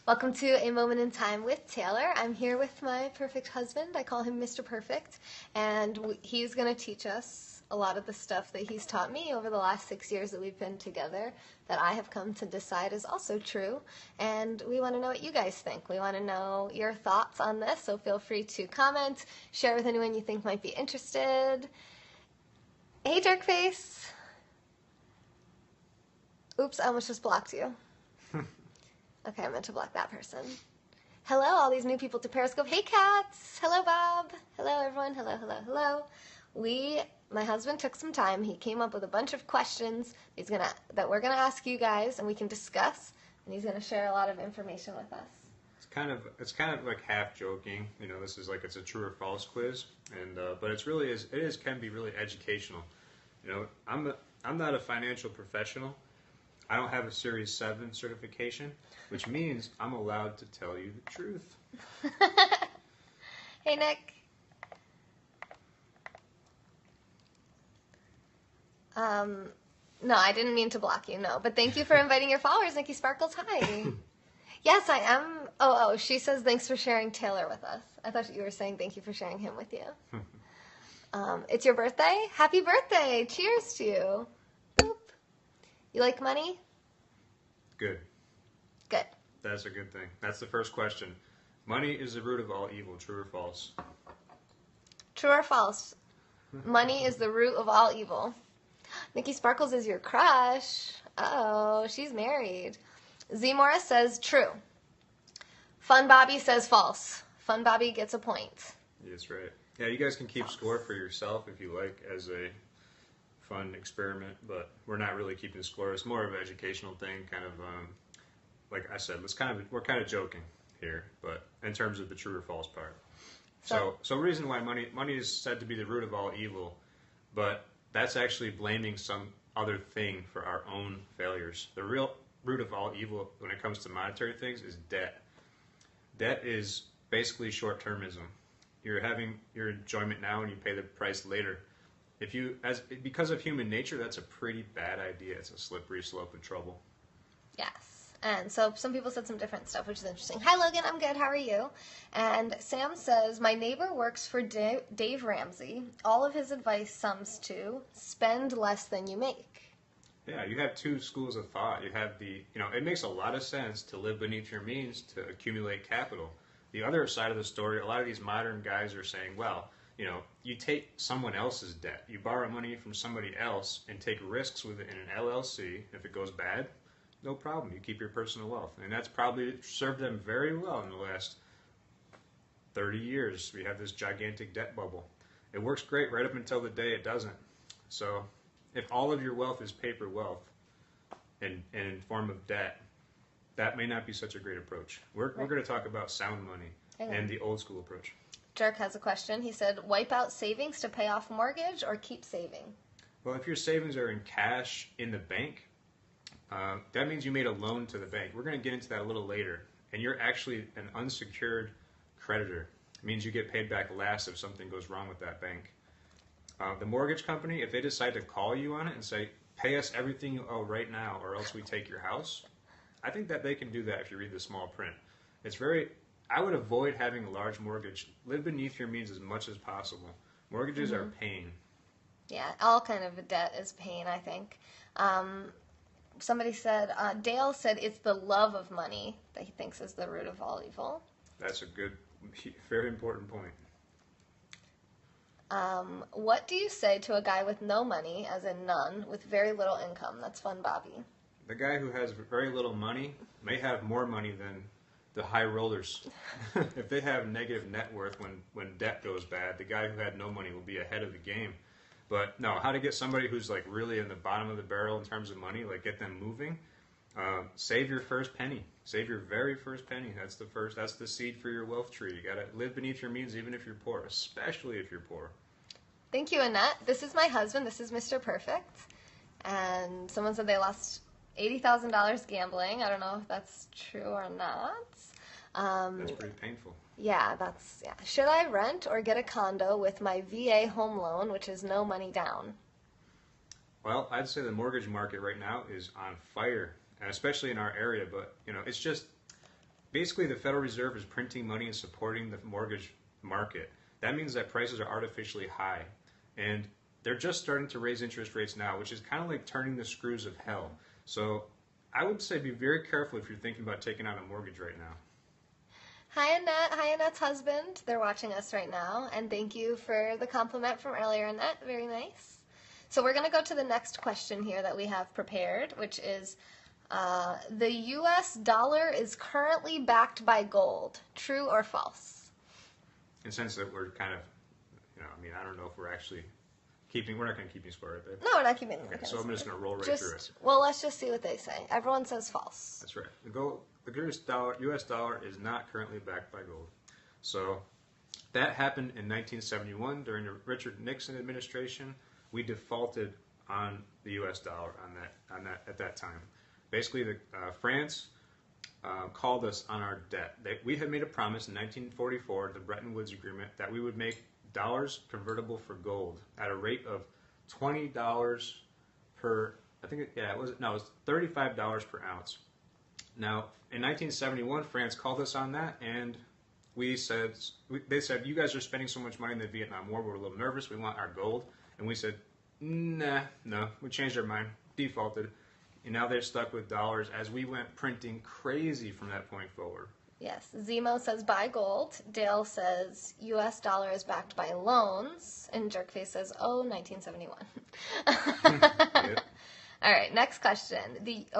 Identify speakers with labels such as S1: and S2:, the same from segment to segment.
S1: Welcome to A Moment in Time with Taylor. I'm here with my perfect husband. I call him Mr. Perfect, and he's going to teach us a lot of the stuff that he's taught me over the last 6 years that we've been together that I have come to decide is also true. And we want to know what you guys think. We want to know your thoughts on this, so feel free to comment, share with anyone you think might be interested. Hey, Jerkface. Oops, I almost just blocked you. Okay, I meant to block that person. Hello, all these new people to Periscope. Hey, cats. Hello, Bob. Hello, everyone. Hello, hello, hello. My husband took some time. He came up with a bunch of questions that we're gonna ask you guys, and we can discuss. And he's gonna share a lot of information with us.
S2: It's kind of like half joking. You know, this is like it's a true or false quiz, and but can be really educational. You know, I'm not a financial professional. I don't have a Series 7 certification, which means I'm allowed to tell you the truth.
S1: Hey, Nick. No, I didn't mean to block you, no. But thank you for inviting your followers, Nikki Sparkles. Hi. Yes, I am. Oh, she says thanks for sharing Taylor with us. I thought you were saying thank you for sharing him with you. It's your birthday? Happy birthday. Cheers to you. Boop. You like money?
S2: Good.
S1: Good.
S2: That's a good thing. That's the first question. Money is the root of all evil, true or false?
S1: True or false? Money is the root of all evil. Nikki Sparkles is your crush. Oh, she's married. Z Morris says true. Fun Bobby says false. Fun Bobby gets a point.
S2: That's right. Yeah, you guys can keep score for yourself if you like as a fun experiment, but we're not really keeping score. It's more of an educational thing, kind of like I said, we're kind of joking here, but in terms of the true or false part. So reason why money is said to be the root of all evil, but that's actually blaming some other thing for our own failures. The real root of all evil when it comes to monetary things is debt. Debt is basically short-termism. You're having your enjoyment now and you pay the price later. Because of human nature, that's a pretty bad idea. It's a slippery slope of trouble.
S1: Yes. And so some people said some different stuff, which is interesting. Hi, Logan. I'm good. How are you? And Sam says, my neighbor works for Dave Ramsey. All of his advice sums to spend less than you make.
S2: Yeah, you have two schools of thought. You have it makes a lot of sense to live beneath your means to accumulate capital. The other side of the story, a lot of these modern guys are saying, well, you take someone else's debt. You borrow money from somebody else and take risks with it in an LLC. If it goes bad, no problem. You keep your personal wealth. And that's probably served them very well in the last 30 years. We have this gigantic debt bubble. It works great right up until the day it doesn't. So if all of your wealth is paper wealth and in form of debt, that may not be such a great approach. We're going to talk about sound money and the old school approach.
S1: Jerk has a question. He said, wipe out savings to pay off mortgage or keep saving?
S2: Well, if your savings are in cash in the bank, that means you made a loan to the bank. We're going to get into that a little later. And you're actually an unsecured creditor. It means you get paid back last if something goes wrong with that bank. The mortgage company, if they decide to call you on it and say, pay us everything you owe right now or else we take your house, I think that they can do that if you read the small print. I would avoid having a large mortgage. Live beneath your means as much as possible. Mortgages are pain.
S1: Yeah, all kind of debt is pain, I think. Somebody said, Dale said it's the love of money that he thinks is the root of all evil.
S2: That's a good, very important point.
S1: What do you say to a guy with no money, as in none, with very little income? That's Fun Bobby.
S2: The guy who has very little money may have more money than the high rollers. If they have negative net worth when debt goes bad, the guy who had no money will be ahead of the game. But no, how to get somebody who's like really in the bottom of the barrel in terms of money, like get them moving, save your first penny. Save your very first penny. That's the seed for your wealth tree. You gotta live beneath your means even if you're poor, especially if you're poor.
S1: Thank you, Annette. This is my husband. This is Mr. Perfect. And someone said they lost $80,000 gambling. I don't know if that's true or not.
S2: That's pretty painful.
S1: Yeah. Should I rent or get a condo with my VA home loan, which is no money down?
S2: Well, I'd say the mortgage market right now is on fire, and especially in our area. But it's just basically the Federal Reserve is printing money and supporting the mortgage market. That means that prices are artificially high. And they're just starting to raise interest rates now, which is kind of like turning the screws of hell. So I would say be very careful if you're thinking about taking out a mortgage right now.
S1: Hi, Annette. Hi, Annette's husband. They're watching us right now. And thank you for the compliment from earlier, Annette. Very nice. So we're going to go to the next question here that we have prepared, which is the U.S. dollar is currently backed by gold. True or false?
S2: In the sense that we're kind of, I don't know if we're actually we're not going to keep score, right, babe?
S1: No, we're not keeping
S2: Okay, so I'm just going to roll through it.
S1: Well, let's just see what they say. Everyone says false.
S2: That's right. The U.S. dollar is not currently backed by gold. So that happened in 1971 during the Richard Nixon administration. We defaulted on the U.S. dollar at that time. Basically, France called us on our debt. We had made a promise in 1944, the Bretton Woods Agreement, that we would make dollars convertible for gold at a rate of $20 per. It was $35 per ounce. Now, in 1971, France called us on that, and they said, you guys are spending so much money in the Vietnam War, we're a little nervous, we want our gold. And we said, no, we changed our mind, defaulted. And now they're stuck with dollars as we went printing crazy from that point forward.
S1: Yes. Zemo says buy gold. Dale says U.S. dollar is backed by loans. And Jerkface says, 1971.
S2: Yep.
S1: All right, next question.
S2: Yep,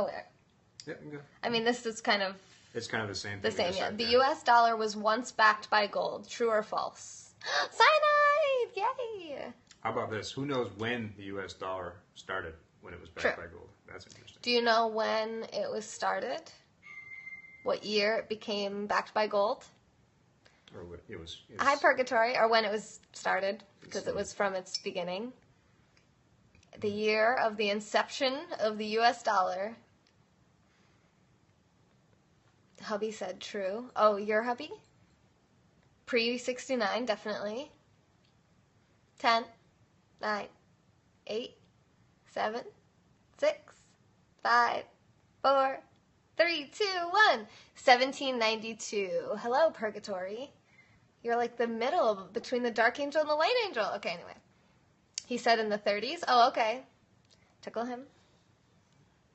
S2: go.
S1: I mean, this is kind of...
S2: It's kind of the same thing.
S1: The same, yeah. The U.S. dollar was once backed by gold. True or false? Cyanide! Yay!
S2: How about this? Who knows when the U.S. dollar started, when it was backed by gold? That's interesting.
S1: Do you know when it was started? What year it became backed by gold?
S2: Or what it was.
S1: Hi, Purgatory, or when it was started, because it was from its beginning. The year of the inception of the U.S. dollar. Hubby said true. Oh, your hubby? Pre-69, definitely. 10, 9, 8, 7, 6, 5, 4, 3, 2, 1. 1792. Hello, Purgatory. You're like the middle between the Dark Angel and the Light Angel. Okay, anyway. He said in the 30s. Oh, okay. Tickle him.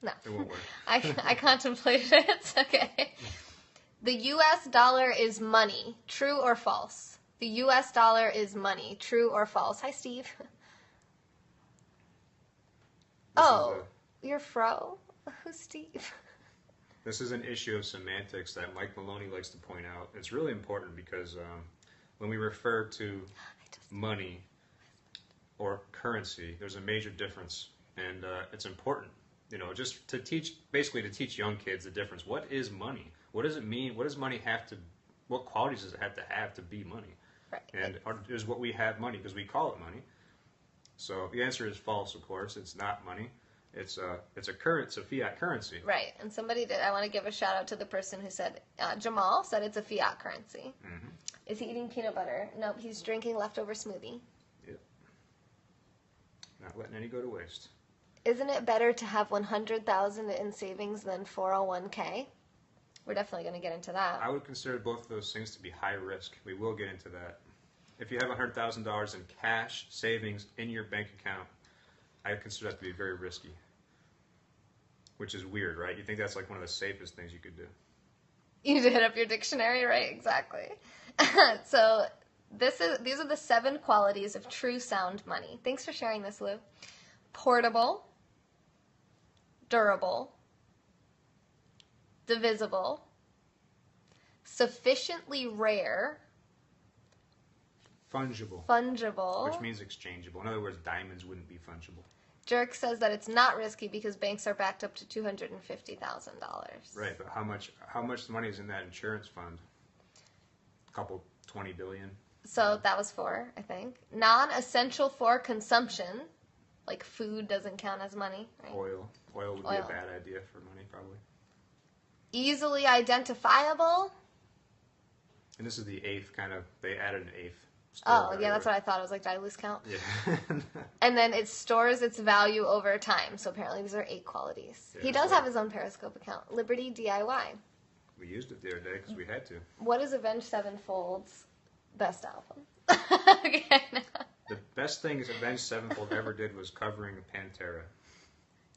S1: No.
S2: It won't work.
S1: I contemplated it. Okay. The U.S. dollar is money. True or false? The U.S. dollar is money. True or false? Hi, Steve. You're fro? Who's Steve?
S2: This is an issue of semantics that Mike Maloney likes to point out. It's really important because when we refer to money or currency, there's a major difference, and it's important. Just to teach young kids the difference. What is money? What does it mean? What does money have to? What qualities does it have to be money?
S1: Right.
S2: And is what we have money because we call it money. So the answer is false. Of course, it's not money. It's a fiat currency.
S1: Right. And somebody did. I want to give a shout out to the person who said Jamal said it's a fiat currency. Mm-hmm. Is he eating peanut butter? Nope. He's drinking leftover smoothie.
S2: Yep. Not letting any go to waste.
S1: Isn't it better to have 100,000 in savings than 401k? We're definitely going to get into that.
S2: I would consider both of those things to be high risk. We will get into that. If you have $100,000 in cash savings in your bank account, I consider that to be very risky. Which is weird, right? You think that's like one of the safest things you could do.
S1: You did up your dictionary, right? Exactly. So these are the 7 qualities of true sound money. Thanks for sharing this, Lou. Portable, durable, divisible, sufficiently rare,
S2: fungible, which means exchangeable. In other words, diamonds wouldn't be fungible.
S1: Jerk says that it's not risky because banks are backed up to $250,000.
S2: Right, but how much money is in that insurance fund? A couple, 20 billion.
S1: So that was 4, I think. Non-essential for consumption. Like food doesn't count as money, right?
S2: Oil would be a bad idea for money, probably.
S1: Easily identifiable.
S2: And this is the 8th kind of, they added an 8th.
S1: That's what I thought. It was like, did I lose count?
S2: Yeah.
S1: And then it stores its value over time. So apparently these are 8 qualities. Yeah, he does have his own Periscope account. Liberty DIY.
S2: We used it the other day because we had to.
S1: What is Avenged Sevenfold's best album? Okay, no.
S2: The best thing Avenged Sevenfold ever did was covering Pantera.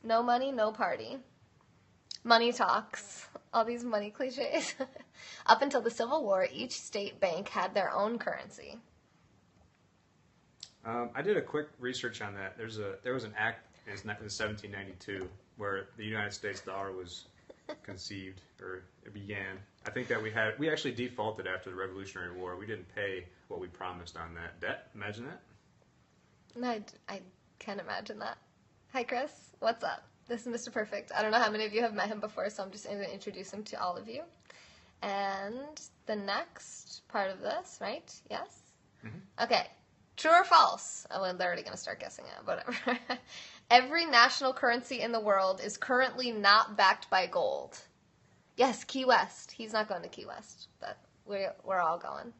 S1: No money, no party. Money talks. All these money cliches. Up until the Civil War, each state bank had their own currency.
S2: I did a quick research on that. There was an act in 1792 where the United States dollar was conceived, or it began. I think that we actually defaulted after the Revolutionary War. We didn't pay what we promised on that debt. Imagine that.
S1: I can't imagine that. Hi, Chris. What's up? This is Mr. Perfect. I don't know how many of you have met him before, so I'm just going to introduce him to all of you. And the next part of this, right? Yes? Mm-hmm. Okay. True or false? Oh, well, they're already going to start guessing it. Whatever. Every national currency in the world is currently not backed by gold. Yes, Key West. He's not going to Key West, but we're all going.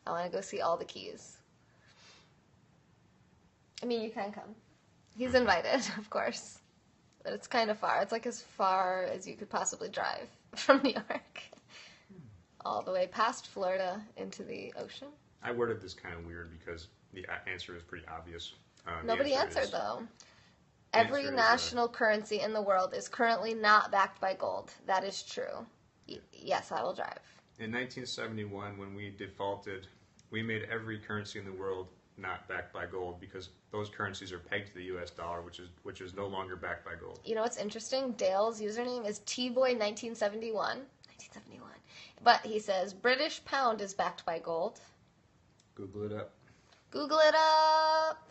S1: I want to go see all the keys. I mean, you can come. He's invited, of course. But it's kind of far. It's like as far as you could possibly drive from New York. All the way past Florida into the ocean.
S2: I worded this kind of weird because the answer is pretty obvious.
S1: Nobody answered, though. Every national currency in the world is currently not backed by gold. That is true. Yes, I will drive.
S2: In 1971, when we defaulted, we made every currency in the world not backed by gold because those currencies are pegged to the U.S. dollar, which is no longer backed by gold.
S1: You know what's interesting? Dale's username is tboy1971. 1971. But he says British pound is backed by gold.
S2: Google it up.
S1: Google it up.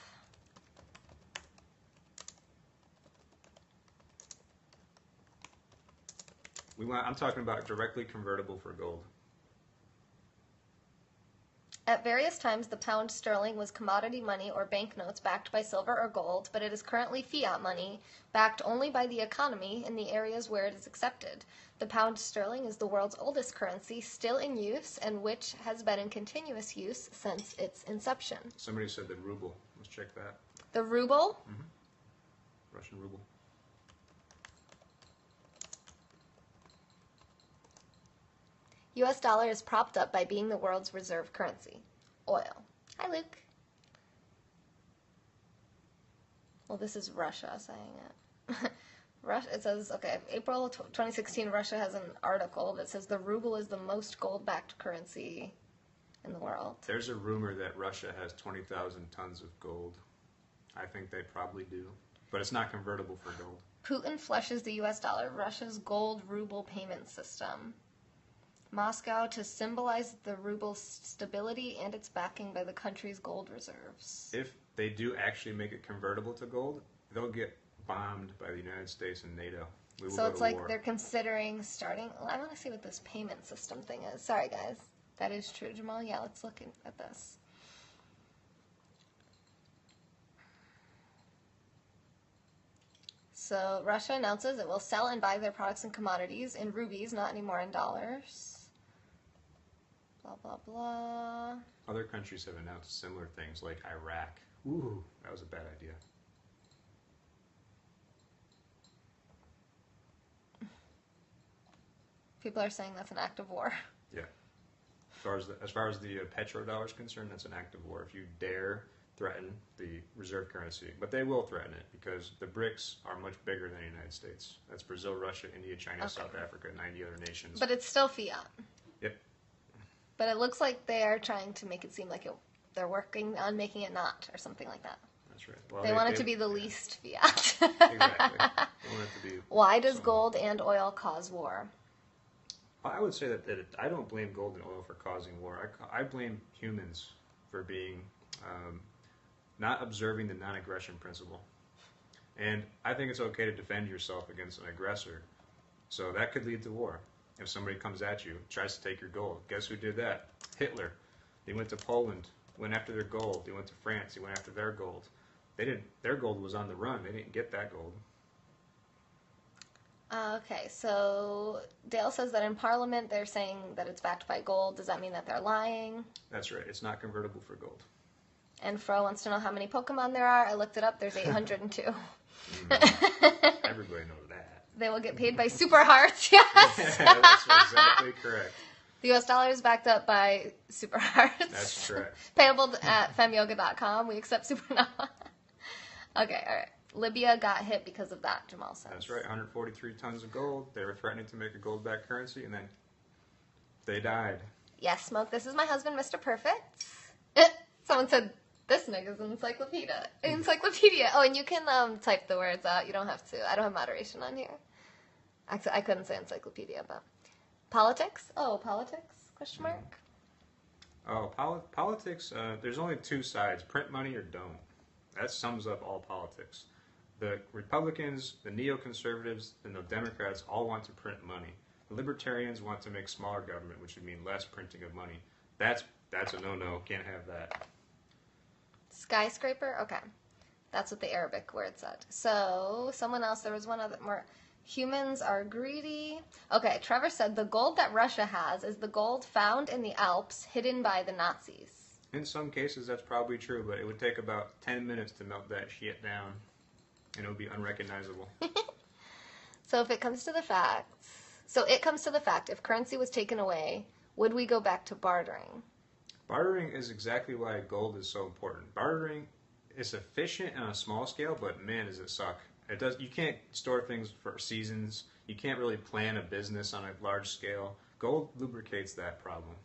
S2: I'm talking about directly convertible for gold.
S1: At various times, the pound sterling was commodity money or banknotes backed by silver or gold, but it is currently fiat money, backed only by the economy in the areas where it is accepted. The pound sterling is the world's oldest currency, still in use, and which has been in continuous use since its inception.
S2: Somebody said the ruble. Let's check that.
S1: The ruble?
S2: Mm-hmm. Russian ruble.
S1: U.S. dollar is propped up by being the world's reserve currency. Oil. Hi, Luke. Well, this is Russia saying it. Russia. It says, okay, April 2016, Russia has an article that says the ruble is the most gold-backed currency in the world.
S2: There's a rumor that Russia has 20,000 tons of gold. I think they probably do. But it's not convertible for gold.
S1: Putin flushes the U.S. dollar, Russia's gold ruble payment system. Moscow to symbolize the ruble's stability and its backing by the country's gold reserves.
S2: If they do actually make it convertible to gold, they'll get bombed by the United States and NATO.
S1: So it's like they're considering starting... I want to see what this payment system thing is. Sorry, guys. That is true, Jamal. Yeah, let's look at this. So Russia announces it will sell and buy their products and commodities in rupees, not anymore in dollars. Blah, blah, blah.
S2: Other countries have announced similar things, like Iraq. Ooh, that was a bad idea.
S1: People are saying that's an act of war.
S2: Yeah. As far as the petrodollar is concerned, that's an act of war. If you dare threaten the reserve currency, but they will threaten it because the BRICS are much bigger than the United States. That's Brazil, Russia, India, China, okay. South Africa, 90 other nations.
S1: But it's still fiat.
S2: Yep.
S1: But it looks like they are trying to make it seem like they're working on making it not, or something like that.
S2: That's right. Well,
S1: they want it to be the least fiat.
S2: Exactly. They want it to be.
S1: Why does gold and oil cause war?
S2: I would say that I don't blame gold and oil for causing war. I blame humans for being not observing the non-aggression principle. And I think it's okay to defend yourself against an aggressor. So that could lead to war. If somebody comes at you, tries to take your gold. Guess who did that? Hitler. He went to Poland, went after their gold. He went to France, he went after their gold. Their gold was on the run. They didn't get that gold.
S1: Okay, so Dale says that in Parliament they're saying that it's backed by gold. Does that mean that they're lying?
S2: That's right. It's not convertible for gold.
S1: And Fro wants to know how many Pokemon there are. I looked it up. There's 802.
S2: Everybody knows that.
S1: They will get paid by Super Hearts. Yes.
S2: That's exactly correct.
S1: The US dollar is backed up by Super Hearts.
S2: That's correct.
S1: Payable at femyoga.com. We accept Supernova. Okay, all right. Libya got hit because of that, Jamal says.
S2: That's right. 143 tons of gold. They were threatening to make a gold-backed currency, and then they died.
S1: Yes, Smoke. This is my husband, Mr. Perfect. Someone said, this nigga's encyclopedia. Encyclopedia. Oh, and you can type the words out. You don't have to. I don't have moderation on here. Actually, I couldn't say encyclopedia, but... Politics? Oh, politics? Question mark?
S2: Oh, politics, there's only two sides, print money or don't. That sums up all politics. The Republicans, the neoconservatives, and the Democrats all want to print money. The Libertarians want to make smaller government, which would mean less printing of money. That's a no-no. Can't have that.
S1: Skyscraper? Okay. That's what the Arabic word said. So, someone else, there was one other more... Humans are greedy. Okay, Trevor said the gold that Russia has is the gold found in the Alps hidden by the Nazis.
S2: In some cases, that's probably true, but it would take about 10 minutes to melt that shit down, and it would be unrecognizable.
S1: So if it comes to the fact, if currency was taken away, would we go back to bartering?
S2: Bartering is exactly why gold is so important. Bartering is efficient on a small scale, but man, does it suck. You can't store things for seasons. You can't really plan a business on a large scale. Gold lubricates that problem.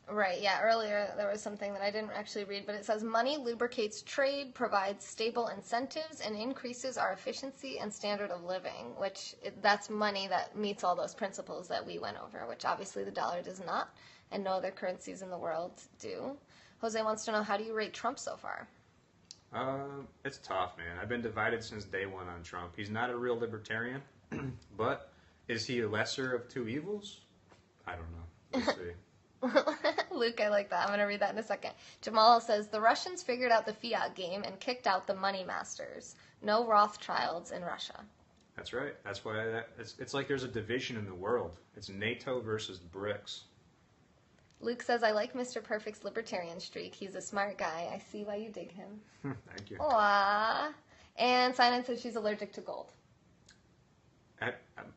S1: Right, yeah. Earlier there was something that I didn't actually read, but it says money lubricates trade, provides stable incentives, and increases our efficiency and standard of living, that's money that meets all those principles that we went over, which obviously the dollar does not, and no other currencies in the world do. Jose wants to know, how do you rate Trump so far?
S2: It's tough, man. I've been divided since day one on Trump. He's not a real libertarian, but is he a lesser of two evils? I don't know. We'll see.
S1: Luke, I like that. I'm going to read that in a second. Jamal says, the Russians figured out the fiat game and kicked out the money masters. No Rothschilds in Russia.
S2: That's right. That's why it's like there's a division in the world. It's NATO versus BRICS.
S1: Luke says, I like Mr. Perfect's libertarian streak. He's a smart guy. I see why you dig him.
S2: Thank you.
S1: Aww. And Sinan says she's allergic to gold.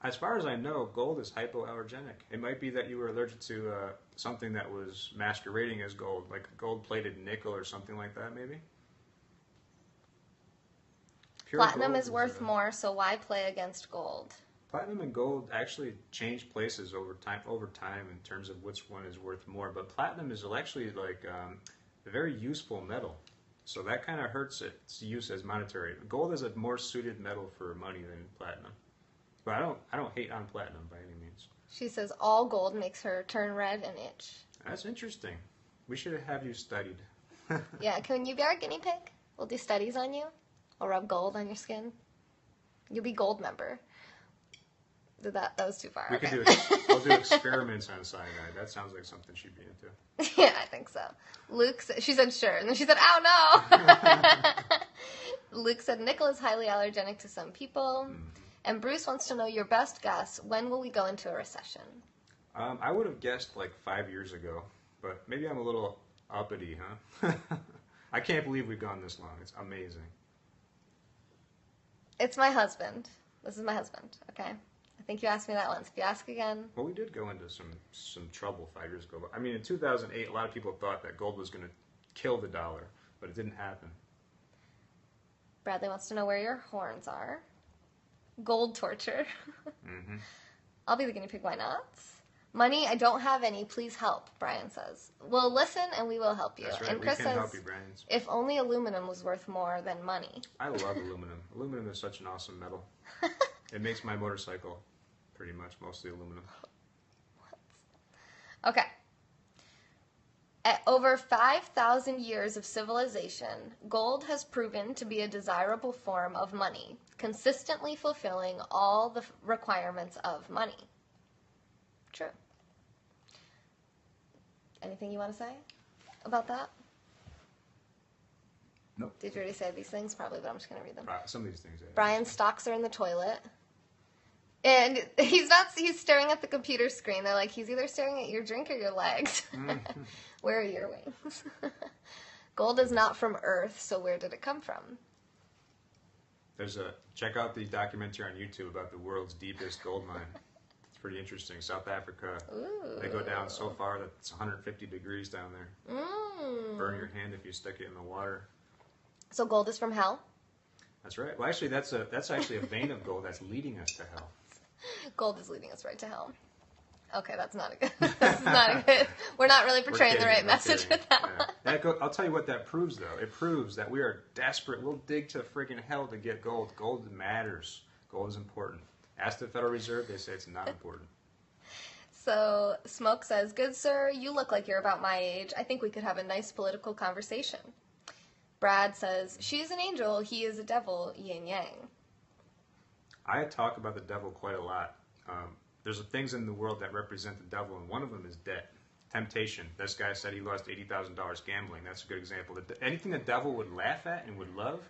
S2: As far as I know, gold is hypoallergenic. It might be that you were allergic to something that was masquerading as gold, like gold-plated nickel or something like that, maybe? Pure
S1: Platinum
S2: gold
S1: is worth more, so why play against gold?
S2: Platinum and gold actually change places over time in terms of which one is worth more. But platinum is actually like a very useful metal, so that kind of hurts its use as monetary. Gold is a more suited metal for money than platinum. But I don't hate on platinum by any means.
S1: She says all gold makes her turn red and itch.
S2: That's interesting. We should have you studied.
S1: Yeah, can you be our guinea pig? We'll do studies on you. We'll rub gold on your skin. You'll be gold member. That was too far.
S2: We'll do experiments on cyanide. That sounds like something she'd be into.
S1: Yeah, I think so. She said sure, and then she said, "Ow, no." Luke said nickel is highly allergenic to some people. And Bruce wants to know your best guess. When will we go into a recession?
S2: I would have guessed like 5 years ago, but maybe I'm a little uppity, huh? I can't believe we've gone this long. It's amazing.
S1: It's my husband. This is my husband, okay? I think you asked me that once. If you ask again...
S2: Well, we did go into some trouble 5 years ago. I mean, in 2008, a lot of people thought that gold was going to kill the dollar, but it didn't happen.
S1: Bradley wants to know where your horns are. Gold torture.
S2: Mm-hmm.
S1: I'll be the guinea pig, why not? Money, I don't have any. Please help, Brian says. Well, listen and we will help you.
S2: That's right.
S1: And Chris
S2: we can
S1: says,
S2: help you, Brian.
S1: if only aluminum was worth more than money.
S2: I love aluminum. Aluminum is such an awesome metal. It makes my motorcycle pretty much mostly aluminum.
S1: Okay. At over 5,000 years of civilization, gold has proven to be a desirable form of money, consistently fulfilling all the requirements of money. True. Anything you want to say about that?
S2: Nope.
S1: Did you already say these things? Probably, but I'm just going to read them.
S2: Some of these things.
S1: Brian's stocks are in the toilet. And he's staring at the computer screen. They're like, he's either staring at your drink or your legs. Where are your wings? Gold is not from Earth, so where did it come from?
S2: Check out the documentary on YouTube about the world's deepest gold mine. It's pretty interesting. South Africa.
S1: Ooh.
S2: They go down so far that it's 150 degrees down there. Burn your hand if you stick it in the water.
S1: So gold is from hell?
S2: That's right. Well, actually, that's actually a vein of gold that's leading us to hell.
S1: Gold is leading us right to hell. Okay, that's not a good. That's not a good. We're not really portraying the right message with that one.
S2: I'll tell you what that proves, though. It proves that we are desperate. We'll dig to friggin' hell to get gold. Gold matters. Gold is important. Ask the Federal Reserve, they say it's not important.
S1: So Smoke says, "Good sir, you look like you're about my age. I think we could have a nice political conversation." Brad says, "She's an angel, he is a devil, yin yang."
S2: I talk about the devil quite a lot. There's things in the world that represent the devil, and one of them is debt. Temptation. This guy said he lost $80,000 gambling. That's a good example. Anything the devil would laugh at and would love,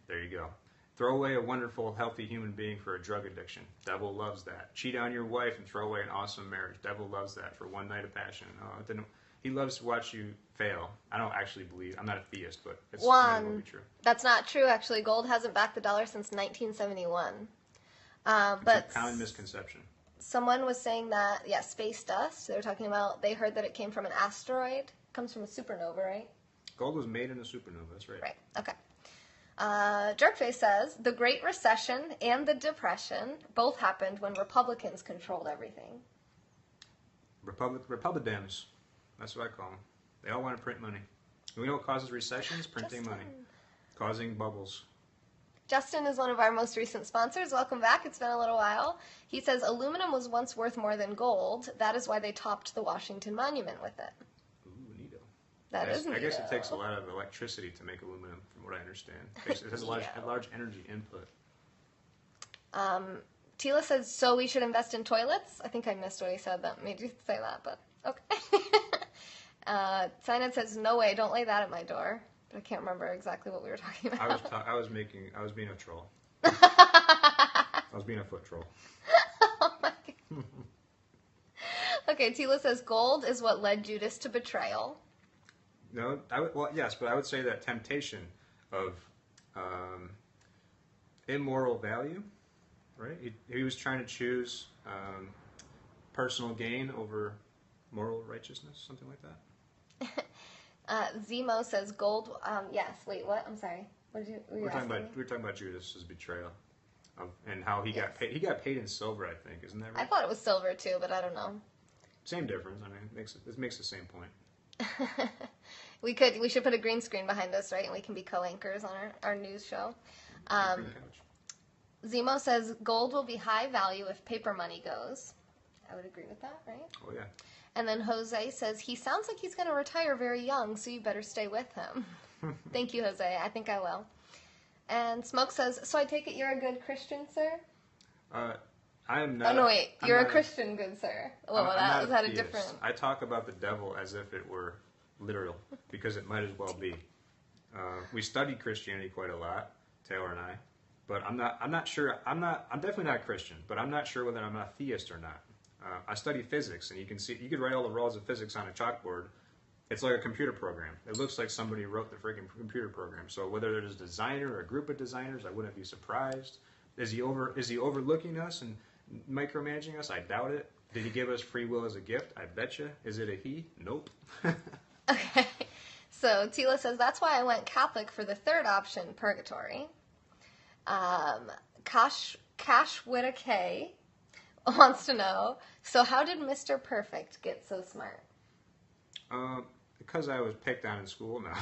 S2: there you go. Throw away a wonderful, healthy human being for a drug addiction. Devil loves that. Cheat on your wife and throw away an awesome marriage. Devil loves that for one night of passion. He loves to watch you fail. I don't actually believe. I'm not a theist, but it's
S1: Juan,
S2: true.
S1: That's not true, actually. Gold hasn't backed the dollar since 1971.
S2: It's
S1: But
S2: a common misconception.
S1: someone was saying that, space dust. They were talking about, they heard that it came from an asteroid. It comes from a supernova, right?
S2: Gold was made in a supernova. That's right.
S1: Right, okay. Jerkface says, "The Great Recession and the Depression both happened when Republicans controlled everything."
S2: Republicans. That's what I call them. They all want to print money. You know what causes recessions? Printing money. Causing bubbles.
S1: Justin is one of our most recent sponsors. Welcome back. It's been a little while. He says, "Aluminum was once worth more than gold. That is why they topped the Washington Monument with it."
S2: Ooh, neato.
S1: That is neato.
S2: I guess it takes a lot of electricity to make aluminum, from what I understand. It has a large energy input.
S1: Tila says, "So we should invest in toilets?" I think I missed what he said that made you say that, but okay. Sinat says, "No way, don't lay that at my door." But I can't remember exactly what we were talking about.
S2: I was being a troll. I was being a foot troll.
S1: Oh my God. Okay, Tila says, "Gold is what led Judas to betrayal."
S2: No, yes, but I would say that temptation of immoral value, right? He was trying to choose personal gain over moral righteousness, something like that.
S1: Zemo says, "Gold." Yes. Wait. What? I'm sorry. What did you?
S2: We were talking about Judas's betrayal, and how he got paid. He got paid in silver, I think. Isn't that right?
S1: I thought it was silver too, but I don't know.
S2: Same difference. I mean, it makes the same point.
S1: We should put a green screen behind us, right? And we can be co-anchors on our news show. Zemo says, "Gold will be high value if paper money goes." I would agree with that, right?
S2: Oh yeah.
S1: And then Jose says, "He sounds like he's going to retire very young, so you better stay with him." Thank you, Jose. I think I will. And Smoke says, "So I take it you're a good Christian, sir?"
S2: I am not.
S1: Oh, no, wait. You're a Christian, good sir. Well,
S2: was
S1: that a different...
S2: I talk about the devil as if it were literal, because it might as well be. We study Christianity quite a lot, Taylor and I, but I'm definitely not a Christian, but I'm not sure whether I'm a theist or not. I study physics, and you could write all the laws of physics on a chalkboard. It's like a computer program. It looks like somebody wrote the freaking computer program. So whether there's a designer or a group of designers, I wouldn't be surprised. Is he overlooking us and micromanaging us? I doubt it. Did he give us free will as a gift? I betcha. Is it a he? Nope.
S1: Okay. So Tila says, "That's why I went Catholic for the third option, purgatory." Cash Whittaker wants to know, "So how did Mr. Perfect get so smart?"
S2: Because I was picked on in school now.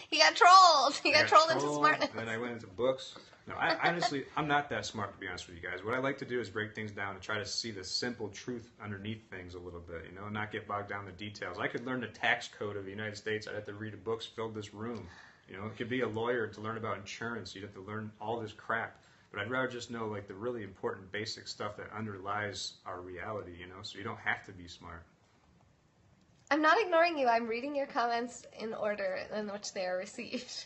S1: He got trolled. He got trolled into smartness.
S2: And then I went into books. No, honestly, I'm not that smart, to be honest with you guys. What I like to do is break things down and try to see the simple truth underneath things a little bit, not get bogged down in the details. I could learn the tax code of the United States. I'd have to read the books, fill this room. It could be a lawyer to learn about insurance. You'd have to learn all this crap. But I'd rather just know, the really important basic stuff that underlies our reality, so you don't have to be smart.
S1: I'm not ignoring you. I'm reading your comments in order in which they are received.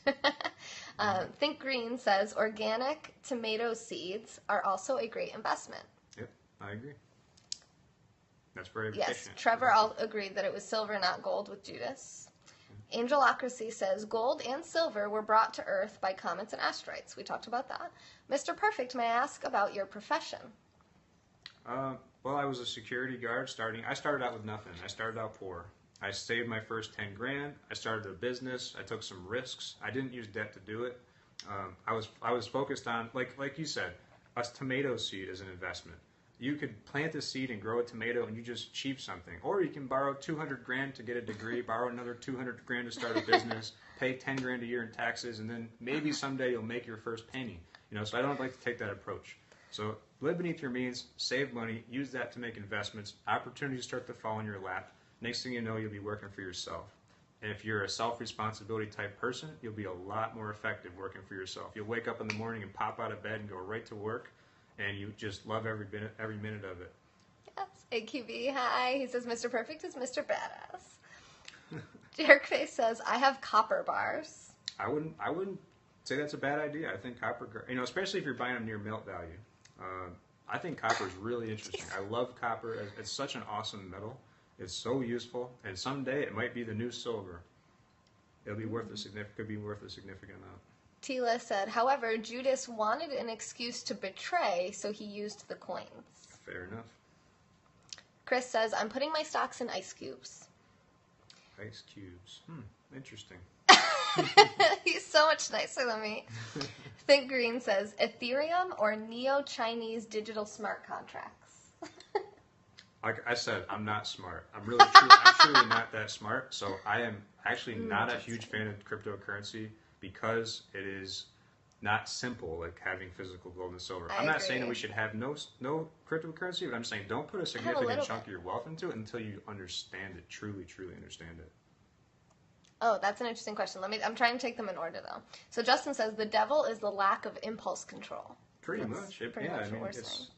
S1: Think Green says, "Organic tomato seeds are also a great investment."
S2: Yep, I agree. That's very
S1: Yes,
S2: efficient.
S1: Trevor all agreed that it was silver, not gold, with Judas. Angelocracy says, gold and silver were brought to Earth by comets and asteroids. We talked about that. Mr. Perfect, may I ask about your profession?
S2: Well, I was a security guard I started out with nothing. I started out poor. I saved my first 10 grand. I started a business. I took some risks. I didn't use debt to do it. I was focused on, like you said, a tomato seed is an investment. You could plant a seed and grow a tomato and you just achieve something. Or you can borrow 200 grand to get a degree, borrow another 200 grand to start a business, pay 10 grand a year in taxes, and then maybe someday you'll make your first penny. So I don't like to take that approach. So live beneath your means, save money, use that to make investments. Opportunities start to fall in your lap. Next thing you know, you'll be working for yourself. And if you're a self-responsibility type person, you'll be a lot more effective working for yourself. You'll wake up in the morning and pop out of bed and go right to work, and you just love every minute of it.
S1: Yes. AQB, hi. He says, Mr. Perfect is Mr. Badass. Jerkface says, I have copper bars.
S2: I wouldn't say that's a bad idea. I think copper, especially if you're buying them near melt value. I think copper is really interesting. I love copper. It's such an awesome metal. It's so useful, and someday it might be the new silver. It'll be could be worth a significant amount.
S1: Tila said, however, Judas wanted an excuse to betray, so he used the coins.
S2: Fair enough.
S1: Chris says, I'm putting my stocks in ice cubes.
S2: Ice cubes. Interesting.
S1: He's so much nicer than me. Think Green says, Ethereum or Neo-Chinese digital smart contracts?
S2: Like I said, I'm not smart. I'm truly not that smart. So I am actually not a huge fan of cryptocurrency because it is not simple like having physical gold and silver. I'm not saying that we should have no cryptocurrency, but I'm saying don't put a significant chunk of your wealth into it until you understand it, truly understand it.
S1: Oh, that's an interesting question. I'm trying to take them in order though. So Justin says the devil is the lack of impulse control.
S2: Pretty much.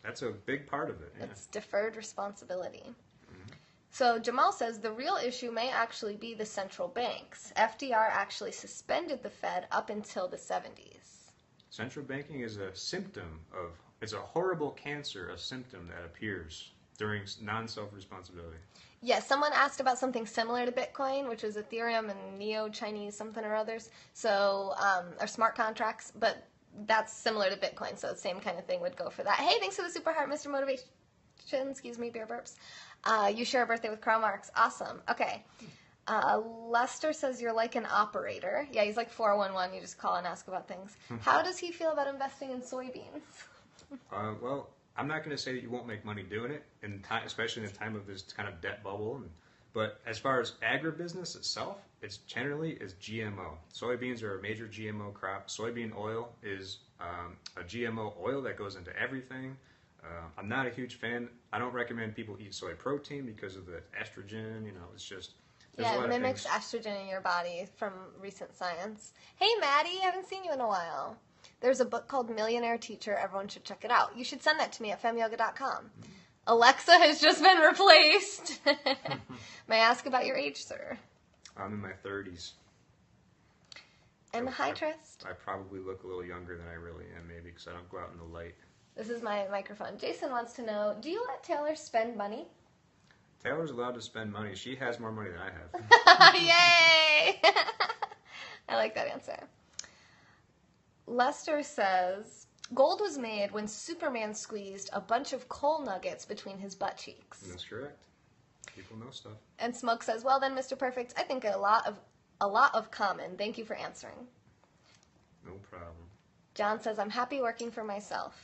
S2: That's a big part of it. Yeah.
S1: It's deferred responsibility. So Jamal says the real issue may actually be the central banks. FDR actually suspended the Fed up until the 70s.
S2: Central banking is it's a horrible cancer, a symptom that appears during non-self-responsibility.
S1: Yes, someone asked about something similar to Bitcoin, which is Ethereum and Neo-Chinese something or others, so, or smart contracts, but that's similar to Bitcoin, so the same kind of thing would go for that. Hey, thanks for the super heart, Mr. Motivation. Excuse me, beer burps. You share a birthday with Karl Marx. Awesome. Okay. Lester says you're like an operator. Yeah, he's like 411. You just call and ask about things. How does he feel about investing in soybeans?
S2: Well, I'm not going to say that you won't make money doing it, especially in the time of this kind of debt bubble. But as far as agribusiness itself, it's generally GMO. Soybeans are a major GMO crop. Soybean oil is a GMO oil that goes into everything. I'm not a huge fan. I don't recommend people eat soy protein because of the estrogen. It's just...
S1: Yeah, it mimics estrogen in your body from recent science. Hey, Maddie, I haven't seen you in a while. There's a book called Millionaire Teacher. Everyone should check it out. You should send that to me at femyoga.com. Alexa has just been replaced. May I ask about your age, sir?
S2: I'm in my 30s.
S1: And hi, Trist.
S2: I probably look a little younger than I really am, maybe, because I don't go out in the light.
S1: This is my microphone. Jason wants to know, do you let Taylor spend money?
S2: Taylor's allowed to spend money. She has more money than I have.
S1: Yay! I like that answer. Lester says, gold was made when Superman squeezed a bunch of coal nuggets between his butt cheeks.
S2: That's correct. People know stuff.
S1: And Smoke says, well then, Mr. Perfect, I think a lot of common. Thank you for answering.
S2: No problem.
S1: John says, I'm happy working for myself.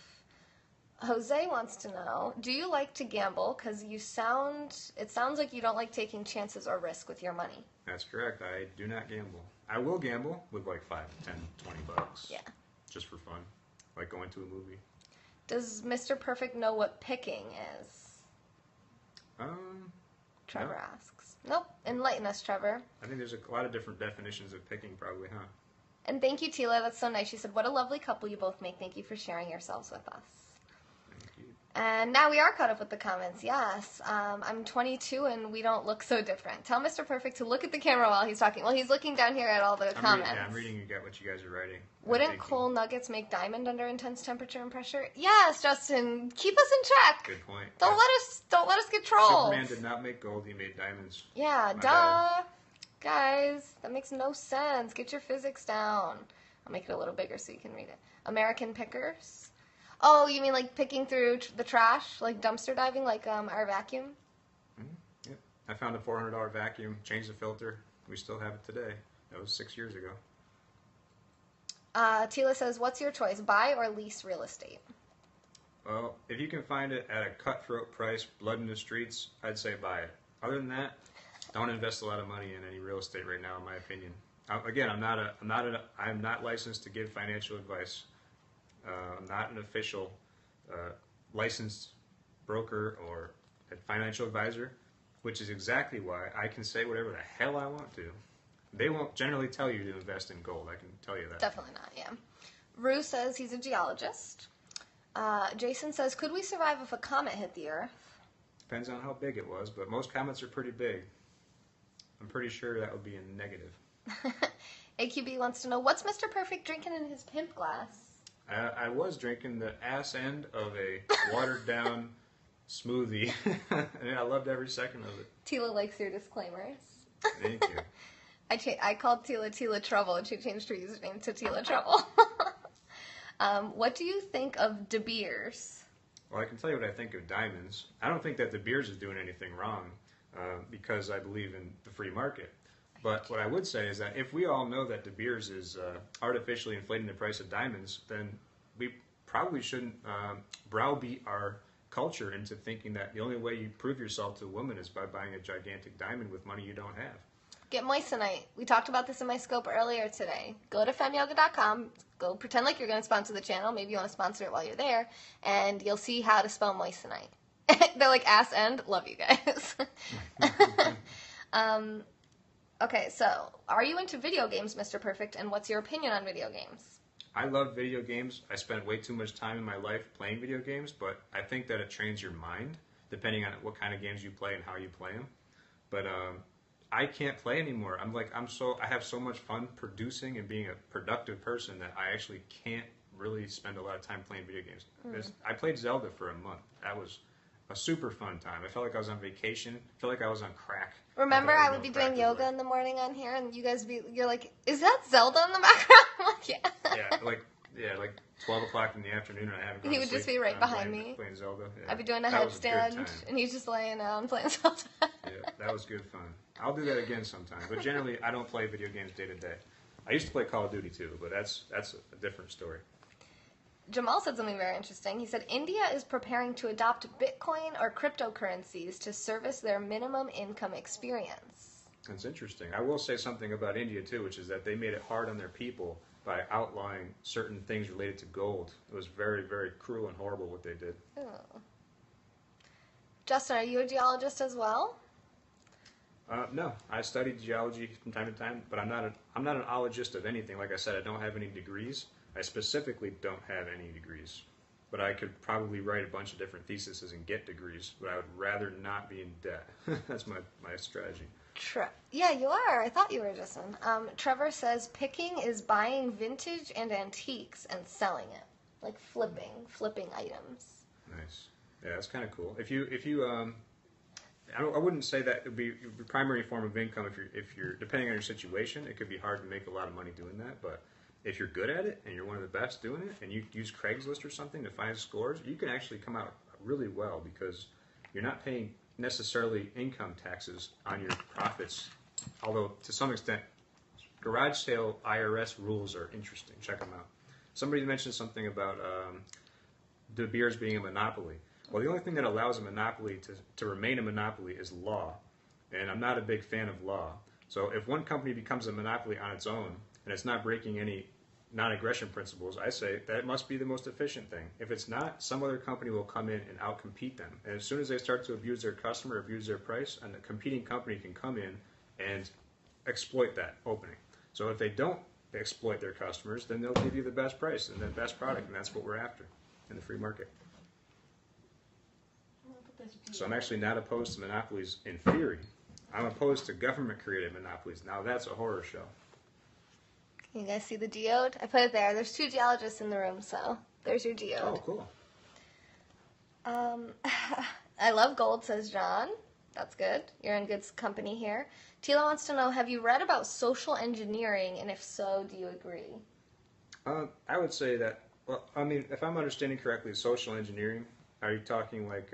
S1: Jose wants to know, do you like to gamble? Because it sounds like you don't like taking chances or risk with your money.
S2: That's correct. I do not gamble. I will gamble with like $5, $10, $20.
S1: Yeah.
S2: Just for fun. Like going to a movie.
S1: Does Mr. Perfect know what picking is? Trevor asks. Nope. Enlighten us, Trevor.
S2: I think there's a lot of different definitions of picking probably, huh?
S1: And thank you, Tila. That's so nice. She said, what a lovely couple you both make. Thank you for sharing yourselves with us. And now we are caught up with the comments. Yes, I'm 22 and we don't look so different. Tell Mr. Perfect to look at the camera while he's talking. Well, he's looking down here at all the comments.
S2: I'm reading you get what you guys are writing.
S1: Wouldn't coal nuggets make diamond under intense temperature and pressure? Yes, Justin. Keep us in check.
S2: Good point.
S1: Don't let us get trolled.
S2: Superman did not make gold. He made diamonds.
S1: Yeah, duh. Guys, that makes no sense. Get your physics down. I'll make it a little bigger so you can read it. American Pickers. Oh, you mean like picking through the trash, like dumpster diving, like our vacuum?
S2: Yep. I found a $400 vacuum, changed the filter. We still have it today. That was 6 years ago.
S1: Tila says, what's your choice, buy or lease real estate?
S2: Well, if you can find it at a cutthroat price, blood in the streets, I'd say buy it. Other than that, don't invest a lot of money in any real estate right now, in my opinion. Again, I'm not licensed to give financial advice. I'm not an official licensed broker or a financial advisor, which is exactly why I can say whatever the hell I want to. They won't generally tell you to invest in gold. I can tell you that.
S1: Definitely not, yeah. Rue says he's a geologist. Jason says, could we survive if a comet hit the Earth?
S2: Depends on how big it was, but most comets are pretty big. I'm pretty sure that would be a negative.
S1: AQB wants to know, what's Mr. Perfect drinking in his pimp glass?
S2: I was drinking the ass end of a watered-down smoothie, and I loved every second of it.
S1: Tila likes your disclaimers.
S2: Thank you.
S1: I called Tila Trouble, and she changed her username to Tila Trouble. What do you think of De Beers?
S2: Well, I can tell you what I think of diamonds. I don't think that De Beers is doing anything wrong because I believe in the free market. But what I would say is that if we all know that De Beers is artificially inflating the price of diamonds, then we probably shouldn't browbeat our culture into thinking that the only way you prove yourself to a woman is by buying a gigantic diamond with money you don't have.
S1: Get moissanite. We talked about this in my scope earlier today. Go to femyoga.com. Go pretend like you're going to sponsor the channel. Maybe you want to sponsor it while you're there. And you'll see how to spell moissanite. They're like ass end. Love you guys. Okay, so are you into video games, Mr. Perfect? And what's your opinion on video games?
S2: I love video games. I spent way too much time in my life playing video games, but I think that it trains your mind, depending on what kind of games you play and how you play them. But I can't play anymore. I have so much fun producing and being a productive person that I actually can't really spend a lot of time playing video games. I played Zelda for a month. That was a super fun time. I felt like I was on vacation. I felt like I was on crack.
S1: Remember, I would be doing yoga in the morning on here, and you're like, is that Zelda in the background? I'm like, yeah.
S2: Yeah, like 12 o'clock in the afternoon, and I haven't gone
S1: He would
S2: to
S1: just
S2: sleep.
S1: be right
S2: I'm
S1: behind me.
S2: Playing Zelda. Yeah.
S1: I'd be doing a
S2: That was good
S1: headstand,
S2: time.
S1: and he's just laying down playing Zelda.
S2: Yeah, that was good fun. I'll do that again sometime. But generally, I don't play video games day to day. I used to play Call of Duty too, but that's a different story.
S1: Jamal said something very interesting. He said, India is preparing to adopt Bitcoin or cryptocurrencies to service their minimum income experience.
S2: That's interesting. I will say something about India too, which is that they made it hard on their people by outlawing certain things related to gold. It was very, very cruel and horrible what they did.
S1: Oh. Justin, are you a geologist as well?
S2: No, I studied geology from time to time, but I'm not an ologist of anything. Like I said, I don't have any degrees. I specifically don't have any degrees, but I could probably write a bunch of different theses and get degrees, but I would rather not be in debt. That's my strategy.
S1: Yeah, you are. I thought you were, Justin. Trevor says picking is buying vintage and antiques and selling it, like flipping items.
S2: Nice. Yeah, that's kind of cool. If you I wouldn't say that it would be your primary form of income if you're depending on your situation. It could be hard to make a lot of money doing that, but if you're good at it and you're one of the best doing it, and you use Craigslist or something to find scores, you can actually come out really well because you're not paying necessarily income taxes on your profits. Although to some extent, garage sale IRS rules are interesting. Check them out. Somebody mentioned something about De Beers being a monopoly. Well, the only thing that allows a monopoly to remain a monopoly is law, and I'm not a big fan of law. So if one company becomes a monopoly on its own, and it's not breaking any non-aggression principles, I say that it must be the most efficient thing. If it's not, some other company will come in and outcompete them. And as soon as they start to abuse their customer, abuse their price, and the competing company can come in and exploit that opening. So if they don't exploit their customers, then they'll give you the best price and the best product, and that's what we're after in the free market. So I'm actually not opposed to monopolies in theory. I'm opposed to government-created monopolies. Now that's a horror show.
S1: Can you guys see the geode? I put it there. There's 2 geologists in the room, so there's your geode.
S2: Oh, cool.
S1: I love gold, says John. That's good. You're in good company here. Tila wants to know, have you read about social engineering, and if so, do you agree?
S2: I would say that, well, I mean, if I'm understanding correctly, social engineering, are you talking like,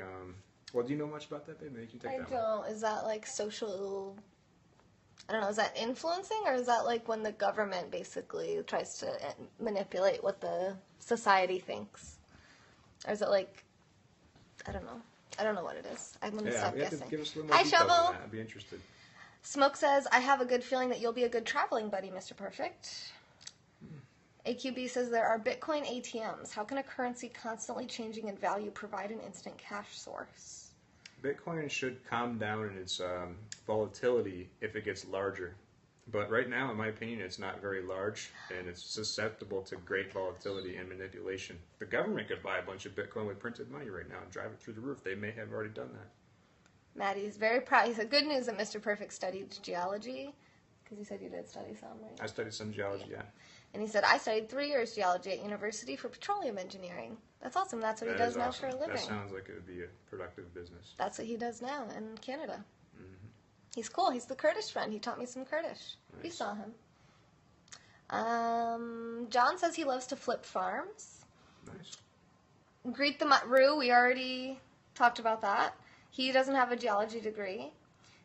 S2: well, do you know much about that, babe? Maybe you can take
S1: I
S2: that one.
S1: don't. Is that like social, I don't know, is that influencing, or is that like when the government basically tries to manipulate what the society thinks? Or is it like, I don't know. I don't know what it is. I'm going to stop
S2: You have
S1: guessing.
S2: to give us a little more
S1: Hi,
S2: details on
S1: Shovel.
S2: that. I'd be interested.
S1: Smoke says, I have a good feeling that you'll be a good traveling buddy, Mr. Perfect. AQB says, there are Bitcoin ATMs. How can a currency constantly changing in value provide an instant cash source?
S2: Bitcoin should calm down in its volatility if it gets larger. But right now, in my opinion, it's not very large, and it's susceptible to great volatility and manipulation. The government could buy a bunch of Bitcoin with printed money right now and drive it through the roof. They may have already done that.
S1: Maddie's very proud. He said, good news that Mr. Perfect studied geology. Because you said you did study some, right?
S2: I studied some geology, yeah.
S1: And he said, I studied 3 years geology at university for petroleum engineering. That's awesome. That's what he
S2: That
S1: does
S2: is
S1: now
S2: awesome.
S1: for a living.
S2: That sounds like it would be a productive business.
S1: That's what he does now in Canada. Mm-hmm. He's cool. He's the Kurdish friend. He taught me some Kurdish.
S2: Nice.
S1: We saw him. John says he loves to flip farms.
S2: Nice.
S1: Greet the Rue. We already talked about that. He doesn't have a geology degree.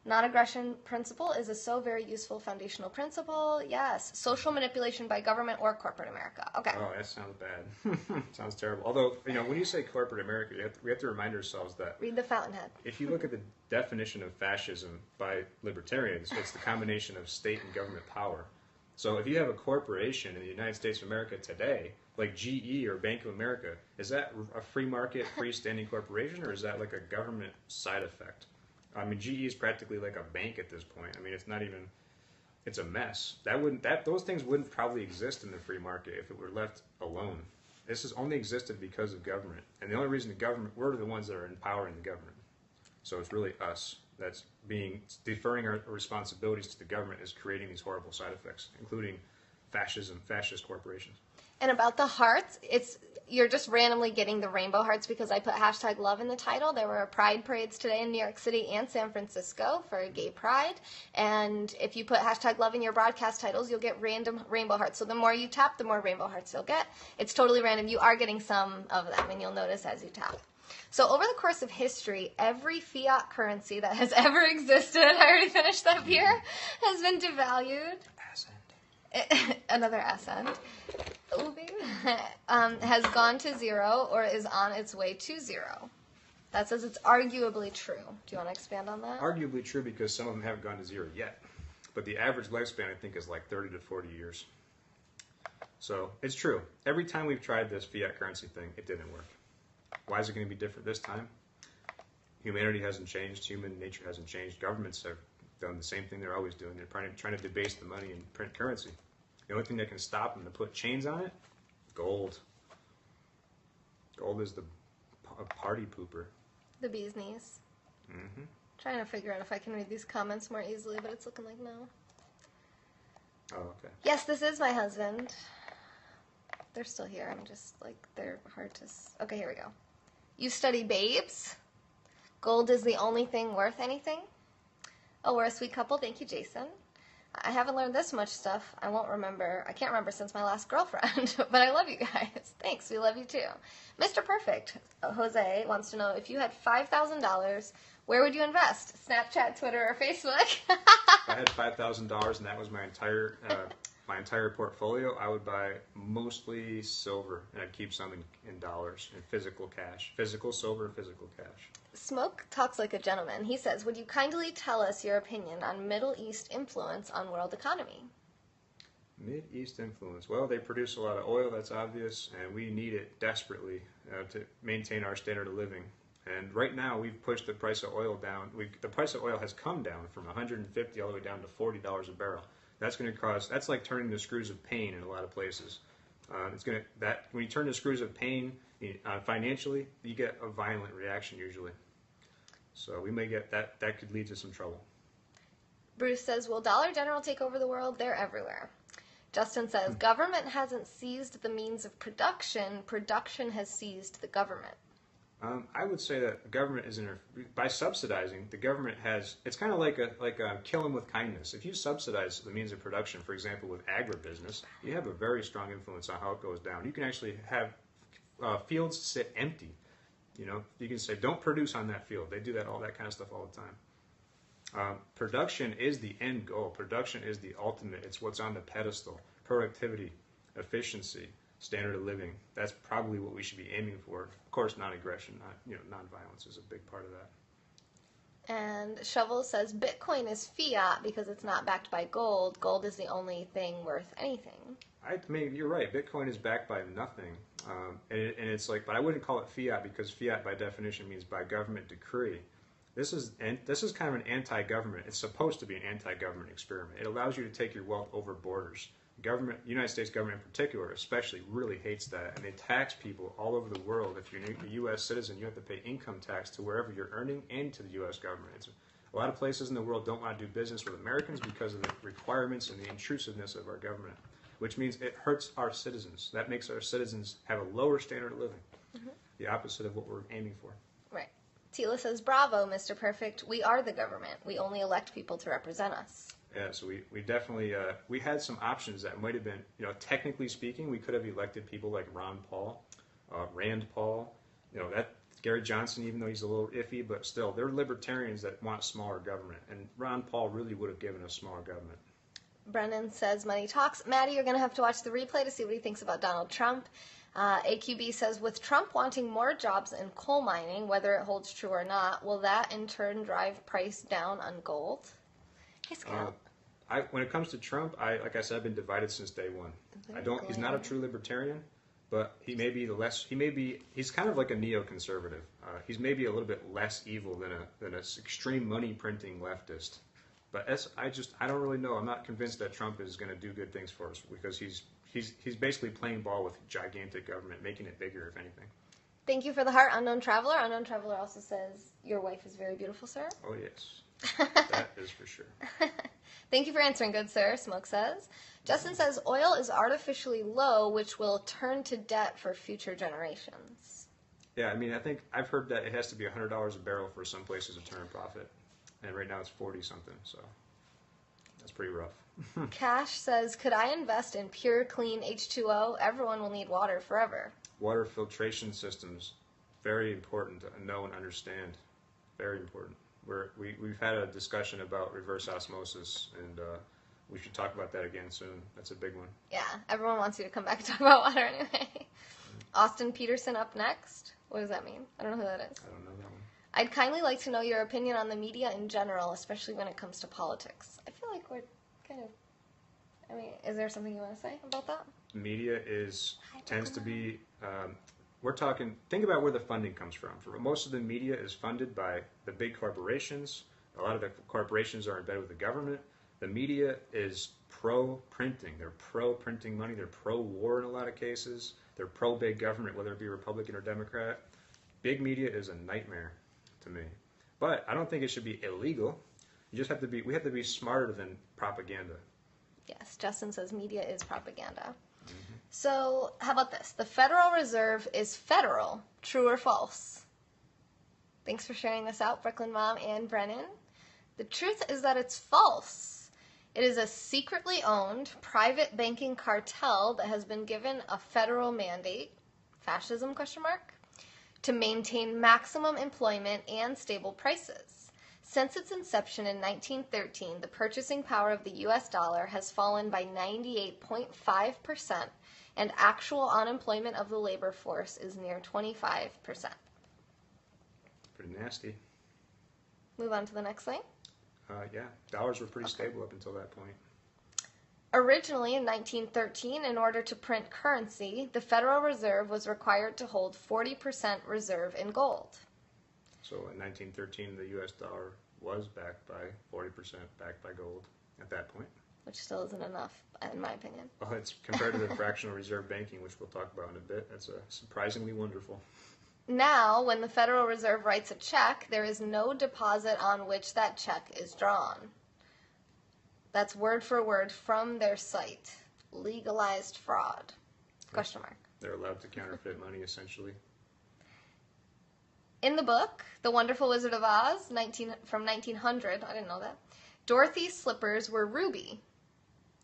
S1: Non-aggression principle is a so very useful foundational principle. Yes. Social manipulation by government or corporate America. Okay.
S2: Oh, that sounds bad. Sounds terrible. Although, when you say corporate America, we have to remind ourselves that
S1: Read the Fountainhead.
S2: if you look at the definition of fascism by libertarians, it's the combination of state and government power. So if you have a corporation in the United States of America today, like GE or Bank of America, is that a free market, freestanding corporation, or is that like a government side effect? I mean, GE is practically like a bank at this point. I mean, it's not even, it's a mess. Those things wouldn't probably exist in the free market if it were left alone. This has only existed because of government. And the only reason we're the ones that are empowering the government. So it's really us that's deferring our responsibilities to the government is creating these horrible side effects, including fascism, fascist corporations.
S1: And about the hearts, you're just randomly getting the rainbow hearts because I put hashtag love in the title. There were pride parades today in New York City and San Francisco for gay pride. And if you put hashtag love in your broadcast titles, you'll get random rainbow hearts. So the more you tap, the more rainbow hearts you'll get. It's totally random. You are getting some of them, and you'll notice as you tap. So over the course of history, every fiat currency that has ever existed, I already finished that beer, has been devalued. Another accent. Has gone to zero or is on its way to zero. That says it's arguably true. Do you want to expand on that?
S2: Arguably true because some of them haven't gone to zero yet. But the average lifespan, I think, is like 30 to 40 years. So it's true. Every time we've tried this fiat currency thing, it didn't work. Why is it going to be different this time? Humanity hasn't changed. Human nature hasn't changed. Governments have done the same thing they're always doing. They're trying to debase the money and print currency. The only thing that can stop them to put chains on it, gold. Gold is a party pooper.
S1: The bee's knees.
S2: Mm-hmm.
S1: Trying to figure out if I can read these comments more easily, but it's looking like no.
S2: Oh, okay.
S1: Yes, this is my husband. They're still here. I'm just like, they're hard to... Okay, here we go. You study babes? Gold is the only thing worth anything? Oh, we're a sweet couple. Thank you, Jason. I haven't learned this much stuff. I can't remember since my last girlfriend, but I love you guys. Thanks, we love you too. Mr. Perfect, Jose wants to know, if you had $5,000, where would you invest? Snapchat, Twitter, or Facebook?
S2: If I had $5,000 and that was my entire portfolio, I would buy mostly silver, and I'd keep some in dollars, in physical cash. Physical silver, physical cash.
S1: Smoke talks like a gentleman. He says, would you kindly tell us your opinion on Middle East influence on world economy?
S2: Mid-East influence. Well, they produce a lot of oil, that's obvious, and we need it desperately to maintain our standard of living. And right now, we've pushed the price of oil down. The price of oil has come down from $150 all the way down to $40 a barrel. That's going to cause. That's like turning the screws of pain in a lot of places. When you turn the screws of pain financially, you get a violent reaction usually. So we may get that. That could lead to some trouble.
S1: Bruce says, will Dollar General take over the world? They're everywhere. Justin says, government hasn't seized the means of production. Production has seized the government.
S2: I would say that the government is by subsidizing. The government has. It's kind of like a kill 'em with kindness. If you subsidize the means of production, for example, with agribusiness, you have a very strong influence on how it goes down. You can actually have fields sit empty. You know, you can say, don't produce on that field. They do all that kind of stuff all the time. Production is the end goal. Production is the ultimate. It's what's on the pedestal. Productivity, efficiency, standard of living. That's probably what we should be aiming for. Of course, non-aggression, non-violence is a big part of that.
S1: And Shovel says Bitcoin is fiat because it's not backed by gold. Gold is the only thing worth anything.
S2: I mean, you're right. Bitcoin is backed by nothing. And it's like, but I wouldn't call it fiat because fiat by definition means by government decree. This is kind of an anti-government. It's supposed to be an anti-government experiment. It allows you to take your wealth over borders. United States government in particular, especially, really hates that, and they tax people all over the world. If you're a U.S. citizen, you have to pay income tax to wherever you're earning and to the U.S. government. A lot of places in the world don't want to do business with Americans because of the requirements and the intrusiveness of our government, which means it hurts our citizens. That makes our citizens have a lower standard of living, the opposite of what we're aiming for.
S1: Right. Tila says, bravo, Mr. Perfect. We are the government. We only elect people to represent us.
S2: Yeah, so we definitely, we had some options that might have been, technically speaking, we could have elected people like Ron Paul, Rand Paul, that Gary Johnson, even though he's a little iffy, but still, they're libertarians that want smaller government, and Ron Paul really would have given us smaller government.
S1: Brennan says, Money Talks. Maddie, you're going to have to watch the replay to see what he thinks about Donald Trump. AQB says, with Trump wanting more jobs in coal mining, whether it holds true or not, will that in turn drive price down on gold?
S2: When it comes to Trump, like I said, I've been divided since day one. He's not a true libertarian, but he's kind of like a neoconservative. He's maybe a little bit less evil than an extreme money printing leftist. But I don't really know. I'm not convinced that Trump is going to do good things for us because he's basically playing ball with gigantic government, making it bigger, if anything.
S1: Thank you for the heart, Unknown Traveler. Unknown Traveler also says, your wife is very beautiful, sir.
S2: Oh, yes. That is for sure.
S1: Thank you for answering, good sir, Smoke says. Justin says, oil is artificially low, which will turn to debt for future generations.
S2: Yeah, I mean, I think I've heard that it has to be $100 a barrel for some places to turn a profit. And right now it's 40-something, so that's pretty rough.
S1: Cash says, could I invest in pure, clean H2O? Everyone will need water forever.
S2: Water filtration systems, very important to know and understand. Very important. We've had a discussion about reverse osmosis, and we should talk about that again soon. That's a big one.
S1: Yeah, everyone wants you to come back and talk about water anyway. Austin Peterson up next. What does that mean? I don't know who that is.
S2: I don't know that one.
S1: I'd kindly like to know your opinion on the media in general, especially when it comes to politics. I feel like we're kind of... is there something you want to say about that?
S2: Media tends to be... think about where the funding comes from. Most of the media is funded by the big corporations. A lot of the corporations are embedded with the government. The media is pro-printing. They're pro-printing money. They're pro-war in a lot of cases. They're pro-big government, whether it be Republican or Democrat. Big media is a nightmare to me. But I don't think it should be illegal. We have to be smarter than propaganda.
S1: Yes, Justin says media is propaganda. So, how about this? The Federal Reserve is federal. True or false? Thanks for sharing this out, Brooklyn Mom and Brennan. The truth is that it's false. It is a secretly owned private banking cartel that has been given a federal mandate, fascism, to maintain maximum employment and stable prices. Since its inception in 1913, the purchasing power of the U.S. dollar has fallen by 98.5%, and actual unemployment of the labor force is near 25%.
S2: Pretty nasty.
S1: Move on to the next thing.
S2: Yeah, dollars were pretty stable up until that point.
S1: Originally, in 1913, in order to print currency, the Federal Reserve was required to hold 40% reserve in gold.
S2: So in 1913, the U.S. dollar was backed by 40% backed by gold at that point.
S1: Which still isn't enough, in my opinion.
S2: Well, it's compared to the fractional reserve banking, which we'll talk about in a bit. That's surprisingly wonderful.
S1: Now, when the Federal Reserve writes a check, there is no deposit on which that check is drawn. That's word for word from their site. Legalized fraud. ?
S2: They're allowed to counterfeit money, essentially.
S1: In the book, The Wonderful Wizard of Oz, from 1900, I didn't know that, Dorothy's slippers were ruby.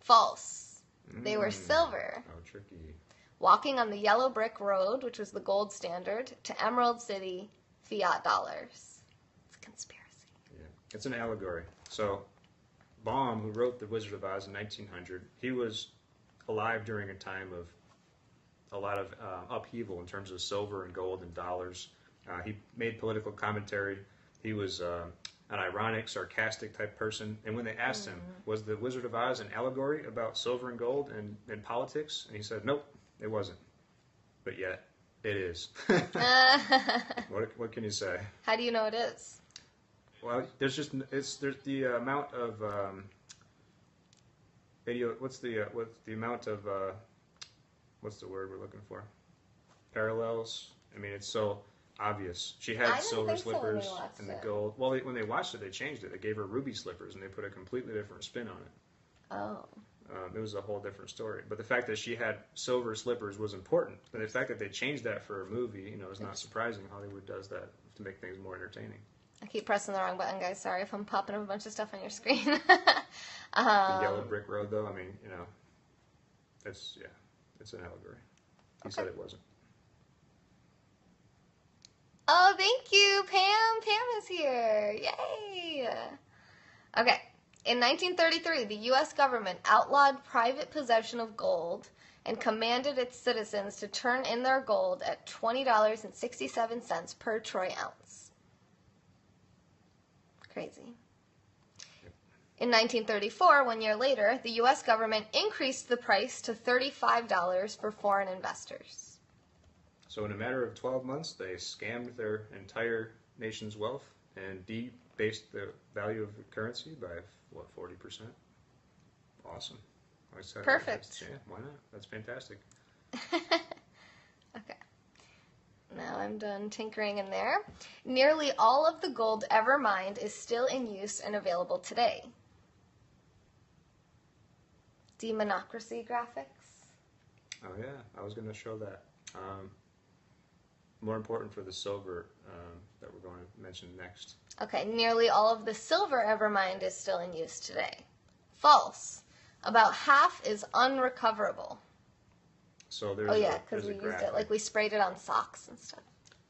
S1: False. They were silver.
S2: Oh, tricky.
S1: Walking on the yellow brick road, which was the gold standard, to Emerald City, fiat dollars. It's a conspiracy.
S2: Yeah, it's an allegory. So, Baum, who wrote The Wizard of Oz in 1900, he was alive during a time of a lot of upheaval in terms of silver and gold and dollars. He made political commentary. He was an ironic, sarcastic type person. And when they asked him, was The Wizard of Oz an allegory about silver and gold and politics? And he said, nope, it wasn't. But yet, it is. What can you say?
S1: How do you know it is?
S2: Well, there's the amount of what's the amount of what's the word we're looking for? Parallels. I mean, it's so obvious. She had silver slippers and the gold. Well, when they watched it, they changed it. They gave her ruby slippers and they put a completely different spin on it.
S1: Oh.
S2: It was a whole different story. But the fact that she had silver slippers was important. But the fact that they changed that for a movie, is not surprising. Hollywood does that to make things more entertaining.
S1: I keep pressing the wrong button, guys. Sorry if I'm popping up a bunch of stuff on your screen.
S2: The yellow brick road, though, I mean, it's an allegory. He said it wasn't.
S1: Oh, thank you, Pam. Pam is here. Yay. Okay. In 1933, the U.S. government outlawed private possession of gold and commanded its citizens to turn in their gold at $20.67 per troy ounce. Crazy. In 1934, 1 year later, the U.S. government increased the price to $35 for foreign investors.
S2: So in a matter of 12 months, they scammed their entire nation's wealth and debased the value of the currency by, 40%? Awesome.
S1: Perfect.
S2: Yeah, why not? That's fantastic.
S1: Okay. Now I'm done tinkering in there. Nearly all of the gold ever mined is still in use and available today. Demonocracy graphics.
S2: Oh yeah, I was going to show that. More important for the silver that we're going to mention next.
S1: Okay, nearly all of the silver ever mined is still in use today. False. About half is unrecoverable.
S2: So there's
S1: because we used it, like we sprayed it on socks and stuff.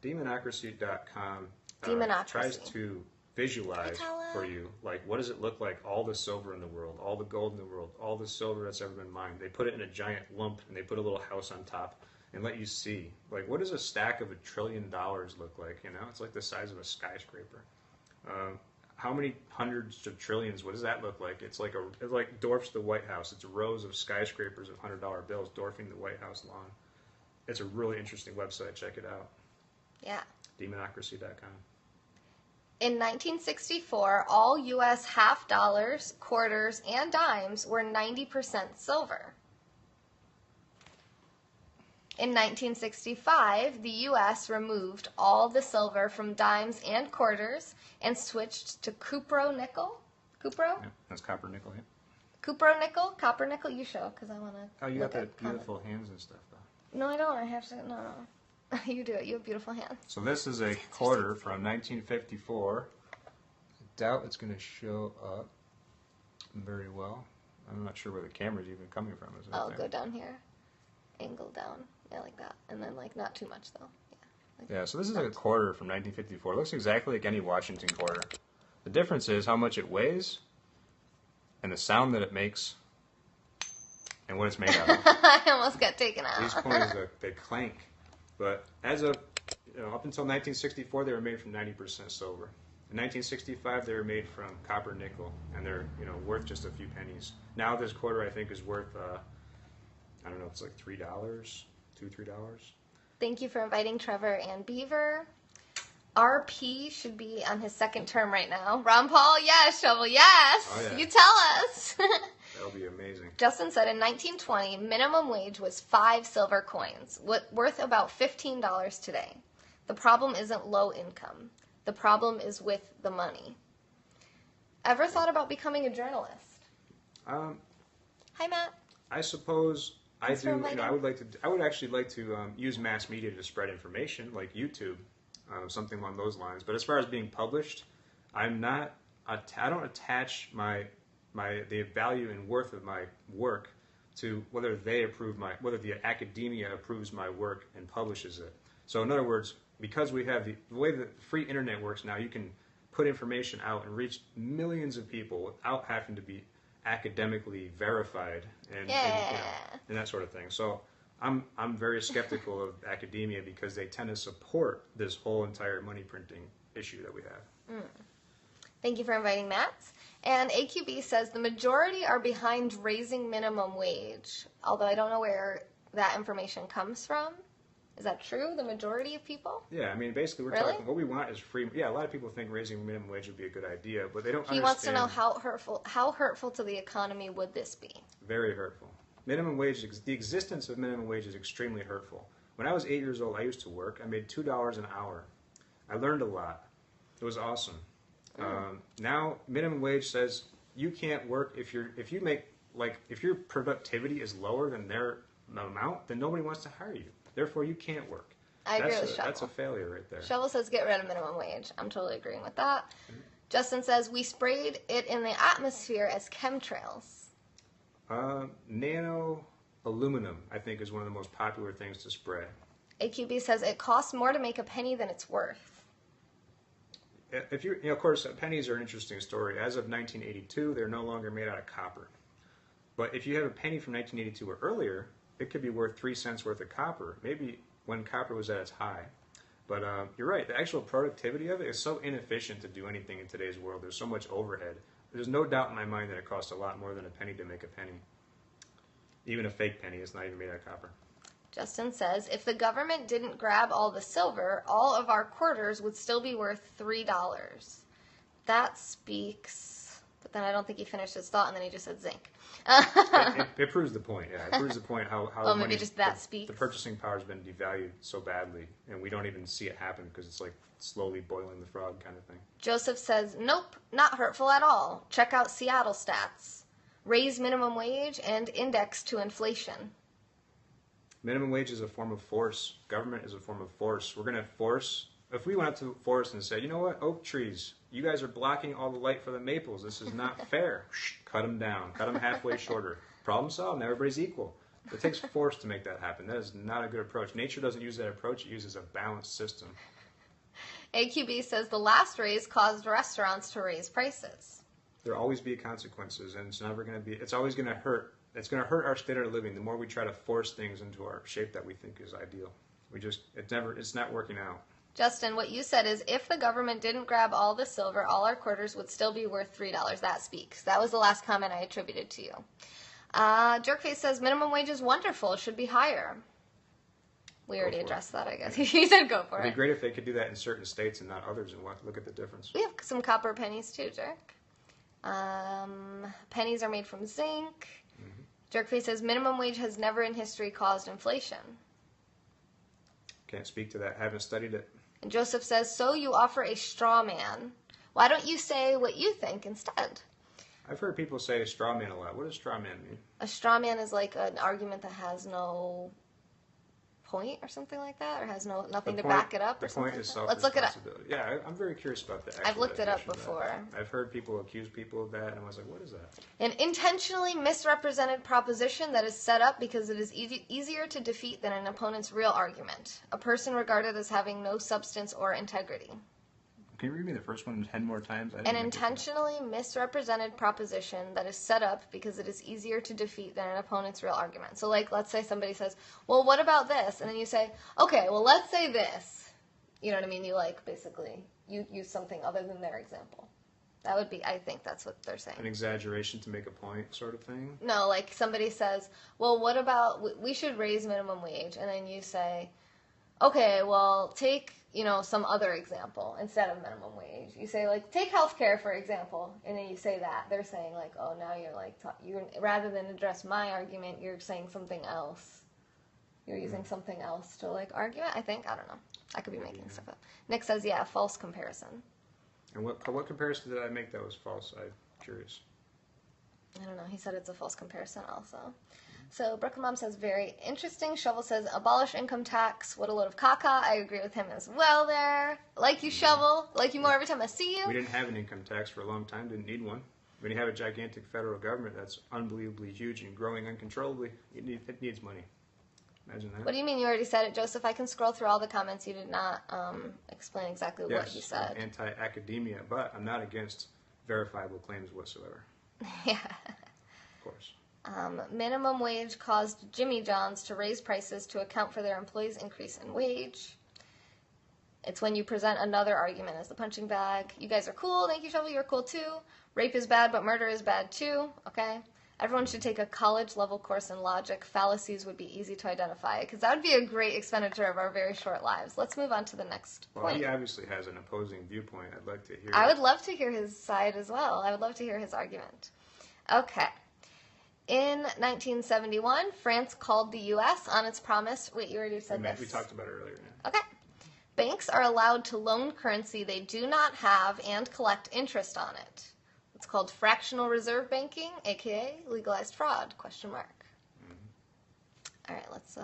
S2: Demonocracy.com
S1: Demonocracy.
S2: tries to visualize for you, like, what does it look like, all the silver in the world, all the gold in the world, all the silver that's ever been mined. They put it in a giant lump, and they put a little house on top and let you see, like, what does a stack of $1 trillion look like, It's like the size of a skyscraper. How many hundreds of trillions, what does that look like? It dwarfs the White House. It's rows of skyscrapers of $100 bills dwarfing the White House lawn. It's a really interesting website. Check it out.
S1: Yeah.
S2: Demonocracy.com.
S1: In 1964, all U.S. half dollars, quarters, and dimes were 90% silver. In 1965, the U.S. removed all the silver from dimes and quarters and switched to cupro nickel. Cupro?
S2: Yeah, that's copper nickel, yeah.
S1: Cupro nickel? Copper nickel? You show, because I want to.
S2: Oh, you got the beautiful hands and stuff, though.
S1: No, I don't. I have to. No. You do it. You have beautiful hands.
S2: So this is a quarter from 1954. I doubt it's going to show up very well. I'm not sure where the camera's even coming from. Is it
S1: Go down here. Angle down. Yeah, like that. And then, like, not too much, though.
S2: Yeah, so this is a quarter from 1954. It looks exactly like any Washington quarter. The difference is how much it weighs and the sound that it makes and what it's made out of.
S1: I almost got taken out.
S2: These coins, they clank. But as of, up until 1964, they were made from 90% silver. In 1965, they were made from copper nickel, and they're, worth just a few pennies. Now this quarter, I think, is worth, I don't know, it's like $3, $2, $3.
S1: Thank you for inviting Trevor and Beaver. RP should be on his second term right now. Ron Paul, yes. Shovel, yes.
S2: Oh, yeah.
S1: You tell us.
S2: That'll be amazing.
S1: Justin said in 1920, minimum wage was 5 silver coins, worth about $15 today. The problem isn't low income. The problem is with the money. Ever thought about becoming a journalist? Hi, Matt.
S2: I suppose I do.
S1: I
S2: would actually like to use mass media to spread information, like YouTube. something along those lines. But as far as being published, I'm not. I don't attach the value and worth of my work to whether whether the academia approves my work and publishes it. So in other words, because we have the way that free internet works now, you can put information out and reach millions of people without having to be academically verified and that sort of thing. So I'm very skeptical of academia because they tend to support this whole entire money printing issue that we have.
S1: Thank you for inviting Matt. And AQB says the majority are behind raising minimum wage, although I don't know where that information comes from. Is that true? The majority of people?
S2: Yeah, I mean, basically, we're talking. What we want is free. Yeah, a lot of people think raising minimum wage would be a good idea, but they don't.
S1: He wants to know how hurtful to the economy would this be?
S2: Very hurtful. Minimum wage. The existence of minimum wage is extremely hurtful. When I was 8 years old, I used to work. I made $2 an hour. I learned a lot. It was awesome. Now, minimum wage says you can't work if your productivity is lower than their amount, then nobody wants to hire you. Therefore, you can't work.
S1: I agree with Shovel.
S2: That's a failure right there.
S1: Shovel says get rid of minimum wage. I'm totally agreeing with that. Justin says we sprayed it in the atmosphere as chemtrails.
S2: Nano aluminum, I think, is one of the most popular things to spray.
S1: AQB says it costs more to make a penny than it's worth.
S2: If of course, pennies are an interesting story. As of 1982, they're no longer made out of copper. But if you have a penny from 1982 or earlier, it could be worth 3 cents worth of copper, maybe when copper was at its high. But you're right, the actual productivity of it is so inefficient to do anything in today's world. There's so much overhead. There's no doubt in my mind that it costs a lot more than a penny to make a penny. Even a fake penny is not even made out of copper.
S1: Justin says, if the government didn't grab all the silver, all of our quarters would still be worth $3. That speaks, but then I don't think he finished his thought, and then he just said zinc.
S2: It proves the point, yeah. It proves the point how
S1: maybe just that speaks.
S2: The purchasing power has been devalued so badly, and we don't even see it happen because it's like slowly boiling the frog kind of thing.
S1: Joseph says, nope, not hurtful at all. Check out Seattle stats. Raise minimum wage and index to inflation.
S2: Minimum wage is a form of force. Government is a form of force. We're going to force, if we went out to the forest and said, you know what, oak trees, you guys are blocking all the light for the maples. This is not fair. Cut them down. Cut them halfway shorter. Problem solved. Now everybody's equal. It takes force to make that happen. That is not a good approach. Nature doesn't use that approach. It uses a balanced system.
S1: AQB says the last raise caused restaurants to raise prices.
S2: There'll always be consequences, and it's never going to be, it's always going to hurt. It's going to hurt our standard of living the more we try to force things into our shape that we think is ideal. It's not working out.
S1: Justin, what you said is if the government didn't grab all the silver, all our quarters would still be worth $3. That speaks. That was the last comment I attributed to you. Jerkface says minimum wage is wonderful. It should be higher. We already addressed that, I guess. He said go for it.
S2: It'd be great if they could do that in certain states and not others, and look at the difference.
S1: We have some copper pennies too, Jerk. Pennies are made from zinc. Jerkface says minimum wage has never in history caused inflation.
S2: Can't speak to that. Haven't studied it.
S1: And Joseph says, so you offer a straw man. Why don't you say what you think instead?
S2: I've heard people say straw man a lot. What does straw man mean?
S1: A straw man is like an argument that has no point or something like that, or has nothing to back it up or something.
S2: The point is
S1: Let's look it up.
S2: Yeah, I'm very curious about that.
S1: I've looked it up before.
S2: I've heard people accuse people of that, and I was like, what is that?
S1: An intentionally misrepresented proposition that is set up because it is easier to defeat than an opponent's real argument. A person regarded as having no substance or integrity.
S2: Can you read me the first one 10 more times?
S1: An intentionally misrepresented proposition that is set up because it is easier to defeat than an opponent's real argument. So, like, let's say somebody says, well, what about this? And then you say, okay, well, let's say this. You know what I mean? You, basically, you use something other than their example. That would be, I think that's what they're saying.
S2: An exaggeration to make a point sort of thing?
S1: No, like somebody says, well, what about, we should raise minimum wage. And then you say, okay, well, take, some other example instead of minimum wage. You say, take healthcare, for example, and then you say that. They're saying, oh, now you're rather than address my argument, you're saying something else. You're using something else to, argue it, I think. I don't know. I could be making stuff up. Nick says, yeah, false comparison.
S2: And what comparison did I make that was false? I'm curious.
S1: I don't know. He said it's a false comparison also. So Brooklyn Mom says, very interesting. Shovel says, abolish income tax. What a load of caca. I agree with him as well there. Like you, Shovel. Like you more every time I see you.
S2: We didn't have an income tax for a long time. Didn't need one. When you have a gigantic federal government that's unbelievably huge and growing uncontrollably, it needs money. Imagine that.
S1: What do you mean? You already said it, Joseph. I can scroll through all the comments. You did not explain exactly what he said.
S2: I'm anti-academia, but I'm not against verifiable claims whatsoever.
S1: Yeah.
S2: Of course.
S1: Minimum wage caused Jimmy John's to raise prices to account for their employees' increase in wage. It's when you present another argument as the punching bag. You guys are cool. Thank you, Shovel. You're cool too. Rape is bad, but murder is bad too. Okay? Everyone should take a college-level course in logic. Fallacies would be easy to identify, because that would be a great expenditure of our very short lives. Let's move on to the next point.
S2: Well, he obviously has an opposing viewpoint. I'd like to hear
S1: I would love to hear his side as well. I would love to hear his argument. Okay. In 1971, France called the U.S. on its promise. Wait, you already said this.
S2: We talked about it earlier. Yeah.
S1: Okay. Banks are allowed to loan currency they do not have and collect interest on it. It's called fractional reserve banking, aka legalized fraud? ? Mm-hmm. All right, let's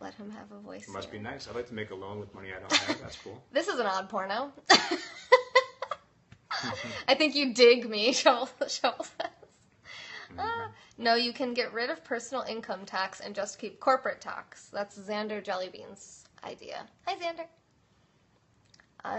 S1: let him have a voice.
S2: It must
S1: here.
S2: be nice. I'd like to make a loan with money I don't have. That's cool.
S1: This is an odd porno. I think you dig me, Shovel says. No, you can get rid of personal income tax and just keep corporate tax. That's Xander Jellybean's idea. Hi, Xander.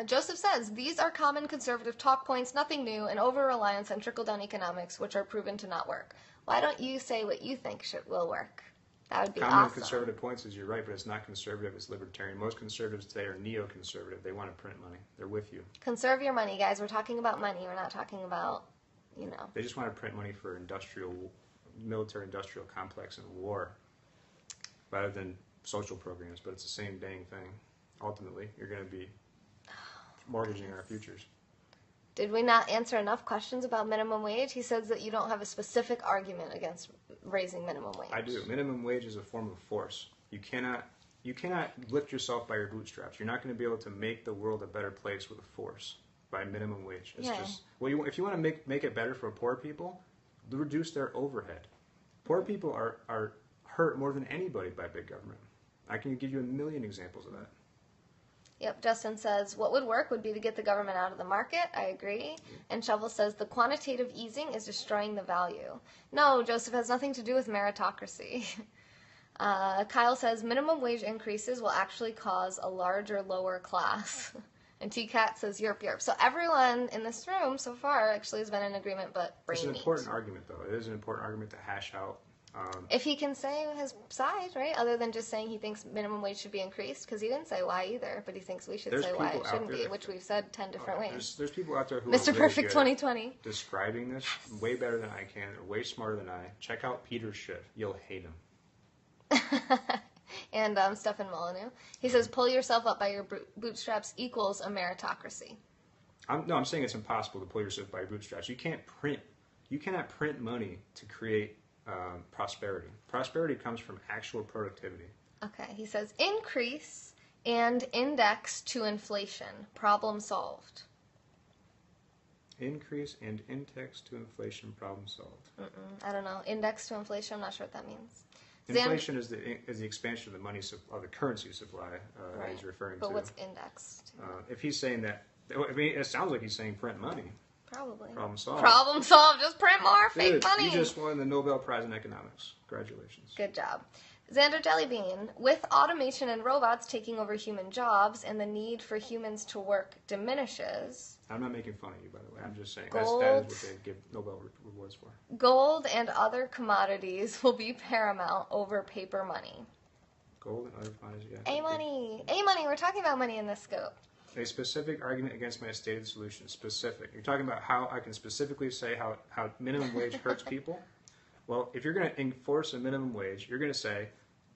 S1: Joseph says, these are common conservative talk points, nothing new, and over-reliance on trickle-down economics, which are proven to not work. Why don't you say what you think will work? That would be
S2: common
S1: awesome.
S2: Conservative points is you're right, but it's not conservative, it's libertarian. Most conservatives today are neoconservative. They want to print money. They're with you.
S1: Conserve your money, guys. We're talking about money. We're not talking about,
S2: They just want to print money for military-industrial complex and war rather than social programs, but it's the same dang thing. Ultimately, you're going to be mortgaging our futures.
S1: Did we not answer enough questions about minimum wage? He says that you don't have a specific argument against raising minimum wage.
S2: I do. Minimum wage is a form of force. You cannot lift yourself by your bootstraps. You're not going to be able to make the world a better place with a force by minimum wage. It's just if you want to make it better for poor people, reduce their overhead. Poor people are hurt more than anybody by big government. I can give you a million examples of that.
S1: Yep, Justin says, what would work would be to get the government out of the market. I agree. And Shovel says, the quantitative easing is destroying the value. No, Joseph, has nothing to do with meritocracy. Kyle says, minimum wage increases will actually cause a larger lower class. And T-Cat says, yerp, yerp. So everyone in this room so far actually has been in agreement, but brain
S2: It's an
S1: meat.
S2: important argument, though. It is an important argument to hash out.
S1: If he can say his side, right, other than just saying he thinks minimum wage should be increased, because he didn't say why either, but he thinks we should say why it shouldn't be, which we've said 10 different ways.
S2: There's people out there who
S1: Mr.
S2: are really
S1: Perfect
S2: good
S1: 2020.
S2: describing this way better than I can, or way smarter than I. Check out Peter Schiff. You'll hate him.
S1: And Stefan Molyneux. He says, pull yourself up by your bootstraps equals a meritocracy.
S2: I'm saying it's impossible to pull yourself by your bootstraps. You cannot print money to create prosperity. Prosperity comes from actual productivity.
S1: Okay, he says, increase and index to inflation. Problem solved.
S2: Increase and index to inflation, problem solved.
S1: I don't know. Index to inflation, I'm not sure what that means.
S2: Inflation is the expansion of the money of the currency supply that he's referring to.
S1: But what's indexed?
S2: If he's saying that, I mean, it sounds like he's saying print money.
S1: Probably.
S2: Problem solved.
S1: Problem solved. Just print more fake
S2: Dude,
S1: money.
S2: You just won the Nobel Prize in Economics. Congratulations.
S1: Good job. Xander Jellybean, with automation and robots taking over human jobs and the need for humans to work diminishes.
S2: I'm not making fun of you, by the way. I'm just saying
S1: Gold.
S2: that is what they give Nobel rewards for.
S1: Gold and other commodities will be paramount over paper money.
S2: Gold and other commodities, yeah.
S1: A-money. A-money. We're talking about money in this scope.
S2: A specific argument against my stated solution. Specific. You're talking about how I can specifically say how minimum wage hurts people. Well, if you're going to enforce a minimum wage, you're going to say,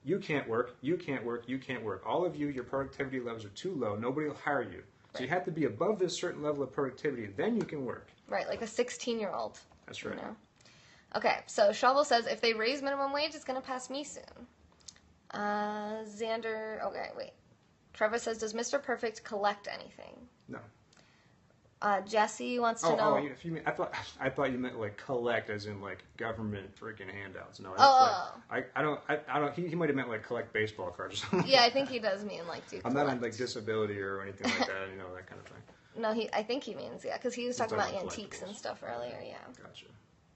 S2: you can't work, you can't work, you can't work. All of you, your productivity levels are too low. Nobody will hire you. So you have to be above this certain level of productivity. Then you can work.
S1: Right, like a 16-year-old.
S2: That's right.
S1: You know? Okay, so Shovel says, if they raise minimum wage, it's going to pass me soon. Xander, okay, wait. Trevor says, does Mr. Perfect collect anything?
S2: No.
S1: Jesse wants to
S2: Oh,
S1: know.
S2: if you mean, I thought you meant like collect, as in like government freaking handouts. No,
S1: Oh.
S2: I don't. He might have meant like collect baseball cards or something.
S1: Yeah, I think he does mean like do you
S2: I'm not on
S1: collect?
S2: like disability or anything like that. That kind of thing.
S1: No, I think he means because he was talking about antiques
S2: collectibles.
S1: and stuff earlier. Yeah.
S2: Gotcha.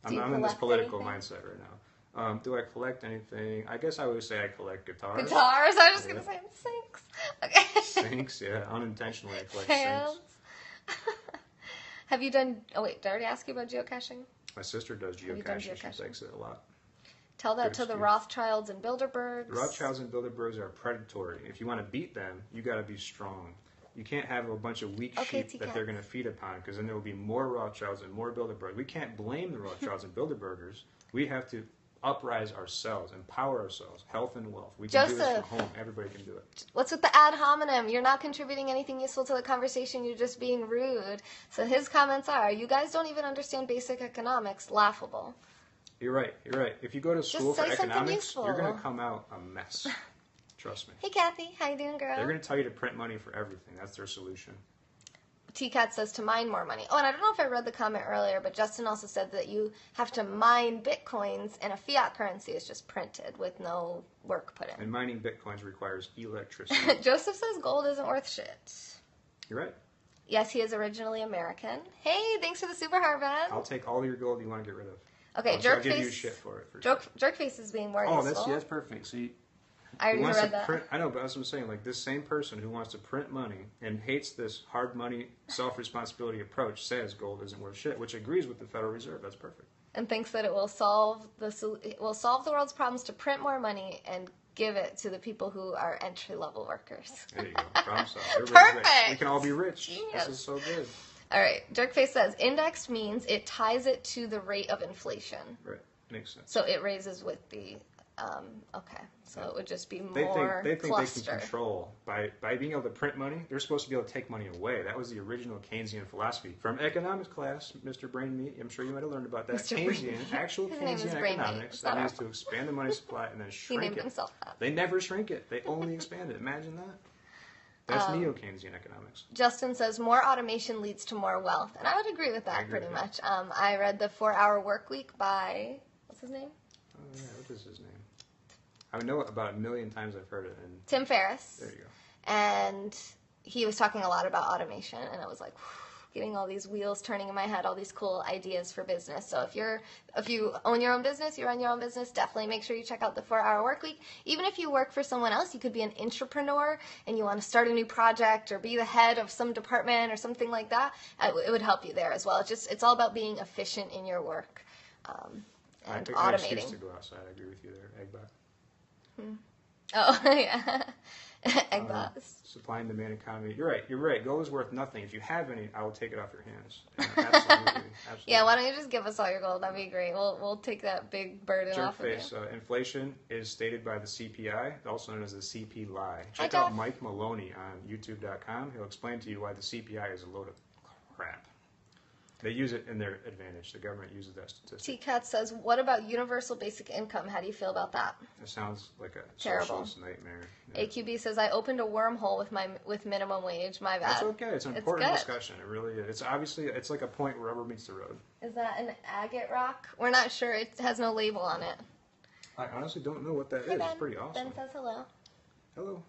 S1: Do you
S2: I'm in this
S1: collect
S2: political
S1: anything?
S2: mindset right now. Do I collect anything? I guess I would say I collect guitars.
S1: Guitars. I was just
S2: Yeah.
S1: gonna say sinks. Okay.
S2: Sinks, yeah. Unintentionally, I collect
S1: Fans.
S2: sinks.
S1: Have you done? Oh wait, did I already ask you about geocaching?
S2: My sister does
S1: Have you done
S2: geocaching. She
S1: geocaching?
S2: takes it a lot.
S1: Tell that
S2: Good
S1: to the
S2: excuse.
S1: Rothschilds and Bilderbergs.
S2: The Rothschilds and Bilderbergs are predatory. If you want to beat them, you got to be strong. You can't have a bunch of weak
S1: Okay,
S2: sheep
S1: T-Cat.
S2: that they're going to feed upon, because then there will be more Rothschilds and more Bilderbergs. We can't blame the Rothschilds and Bilderbergers. We have to uprise ourselves, empower ourselves, health and wealth. We can do this
S1: Joseph.
S2: from home. Everybody can do it.
S1: What's with the ad hominem? You're not contributing anything useful to the conversation. You're just being rude. So his comments are, you guys don't even understand basic economics. Laughable.
S2: You're right. You're right. If you go to school for
S1: say something
S2: economics,
S1: useful.
S2: you're going to come out a mess. Trust me.
S1: Hey, Kathy. How you doing, girl?
S2: They're going to tell you to print money for everything. That's their solution.
S1: T-Cat says to mine more money. Oh, and I don't know if I read the comment earlier, but Justin also said that you have to mine bitcoins and a fiat currency is just printed with no work put in.
S2: And mining bitcoins requires electricity.
S1: Joseph says gold isn't worth shit.
S2: You're right.
S1: Yes, he is originally American. Hey, thanks for the super Harbin.
S2: I'll take all your gold you want to get rid of.
S1: Okay,
S2: I'll give you shit for it. For sure.
S1: Jerkface is being more
S2: Oh,
S1: useful.
S2: that's perfect. See,
S1: I
S2: who
S1: already
S2: wants
S1: read
S2: to
S1: that.
S2: print? I know, but that's what I'm saying. Like this same person who wants to print money and hates this hard money, self-responsibility approach says gold isn't worth shit, which agrees with the Federal Reserve. That's perfect.
S1: And thinks that it will solve the world's problems to print more money and give it to the people who are entry-level workers.
S2: There you go. Problem solved. Everybody's rich.
S1: Perfect.
S2: We can all be rich.
S1: Genius.
S2: This is so good.
S1: All right, Jerkface says indexed means it ties it to the rate of inflation.
S2: Right. Makes sense.
S1: So it raises with the, okay. So it would just be
S2: They
S1: more
S2: think they
S1: cluster.
S2: can control by being able to print money. They're supposed to be able to take money away. That was the original Keynesian philosophy from economics class, Mr. Brainmeat. I'm sure you might have learned about that.
S1: Mr.
S2: Keynesian, actual
S1: His name is
S2: Keynesian
S1: Brainmeat.
S2: economics.
S1: It's
S2: That
S1: not
S2: means
S1: our-
S2: to expand the money supply and then
S1: He
S2: shrink
S1: named
S2: it.
S1: himself that.
S2: They never shrink it. They only expand it. Imagine that. That's neo-Keynesian economics.
S1: Justin says more automation leads to more wealth, and I would agree with that
S2: agree
S1: pretty
S2: with
S1: much. I read the 4-Hour Work Week by what's his name?
S2: Oh yeah, what is his name? I know it about 1 million times. I've heard it. And
S1: Tim Ferriss.
S2: there you go.
S1: And he was talking a lot about automation, and it was like getting all these wheels turning in my head, all these cool ideas for business. So if you own your own business, you run your own business, definitely make sure you check out the 4-Hour Work Week. Even if you work for someone else, you could be an entrepreneur and you want to start a new project or be the head of some department or something like that. It would help you there as well. It's all about being efficient in your work and
S2: An
S1: automating.
S2: excuse to go outside. I agree with you there, Eggbot.
S1: Oh yeah, Eggbot.
S2: Supply and demand economy. You're right. You're right. Gold is worth nothing. If you have any, I will take it off your hands. Absolutely. Absolutely.
S1: Yeah, why don't you just give us all your gold? That'd be great. We'll take that big burden off of you.
S2: Jerkface. Inflation is stated by the CPI, also known as the CP lie.
S1: Hi,
S2: Check out
S1: Jeff.
S2: Mike Maloney on YouTube.com. He'll explain to you why the CPI is a load of crap. They use it in their advantage. The government uses that statistic.
S1: T-Cat says, what about universal basic income? How do you feel about that?
S2: It sounds like a
S1: Terrible.
S2: socialist nightmare. Yeah.
S1: AQB says, I opened a wormhole with minimum wage. My bad.
S2: That's okay. It's an
S1: It's
S2: important
S1: good.
S2: discussion. It really is. It's obviously, it's like a point where rubber meets the road.
S1: Is that an agate rock? We're not sure. It has no label on it.
S2: I honestly don't know what that
S1: Hey,
S2: is.
S1: Ben.
S2: It's pretty awesome.
S1: Ben says hello.
S2: Hello.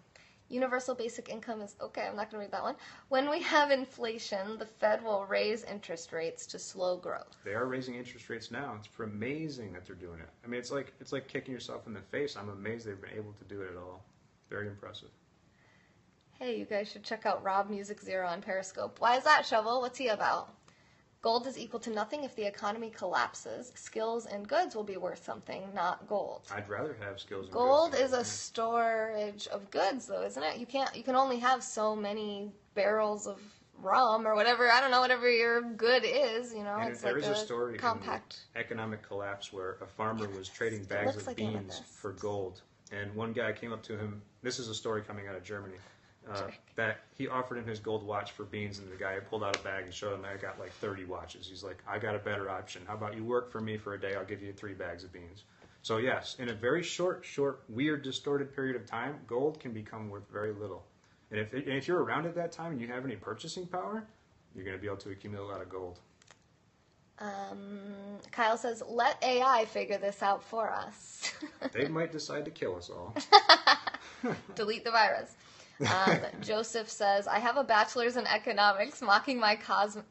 S1: Universal basic income is, okay, I'm not going to read that one. When we have inflation, the Fed will raise interest rates to slow growth.
S2: They are raising interest rates now. It's amazing that they're doing it. I mean, it's like kicking yourself in the face. I'm amazed they've been able to do it at all. Very impressive.
S1: Hey, you guys should check out Rob Music Zero on Periscope. Why is that, Shovel? What's he about? Gold is equal to nothing if the economy collapses. Skills and goods will be worth something, not gold.
S2: I'd rather have skills. And
S1: Gold
S2: goods
S1: is
S2: than-
S1: a storage of goods, though, isn't it? You can only have so many barrels of rum or whatever. I don't know, whatever your good is. You know,
S2: And
S1: it's
S2: there
S1: like
S2: is a story
S1: compact.
S2: in the economic collapse where a farmer was trading
S1: It
S2: bags
S1: looks
S2: of
S1: like
S2: beans
S1: amethyst.
S2: for gold, and one guy came up to him. This is a story coming out of Germany. That he offered him his gold watch for beans, and the guy pulled out a bag and showed him I got like 30 watches. He's like, I got a better option. How about you work for me for a day? I'll give you 3 bags of beans. So yes, in a very short, weird, distorted period of time, gold can become worth very little. And if you're around at that time and you have any purchasing power, you're going to be able to accumulate a lot of gold.
S1: Kyle says, let AI figure this out for us.
S2: They might decide to kill us all.
S1: Delete the virus. Joseph says, I have a bachelor's in economics. Mocking my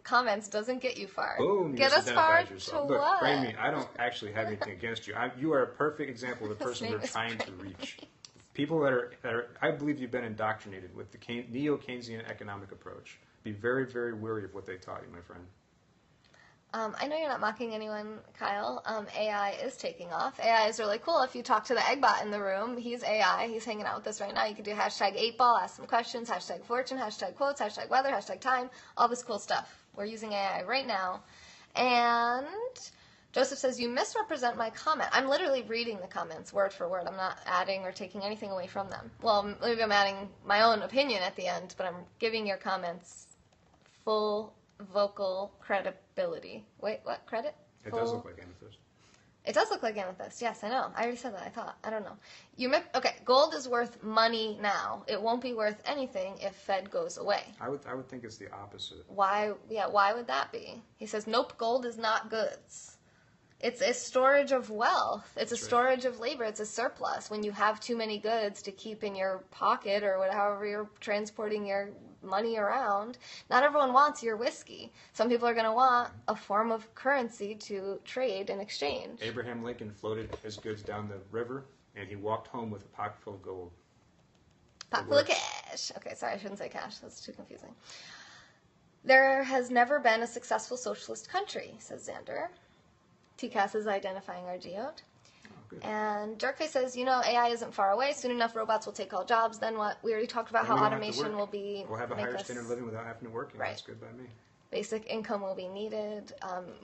S1: comments doesn't get you far.
S2: Boom,
S1: get us far to
S2: Look,
S1: what?
S2: Bramy, I don't actually have anything against you. You are a perfect example of the person we're trying to reach. People that are, I believe you've been indoctrinated with the neo-Keynesian economic approach. Be very, very wary of what they taught you, my friend.
S1: I know you're not mocking anyone, Kyle. AI is taking off. AI is really cool. If you talk to the Eggbot in the room, he's AI. He's hanging out with us right now. You can do hashtag 8ball, ask some questions, hashtag fortune, hashtag quotes, hashtag weather, hashtag time, all this cool stuff. We're using AI right now. And Joseph says, you misrepresent my comment. I'm literally reading the comments word for word. I'm not adding or taking anything away from them. Well, maybe I'm adding my own opinion at the end, but I'm giving your comments full vocal credibility. Wait, what? Credit?
S2: It does look like amethyst.
S1: It does look like amethyst. Yes, I know. I already said that. I thought. I don't know. Okay, gold is worth money now. It won't be worth anything if Fed goes away.
S2: I would think it's the opposite.
S1: Why? Yeah, why would that be? He says, nope, gold is not goods. It's a storage of wealth. It's a storage of labor. It's a surplus. When you have too many goods to keep in your pocket or however you're transporting your money around, not everyone wants your whiskey. Some people are going to want a form of currency to trade and exchange.
S2: Abraham Lincoln floated his goods down the river, and he walked home with a pocket full of gold.
S1: Pocket full of cash. Okay, sorry, I shouldn't say cash. That's too confusing. There has never been a successful socialist country, says Xander. TCAS is identifying our geode. And Jerkface says, AI isn't far away. Soon enough, robots will take all jobs. Then what? We already talked about how automation will be...
S2: We'll have a higher standard of living without having to work. Right. That's good by me.
S1: Basic income will be needed.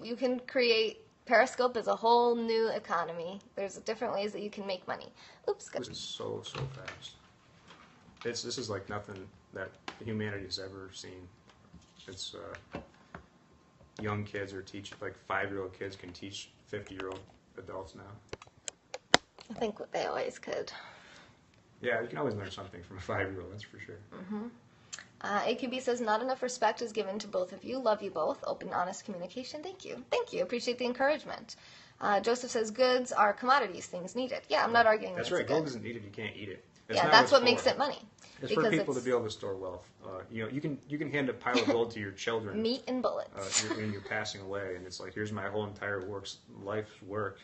S1: You can create... Periscope is a whole new economy. There's different ways that you can make money. Oops.
S2: This is so fast. This is like nothing that humanity's ever seen. It's... young kids are teaching... Like 5-year-old kids can teach 50-year-old adults now.
S1: I think they always could.
S2: Yeah, you can always learn something from a 5-year-old, that's for sure.
S1: Mm-hmm. AQB says, not enough respect is given to both of you. Love you both. Open, honest communication. Thank you. Thank you. Appreciate the encouragement. Joseph says, goods are commodities, things needed. Yeah, I'm not arguing
S2: that's right. Gold isn't needed. You can't eat it.
S1: That's what makes it money.
S2: It's for people to be able to store wealth. You can hand a pile of gold to your children.
S1: Meat and bullets.
S2: When you're passing away, and it's like, here's my whole entire life's work.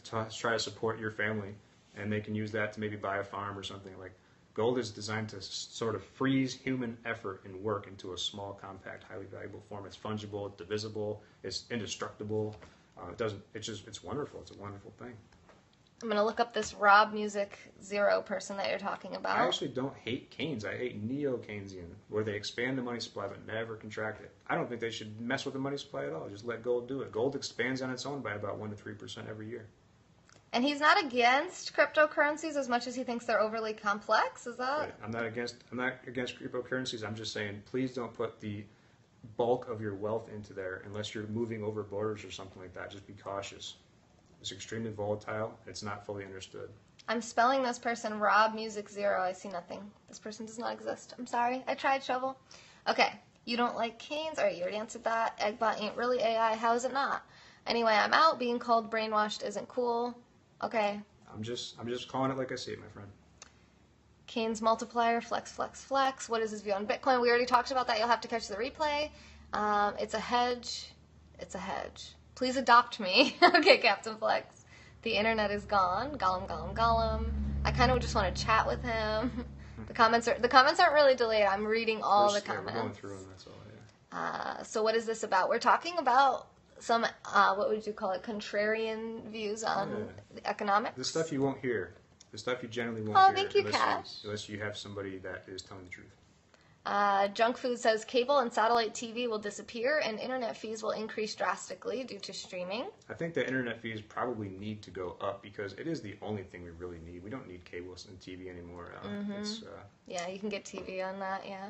S2: To try to support your family, and they can use that to maybe buy a farm or something. Like, gold is designed to sort of freeze human effort and work into a small, compact, highly valuable form. It's fungible, it's divisible, it's indestructible. It's wonderful. It's a wonderful thing.
S1: I'm going to look up this Rob Music Zero person that you're talking about.
S2: I actually don't hate Keynes. I hate neo-Keynesian, where they expand the money supply but never contract it. I don't think they should mess with the money supply at all. Just let gold do it. Gold expands on its own by about 1% to 3% every year.
S1: And he's not against cryptocurrencies as much as he thinks they're overly complex. Is that?
S2: Right. I'm not against cryptocurrencies. I'm just saying, please don't put the bulk of your wealth into there unless you're moving over borders or something like that. Just be cautious. It's extremely volatile. It's not fully understood.
S1: I'm spelling this person Rob Music Zero. I see nothing. This person does not exist. I'm sorry. I tried, Shovel. Okay. You don't like Keynes? All right, you already answered that. Eggbot ain't really AI. How is it not? Anyway, I'm out. Being called brainwashed isn't cool. Okay.
S2: I'm just calling it like I see it, my friend.
S1: Keynes multiplier, flex, flex, flex. What is his view on Bitcoin? We already talked about that. You'll have to catch the replay. It's a hedge. It's a hedge. Please adopt me. Okay, Captain Flex. The internet is gone. Gollum, Gollum, Gollum. I kind of just want to chat with him. The comments aren't really delayed. I'm reading all the comments.
S2: We're going through them, that's all, yeah.
S1: So what is this about? We're talking about some, what would you call it, contrarian views on economics.
S2: The stuff you won't hear. The stuff you generally won't
S1: hear.
S2: Oh,
S1: thank you, Cash.
S2: Unless you have somebody that is telling the truth.
S1: Junk Food says cable and satellite TV will disappear and internet fees will increase drastically due to streaming.
S2: I think the internet fees probably need to go up because it is the only thing we really need. We don't need cable and TV anymore.
S1: Yeah, you can get TV on that. Yeah.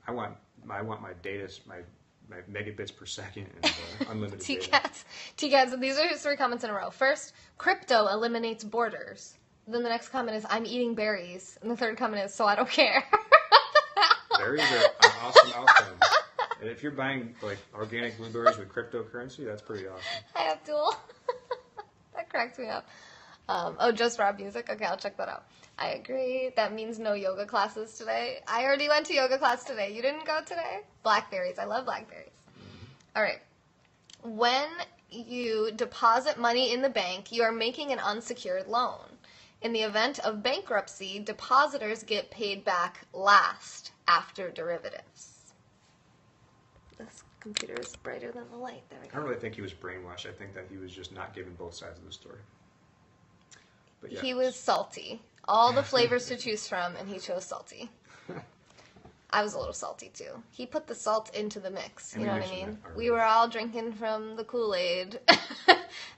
S2: I want my data, my megabits per second and unlimited
S1: T-Cats. T-Cats, these are his 3 comments in a row. First, crypto eliminates borders. Then the next comment is, I'm eating berries. And the third comment is, so I don't care.
S2: Berries are an awesome outcome. And if you're buying like organic blueberries with cryptocurrency, that's pretty awesome.
S1: Hi, Abdul. That cracked me up. Just Rob Music? Okay, I'll check that out. I agree. That means no yoga classes today. I already went to yoga class today. You didn't go today? Blackberries. I love blackberries. All right. When you deposit money in the bank, you are making an unsecured loan. In the event of bankruptcy, depositors get paid back last after derivatives. This computer is brighter than the light. There we
S2: I
S1: go.
S2: don't really think he was brainwashed. I think that he was just not given both sides of the story. But yeah.
S1: He was salty. All the flavors to choose from, and he chose salty. I was a little salty too. He put the salt into the mix.
S2: And
S1: You
S2: we
S1: know what I
S2: mentioned
S1: mean?
S2: that
S1: We were all drinking from the Kool-Aid,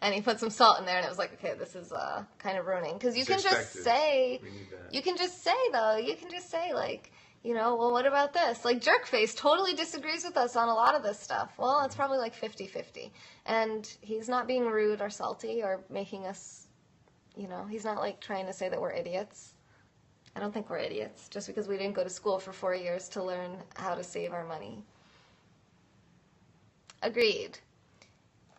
S1: and he put some salt in there, and it was like, okay, this is kind of ruining. Because you
S2: It's
S1: can just
S2: expected.
S1: say,
S2: We need that.
S1: you can just say though, you can just say like, you know, well, what about this? Like Jerkface totally disagrees with us on a lot of this stuff. Well, it's probably like 50-50, and he's not being rude or salty or making us, you know, he's not like trying to say that we're idiots. I don't think we're idiots, just because we didn't go to school for 4 years to learn how to save our money. Agreed.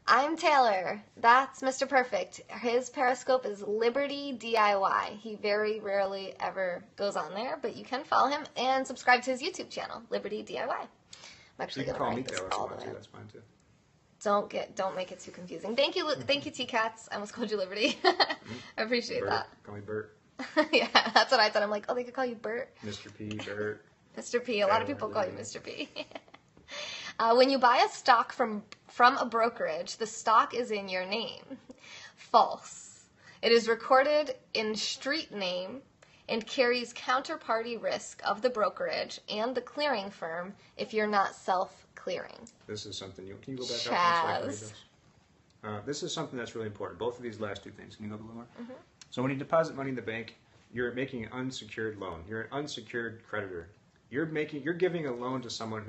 S1: I'm Taylor. That's Mr. Perfect. His Periscope is Liberty DIY. He very rarely ever goes on there, but you can follow him and subscribe to his YouTube channel, Liberty DIY. I'm actually
S2: You can
S1: going to
S2: call
S1: write
S2: me
S1: this
S2: Taylor if you
S1: all the
S2: want
S1: way
S2: to.
S1: up.
S2: That's fine too.
S1: Don't make it too confusing. Thank you, T-Cats. I almost called you Liberty. I appreciate
S2: Bert.
S1: that.
S2: Call me Bert.
S1: Yeah, that's what I said. I'm like, oh, they could call you Bert.
S2: Mr. P. Bert.
S1: Mr. P. A lot of
S2: Taylor,
S1: people call you
S2: Liberty.
S1: Mr. P. When you buy a stock from a brokerage, the stock is in your name. False. It is recorded in street name and carries counterparty risk of the brokerage and the clearing firm if you're not self-clearing.
S2: This is something you can you go back up
S1: Chaz.
S2: one so I can read this? This is something that's really important. Both of these last two things. Can you go up a little more?
S1: Mm-hmm.
S2: So when you deposit money in the bank, you're making an unsecured loan. You're an unsecured creditor. You're giving a loan to someone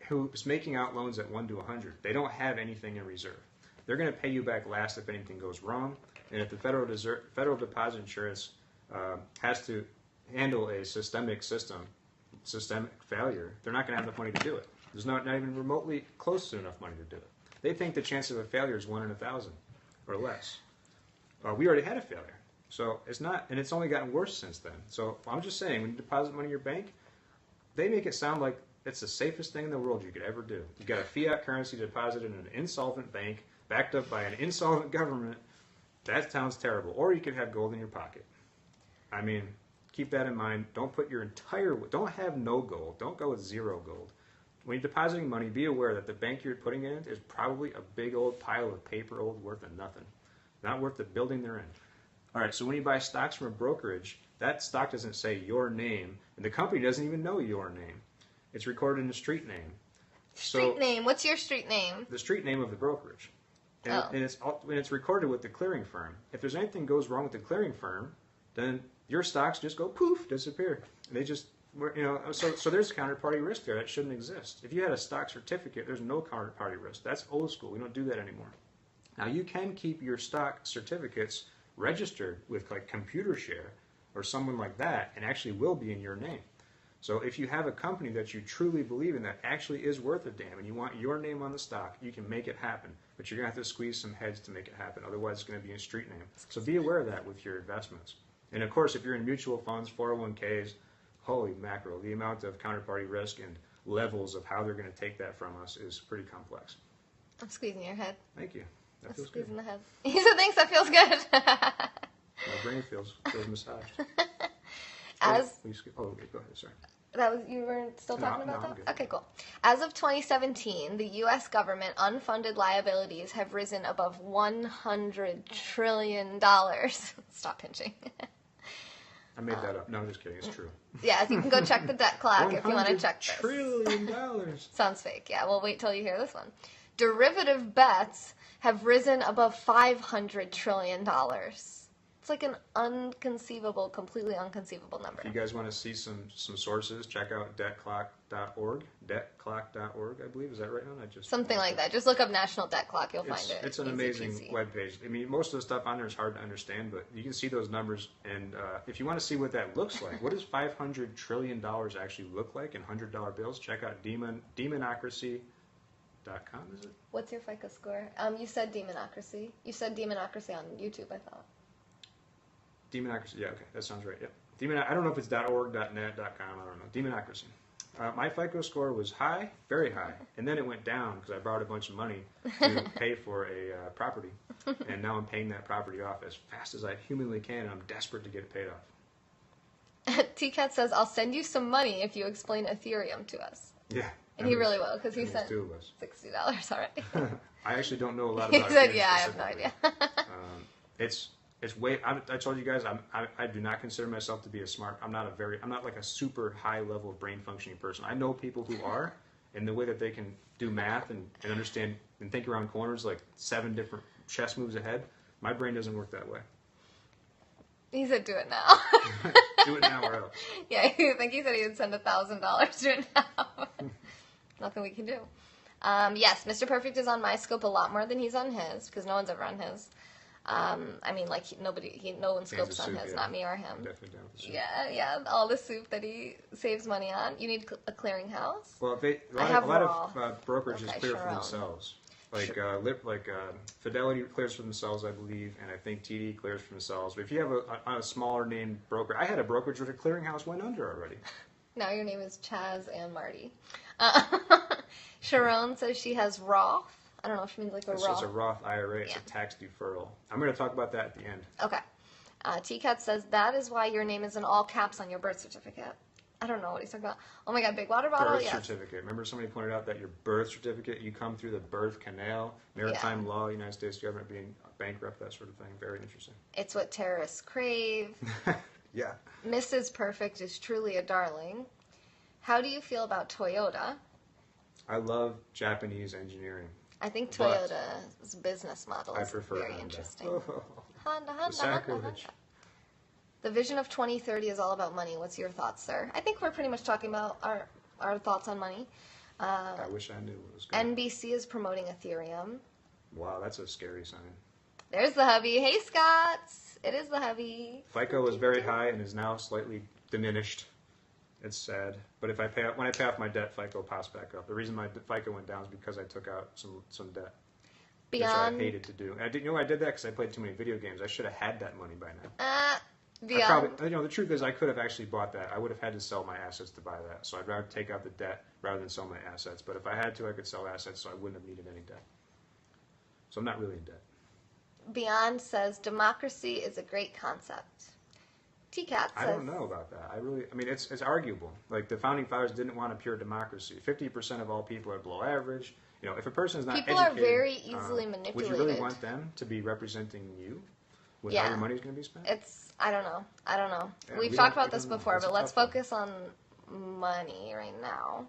S2: who is making out loans at 1 to 100. They don't have anything in reserve. They're going to pay you back last if anything goes wrong. And if the Federal Deposit Insurance has to handle a systemic failure, they're not going to have enough money to do it. There's not even remotely close to enough money to do it. They think the chance of a failure is 1 in 1,000 or less. We already had a failure. So it's not, and it's only gotten worse since then. So I'm just saying, when you deposit money in your bank, they make it sound like it's the safest thing in the world you could ever do. You got a fiat currency deposited in an insolvent bank, backed up by an insolvent government. That sounds terrible. Or you could have gold in your pocket. I mean, keep that in mind. Don't have no gold. Don't go with zero gold. When you're depositing money, be aware that the bank you're putting it in is probably a big old pile of paper worth of nothing. Not worth the building they're in. All right, so when you buy stocks from a brokerage, that stock doesn't say your name, and the company doesn't even know your name. It's recorded in a street name.
S1: Street name. What's your street name?
S2: The street name of the brokerage. And,
S1: Oh.
S2: and it's recorded with the clearing firm. If there's anything goes wrong with the clearing firm, then your stocks just go poof, disappear. They just, so there's counterparty risk there that shouldn't exist. If you had a stock certificate, there's no counterparty risk. That's old school. We don't do that anymore. Now you can keep your stock certificates registered with like Computershare or someone like that, and actually will be in your name. So if you have a company that you truly believe in that actually is worth a damn, and you want your name on the stock, you can make it happen. But you're going to have to squeeze some heads to make it happen. Otherwise, it's going to be a street name. So be aware of that with your investments. And of course, if you're in mutual funds, 401ks, holy mackerel, the amount of counterparty risk and levels of how they're going to take that from us is pretty complex.
S1: I'm squeezing your head.
S2: Thank you. That
S1: I'm
S2: feels good.
S1: squeezing the head. He said, thanks, that feels good.
S2: My brain feels massaged.
S1: As
S2: Go ahead, sorry.
S1: you weren't still talking
S2: No,
S1: about
S2: I'm
S1: that?
S2: good.
S1: Okay, cool. As of 2017, the U.S. government unfunded liabilities have risen above $100 trillion. Stop pinching.
S2: I made that up. No, I'm just kidding. It's true.
S1: Yes, you can go check the debt clock if you want to check this.
S2: $100 trillion.
S1: Sounds fake. Yeah, we'll wait till you hear this one. Derivative bets have risen above $500 trillion. It's like an unconceivable, completely unconceivable number.
S2: If you guys want to see some sources, check out debtclock.org. Debtclock.org, I believe. Is that right now?
S1: Something like that. Just look up National Debt Clock. You'll find it.
S2: It's an amazing webpage. I mean, most of the stuff on there is hard to understand, but you can see those numbers. And if you want to see what that looks like, what does $500 trillion actually look like in $100 bills? Check out demonocracy.com, is it?
S1: What's your FICO score? You said Demonocracy. You said Demonocracy on YouTube, I thought.
S2: Demonocracy, yeah, okay, that sounds right, yeah. I don't know if it's .org, .net, .com, I don't know. Demonocracy. My FICO score was high, very high, and then it went down because I borrowed a bunch of money to pay for a property, and now I'm paying that property off as fast as I humanly can, and I'm desperate to get it paid off.
S1: T-Cat says, I'll send you some money if you explain Ethereum to us.
S2: Yeah.
S1: And he really will, because he sent
S2: two of us.
S1: $60 already.
S2: I actually don't know a lot about
S1: He said,
S2: Ethereum
S1: yeah, I have no idea.
S2: It's way. I told you guys I do not consider myself to be I'm not like a super high level of brain functioning person. I know people who are, and the way that they can do math and understand and think around corners like 7 different chess moves ahead. My brain doesn't work that way.
S1: He said, do it now.
S2: Do it now or else.
S1: Yeah, I think he said he would send $1,000 to it now. Nothing we can do. Yes, Mr. Perfect is on my scope a lot more than he's on his, because no one's ever on his. I mean, like, no one scopes on his, not me or him.
S2: Definitely down with the soup.
S1: Yeah, all the soup that he saves money on. You need a clearinghouse.
S2: Well, a lot of brokerages clear for themselves. Like Fidelity clears for themselves, I believe, and I think TD clears for themselves. But if you have a smaller name broker, I had a brokerage where the clearinghouse went under already.
S1: Now your name is Chaz and Marty. Sharon says she has Roth. I don't know if she means like a Roth.
S2: It's a Roth IRA. It's a tax deferral. I'm going to talk about that at the end.
S1: Okay. T-Cat says, that is why your name is in all caps on your birth certificate. I don't know what he's talking about. Oh my God, big water bottle?
S2: Birth certificate. Remember somebody pointed out that your birth certificate, you come through the birth canal, maritime law, United States government being bankrupt, that sort of thing. Very interesting.
S1: It's what terrorists crave.
S2: Yeah.
S1: Mrs. Perfect is truly a darling. How do you feel about Toyota?
S2: I love Japanese engineering.
S1: I think Toyota's business model is very
S2: Honda.
S1: interesting.
S2: Honda, sacrilege.
S1: The vision of 2030 is all about money. What's your thoughts, sir? I think we're pretty much talking about our thoughts on money.
S2: I wish I knew what was going.
S1: NBC is promoting Ethereum.
S2: Wow, that's a scary sign.
S1: There's the hubby. Hey, Scott. It is the hubby.
S2: FICO was very high and is now slightly diminished. It's sad, but when I pay off my debt, FICO pops back up. The reason my FICO went down is because I took out some debt, which I hated to do. And I did that because I played too many video games. I should have had that money by now. The truth is, I could have actually bought that. I would have had to sell my assets to buy that. So I'd rather take out the debt rather than sell my assets. But if I had to, I could sell assets, so I wouldn't have needed any debt. So I'm not really in debt.
S1: Beyond says democracy is a great concept. T-Cat says,
S2: I don't know about that. It's arguable. Like, the founding fathers didn't want a pure democracy. 50% of all people are below average. You know, if a person is not
S1: people
S2: educated,
S1: are very easily manipulated.
S2: Would you really want them to be representing you with how your money is going to be spent?
S1: I don't know.
S2: Yeah,
S1: We've talked about this before, but let's focus on money right now.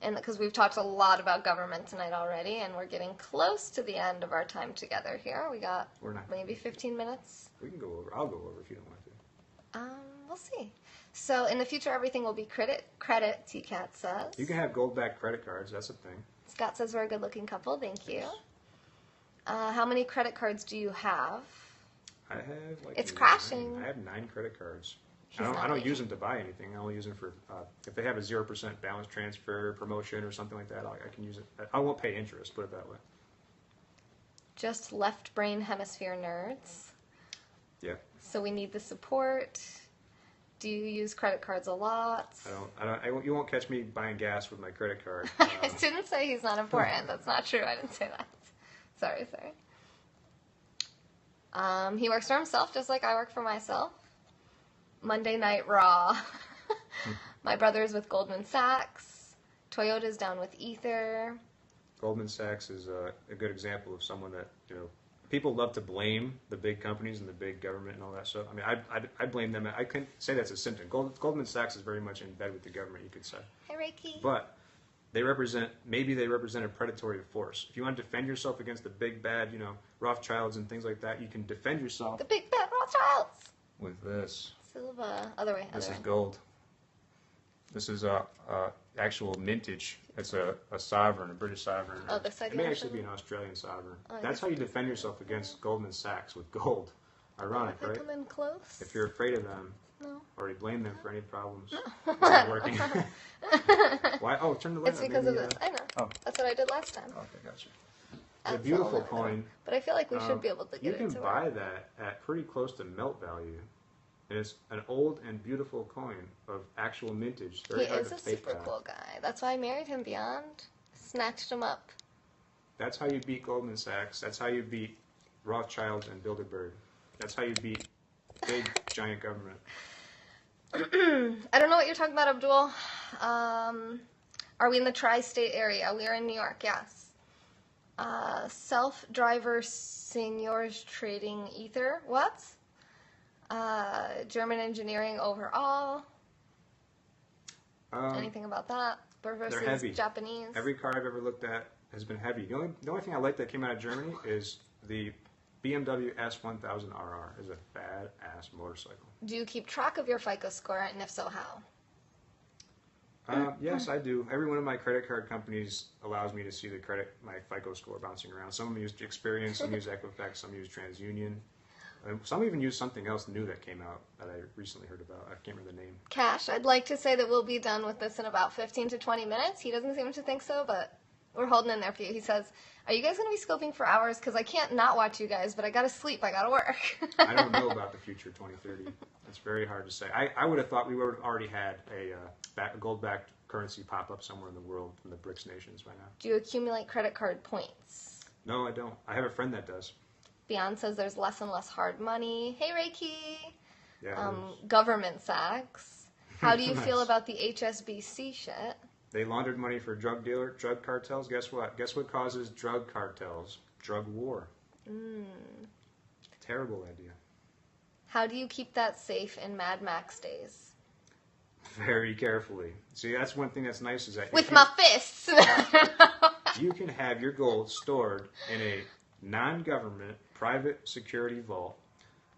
S1: And because we've talked a lot about government tonight already, and we're getting close to the end of our time together here. We got maybe 15 minutes.
S2: We can go over. I'll go over if you don't want to.
S1: We'll see. So in the future, everything will be credit, T-Cat says.
S2: You can have gold-backed credit cards. That's a thing.
S1: Scott says we're a good-looking couple. Thank you. How many credit cards do you have?
S2: I have
S1: It's crashing.
S2: I have 9 credit cards. I don't use them to buy anything. I only use them for if they have a 0% balance transfer promotion or something like that. I can use it. I won't pay interest. Put it that way.
S1: Just left brain hemisphere nerds.
S2: Yeah.
S1: So we need the support. Do you use credit cards a lot?
S2: You won't catch me buying gas with my credit card.
S1: I didn't say he's not important. That's not true. I didn't say that. Sorry. He works for himself just like I work for myself. Monday Night Raw. My brother's with Goldman Sachs. Toyota's down with Ether.
S2: Goldman Sachs is a good example of someone that, people love to blame the big companies and the big government and all that stuff. I mean, I blame them. I couldn't say that's a symptom. Goldman Sachs is very much in bed with the government, you could say.
S1: Hey, Reiki.
S2: But maybe they represent a predatory force. If you want to defend yourself against the big bad, Rothschilds and things like that, you can defend yourself.
S1: The big bad Rothschilds.
S2: with this.
S1: Silver. Other way.
S2: This
S1: Other
S2: is
S1: way.
S2: gold. This is a actual mintage. It's a sovereign, a British sovereign.
S1: Oh, this side
S2: It may
S1: you
S2: actually
S1: have
S2: be an Australian sovereign.
S1: Oh, I
S2: That's how you defend yourself against Goldman Sachs with gold. Ironic,
S1: If I
S2: right?
S1: come in close.
S2: If you're afraid of them,
S1: No.
S2: or you blame them for any problems, it's not working. Why? Oh, turn the light
S1: It's
S2: on.
S1: because
S2: Maybe,
S1: of this. I know.
S2: Oh,
S1: That's what I did last time.
S2: okay, gotcha.
S1: That's
S2: The beautiful
S1: a little bit.
S2: coin.
S1: But I feel like we should be able to
S2: You
S1: get
S2: can
S1: it to
S2: buy
S1: work.
S2: that at pretty close to melt value. And it's an old and beautiful coin of actual mintage.
S1: He
S2: Very hard
S1: is
S2: to
S1: a
S2: fake
S1: super
S2: that.
S1: cool guy. That's why I married him. Beyond snatched him up.
S2: That's how you beat Goldman Sachs. That's how you beat Rothschilds and Bilderberg. That's how you beat big, giant government.
S1: I don't know what you're talking about, Abdul. Are we in the tri-state area? We are in New York, yes. Self-driver seniors trading ether. What? German engineering overall. Anything about that? Versus
S2: They're heavy.
S1: Japanese.
S2: Every car I've ever looked at has been heavy. The only thing I like that came out of Germany is the BMW S1000RR. Is a badass motorcycle.
S1: Do you keep track of your FICO score, and if so, how?
S2: Yes, I do. Every one of my credit card companies allows me to see my FICO score bouncing around. Some of them use Experian, some use Equifax, some use TransUnion. Some even use something else new that came out that I recently heard about. I can't remember the name.
S1: Cash, I'd like to say that we'll be done with this in about 15 to 20 minutes. He doesn't seem to think so, but we're holding in there for you. He says, are you guys going to be scoping for hours? Because I can't not watch you guys, but I got to sleep. I got to work.
S2: I don't know about the future 2030. It's very hard to say. I would have thought we would have already had a gold-backed currency pop up somewhere in the world from the BRICS nations by now.
S1: Do you accumulate credit card points?
S2: No, I don't. I have a friend that does.
S1: Beyond says there's less and less hard money. Hey, Reiki.
S2: Yeah.
S1: Government sacks. How do you feel
S2: Nice.
S1: about the HSBC shit?
S2: They laundered money for drug cartels. Guess what? Guess what causes drug cartels? Drug war. Terrible idea.
S1: How do you keep that safe in Mad Max days?
S2: Very carefully. See, that's one thing that's nice is that
S1: With my fists.
S2: you can have your gold stored in a non-government private security vault.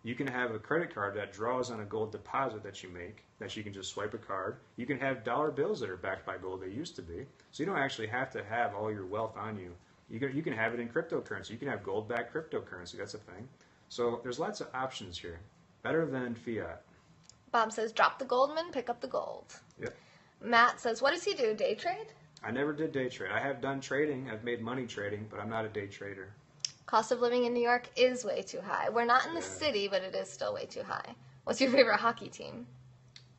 S2: You can have a credit card that draws on a gold deposit that you make, that you can just swipe a card. You can have dollar bills that are backed by gold. They used to be. So you don't actually have to have all your wealth on you. You can have it in cryptocurrency. You can have gold-backed cryptocurrency. That's a thing. So there's lots of options here. Better than fiat.
S1: Bob says, drop the Goldman, pick up the gold.
S2: Yep.
S1: Matt says, what does he do? Day trade?
S2: I never did day trade. I have done trading. I've made money trading, but I'm not a day trader.
S1: Cost of living in New York is way too high. We're not in the city, but it is still way too high. What's your favorite hockey team?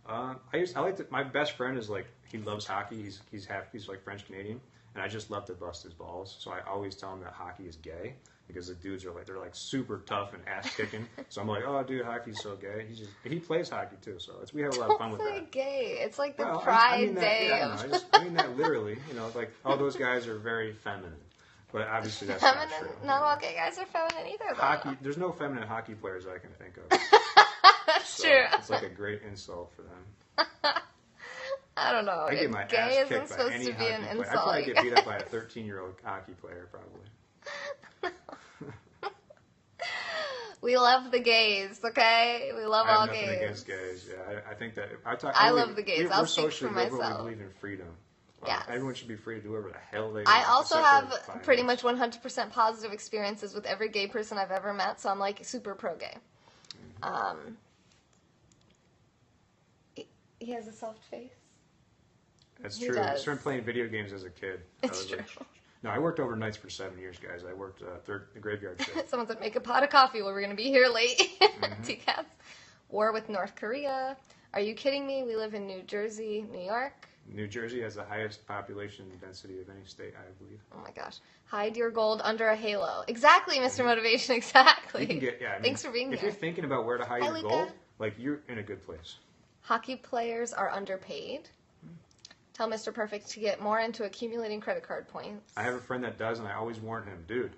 S2: I like to, my best friend is like, he loves hockey. He's like French Canadian, and I just love to bust his balls. So I always tell him that hockey is gay because the dudes are like, they're like super tough and ass kicking. So I'm like, oh dude, hockey's so gay. He plays hockey too, so we have a lot of fun with
S1: Don't say
S2: that.
S1: gay. It's like the
S2: Well,
S1: Pride
S2: I mean that,
S1: Day
S2: yeah,
S1: of
S2: no, I mean that literally. You know, like all those guys are very feminine, but obviously that's not
S1: feminine.
S2: true.
S1: Not all gay guys are feminine either, though.
S2: Hockey. There's no feminine hockey players I can think of.
S1: That's
S2: So
S1: true.
S2: it's like a great insult for them.
S1: I don't know.
S2: I get my
S1: Gay
S2: ass
S1: isn't
S2: kicked by
S1: supposed
S2: any
S1: to be
S2: hockey
S1: an
S2: player. I
S1: insult.
S2: probably get beat up by a 13-year-old hockey player, probably.
S1: We love the gays, okay? We love
S2: I have
S1: all
S2: nothing
S1: gays.
S2: against gays. Yeah, I think that
S1: I love the gays. I'll
S2: We're
S1: speak
S2: socially
S1: for
S2: liberal.
S1: myself.
S2: We believe in freedom.
S1: Yes.
S2: Everyone should be free to do whatever the hell they want.
S1: I also
S2: except
S1: have
S2: for
S1: pretty
S2: violence.
S1: much 100% positive experiences with every gay person I've ever met, so I'm like super pro-gay. He has a soft face.
S2: That's
S1: He
S2: true. I
S1: does.
S2: started playing video games as a kid.
S1: It's
S2: I was
S1: true.
S2: No, I worked overnights for 7 years, guys. I worked the graveyard shift.
S1: Someone said, make a pot of coffee. Well, we're going to be here late. TCAS. War with North Korea. Are you kidding me? We live in New Jersey, New York.
S2: New Jersey has the highest population density of any state, I believe.
S1: Oh my gosh. Hide your gold under a halo. Exactly, Mr. Motivation. Exactly.
S2: You can get, yeah. I mean,
S1: Thanks for being
S2: if
S1: here.
S2: you're thinking about where to hide
S1: Hi,
S2: your
S1: Luca.
S2: gold, like you're in a good place.
S1: Hockey players are underpaid. Tell Mr. Perfect to get more into accumulating credit card points.
S2: I have a friend that does, and I always warn him, dude.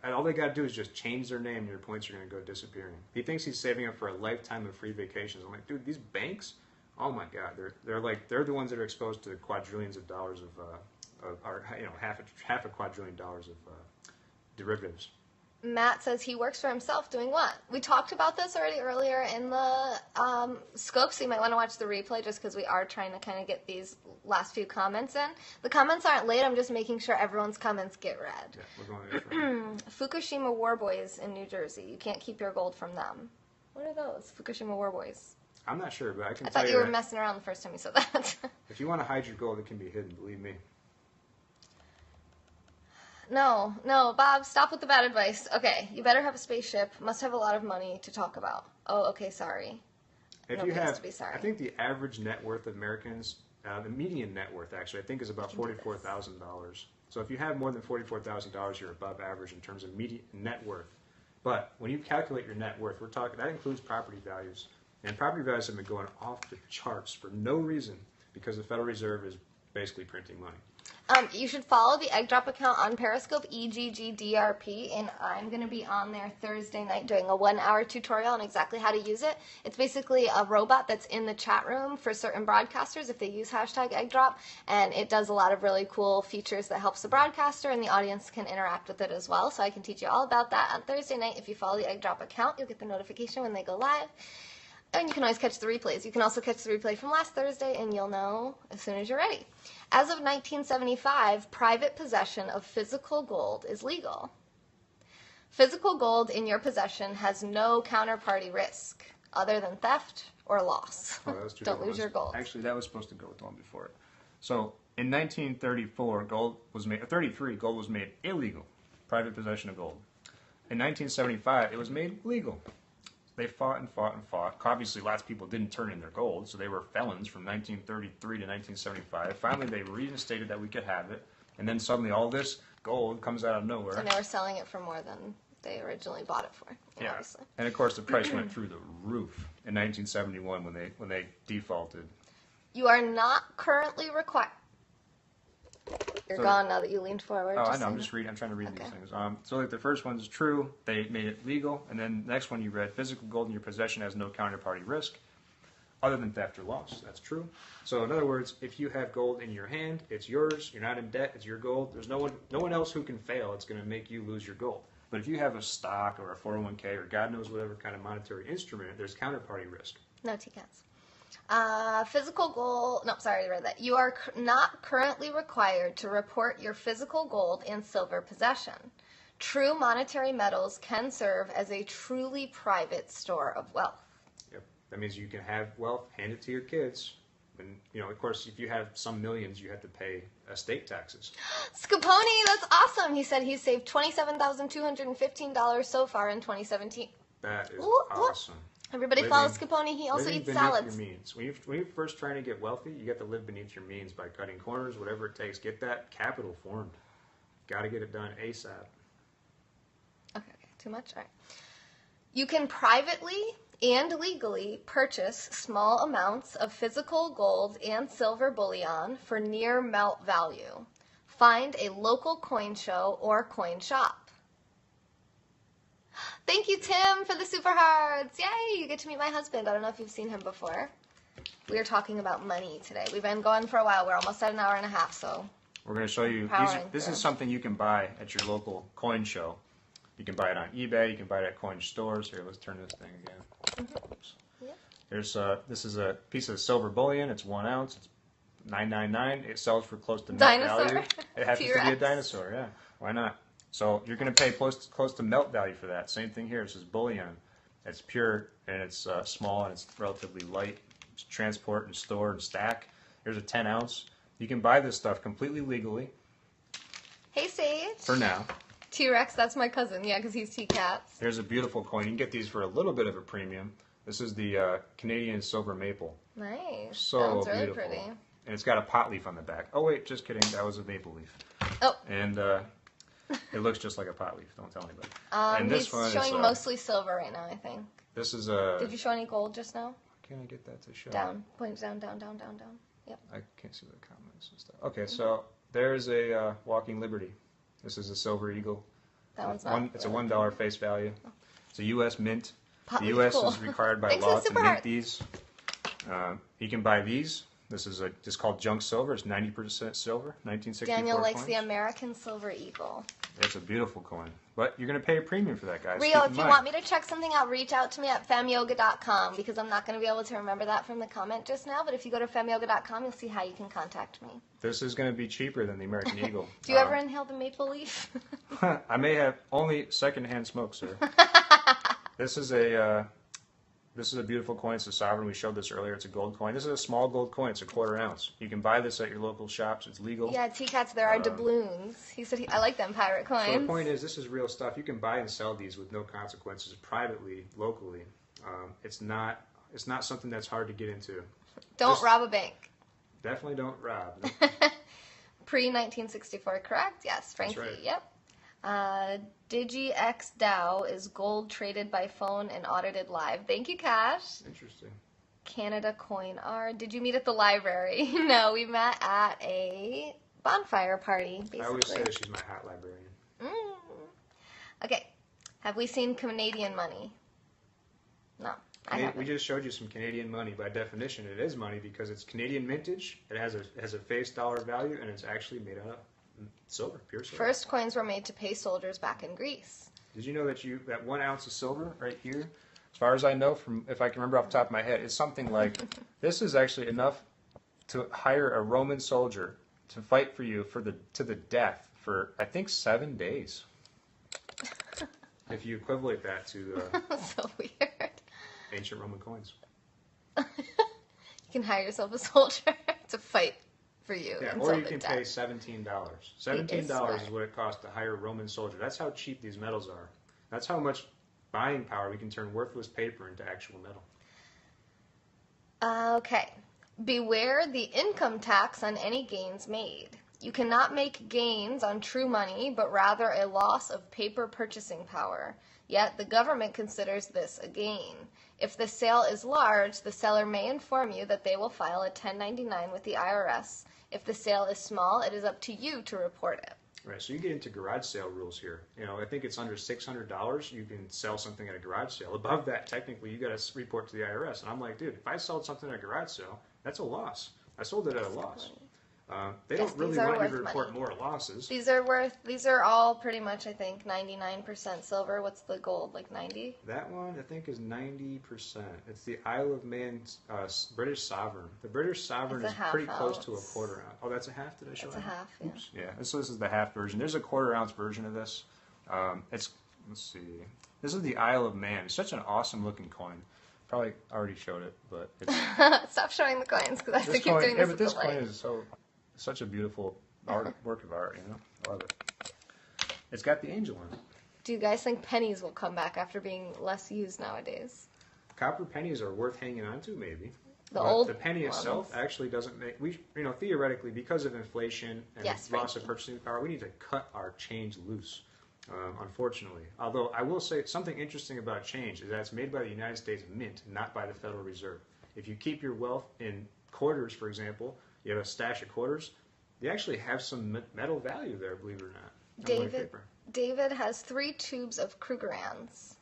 S2: All they got to do is just change their name, and your points are going to go disappearing. He thinks he's saving up for a lifetime of free vacations. I'm like, dude, these banks, oh my god, they're the ones that are exposed to quadrillions of dollars of or half a quadrillion dollars of derivatives.
S1: Matt says he works for himself doing what? We talked about this already earlier in the scope, so you might want to watch the replay just because we are trying to kind of get these last few comments in. The comments aren't late. I'm just making sure everyone's comments get read.
S2: Yeah, we're going to
S1: Fukushima War Boys in New Jersey. You can't keep your gold from them. What are those? Fukushima War Boys.
S2: I'm not sure, but I can
S1: I
S2: tell
S1: thought
S2: you
S1: you were
S2: that
S1: messing around the first time you said that.
S2: if you want to hide your gold, it can be hidden, believe me.
S1: No, Bob, stop with the bad advice. Okay, you better have a spaceship, must have a lot of money to talk about. Oh, okay, sorry.
S2: If
S1: No
S2: you
S1: case
S2: have,
S1: to be sorry.
S2: I think the average net worth of Americans, the median net worth actually, I think is about $44,000. So if you have more than $44,000, you're above average in terms of median net worth. But when you calculate your net worth, we're talking that includes property values, and property values have been going off the charts for no reason because the Federal Reserve is basically printing money.
S1: You should follow the Egg Drop account on Periscope, EGGDRP, and I'm going to be on there Thursday night doing a 1-hour tutorial on exactly how to use it. It's basically a robot that's in the chat room for certain broadcasters if they use hashtag Egg Drop, and it does a lot of really cool features that helps the broadcaster, and the audience can interact with it as well. So I can teach you all about that on Thursday night. If you follow the Egg Drop account, you'll get the notification when they go live. And you can always catch the replays. You can also catch the replay from last Thursday, and you'll know as soon as you're ready. As of 1975, private possession of physical gold is legal. Physical gold in your possession has no counterparty risk other than theft or loss.
S2: Oh, that was two
S1: Don't
S2: different
S1: lose
S2: ones.
S1: your gold.
S3: Actually, that was supposed to go with the one before it. So in 1934, gold was made. 33, gold was made illegal. Private possession of gold. In 1975, it was made legal. They fought and fought and fought. Obviously, lots of people didn't turn in their gold, so they were felons from 1933 to 1975. Finally, they reinstated that we could have it, and then suddenly all this gold comes out of nowhere.
S1: And they were selling it for more than they originally bought it for,
S3: Yeah,
S1: obviously.
S3: and of course the price went through the roof in 1971 when they defaulted.
S1: You are not currently required. You're
S3: So-
S1: gone now that you leaned forward.
S3: Oh, I know.
S1: saying
S3: I'm
S1: that.
S3: just reading. I'm trying to read
S1: Okay.
S3: these things. So, like the first one's true. They made it legal, and then the next one you read: physical gold in your possession has no counterparty risk, other than theft or loss. That's true.
S2: So in other words, if you have gold in your hand, it's yours. You're not in debt. It's your gold. There's no one else who can fail. It's going to make you lose your gold. But if you have a stock or a 401k or God knows whatever kind of monetary instrument, there's counterparty risk.
S1: No TCATs. Physical gold. No, sorry, I read that. You are not currently required to report your physical gold and silver possession. True monetary metals can serve as a truly private store of wealth.
S2: Yep. That means you can have wealth, hand it to your kids. And, of course, if you have some millions, you have to pay estate taxes.
S1: Scaponi, that's awesome. He said he's saved $27,215 so far in 2017.
S2: That is
S1: Ooh, ooh.
S2: awesome.
S1: Everybody
S2: Living-
S1: follows Scaponi. He also
S2: Living
S1: eats
S2: beneath
S1: salads.
S2: your means. When you're first trying to get wealthy, you got to live beneath your means by cutting corners, whatever it takes. Get that capital formed. Got to get it done ASAP.
S1: Okay, too much? All right. You can privately and legally purchase small amounts of physical gold and silver bullion for near melt value. Find a local coin show or coin shop. Thank you, Tim, for the super hearts. Yay, you get to meet my husband. I don't know if you've seen him before. We are talking about money today. We've been going for a while. We're almost at an hour and a half, so
S3: We're going to show you.
S1: Powering
S3: This
S1: through.
S3: is something you can buy at your local coin show. You can buy it on eBay. You can buy it at coin stores. Here, let's turn this thing again. Oops.
S1: Yeah.
S3: Here's this is a piece of silver bullion. It's 1 ounce. It's $9.99. It sells for close to melt
S1: Dinosaur.
S3: value. It happens to be a
S1: T-Rex.
S3: dinosaur. Yeah, why not? So you're going to pay close to melt value for that. Same thing here. This is bullion. It's pure and it's small and it's relatively light. It's transport and store and stack. Here's a 10 ounce. You can buy this stuff completely legally
S1: Hey, Sage.
S3: for now.
S1: T-Rex, that's my cousin. Yeah, because he's T-Cats.
S3: Here's a beautiful coin. You can get these for a little bit of a premium. This is the Canadian silver maple.
S1: Nice.
S3: So
S1: Sounds really
S3: beautiful.
S1: pretty.
S3: And it's got a pot leaf on the back. Oh wait, just kidding. That was a maple leaf.
S1: Oh,
S3: And it looks just like a pot leaf. Don't tell anybody. And this
S1: he's
S3: one
S1: showing
S3: is
S1: mostly silver right now, I think.
S3: this is a.
S1: Did you show any gold just now?
S3: Can I get that to show?
S1: Down. Point down, down, down, down, down. Yep.
S3: I can't see the comments and stuff. Okay, so there's a Walking Liberty. This is a silver eagle.
S1: That one's not.
S3: It's a $1 face value. It's a U.S. mint.
S1: Pot
S3: The
S1: leaf,
S3: U.S.
S1: cool.
S3: is required by
S1: Thanks for
S3: law
S1: the
S3: to
S1: super
S3: mint
S1: heart.
S3: these. You can buy these. This is it's called junk silver. It's 90% silver. 1964
S1: Daniel likes
S3: coins.
S1: the American Silver Eagle.
S3: It's a beautiful coin. But you're going to pay a premium for that, guys.
S1: Rio,
S3: Keep in
S1: if you
S3: mind.
S1: want me to check something out, reach out to me at femyoga.com because I'm not going to be able to remember that from the comment just now. But if you go to femyoga.com, you'll see how you can contact me.
S3: This is going to be cheaper than the American Eagle.
S1: Do you ever inhale the maple leaf?
S3: I may have only secondhand smoke, sir. This is a beautiful coin. It's a sovereign. We showed this earlier. It's a gold coin. This is a small gold coin. It's a 1/4 ounce. You can buy this at your local shops. It's legal.
S1: Yeah, T-Cats, there are doubloons. He said, I like them pirate coins.
S2: So the point is, this is real stuff. You can buy and sell these with no consequences privately, locally. It's not something that's hard to get into.
S1: Don't rob a bank.
S2: Definitely don't rob.
S1: Pre-1964, correct? Yes, Frankie,
S2: That's right.
S1: Yep. DigiX DAO is gold traded by phone and audited live. Thank you, Cash.
S2: Interesting.
S1: Canada Coin R. Did you meet at the library? No, we met at a bonfire party, basically.
S2: I always say that she's my hot librarian.
S1: Okay. Have we seen Canadian money? No, I haven't.
S2: We just showed you some Canadian money. By definition, it is money because it's Canadian mintage. It has a face dollar value, and it's actually made out of silver, pure silver.
S1: First coins were made to pay soldiers back in Greece.
S2: Did you know that 1 ounce of silver right here?
S3: As far as I know, from if I can remember off the top of my head, it's something like this is actually enough to hire a Roman soldier to fight for you to the death for I think 7 days.
S2: If you equivalent that to
S1: So weird.
S2: ancient Roman coins.
S1: You can hire yourself a soldier to fight for you.
S2: Yeah,
S1: until
S2: or you
S1: the
S2: can
S1: death.
S2: pay $17. $17 is what it costs to hire a Roman soldier. That's how cheap these metals are. That's how much buying power we can turn worthless paper into actual metal.
S1: Okay. Beware the income tax on any gains made. You cannot make gains on true money, but rather a loss of paper purchasing power. Yet the government considers this a gain. If the sale is large, the seller may inform you that they will file a 1099 with the IRS. If the sale is small, it is up to you to report it.
S2: Right, so you get into garage sale rules here. I think it's under $600, you can sell something at a garage sale. Above that, technically, you got to report to the IRS. And I'm like, dude, if I sold something at a garage sale, that's a loss. I sold it at a loss. They
S1: Yes,
S2: don't really
S1: these are
S2: want you to
S1: worth
S2: report
S1: money.
S2: more losses.
S1: These are all pretty much, I think, 99% silver. What's the gold, like 90?
S2: That one, I think, is 90%. It's the Isle of Man's British sovereign. The British sovereign
S1: It's
S2: is
S1: a half
S2: pretty close to a
S1: ounce.
S2: 1/4 ounce. Oh, that's a half? Did I show
S1: It's a
S2: that?
S1: half, yeah.
S2: Oops.
S3: Yeah, so this is the half version. There's a 1/4 ounce version of this. Let's see. This is the Isle of Man. It's such an awesome looking coin. Probably already showed it, but it's
S1: Stop showing the coins, because I have to
S3: this
S1: keep
S3: coin.
S1: doing
S3: Yeah,
S1: this
S3: but
S1: with
S3: this
S1: the
S3: coin
S1: light.
S3: is such a beautiful work of art. I love it. It's got the angel in it.
S1: Do you guys think pennies will come back after being less used nowadays?
S2: Copper pennies are worth hanging on to, maybe.
S1: The
S2: But
S1: old
S2: the penny itself
S1: ones.
S2: actually doesn't make. Theoretically, because of inflation and
S1: Yes,
S2: loss of
S1: Frankie.
S2: purchasing power, we need to cut our change loose. Unfortunately, although I will say something interesting about change is that it's made by the United States Mint, not by the Federal Reserve. If you keep your wealth in quarters, for example, you have a stash of quarters. They actually have some metal value there, believe it or not. Unlike paper.
S1: David has 3 tubes of Krugerrands.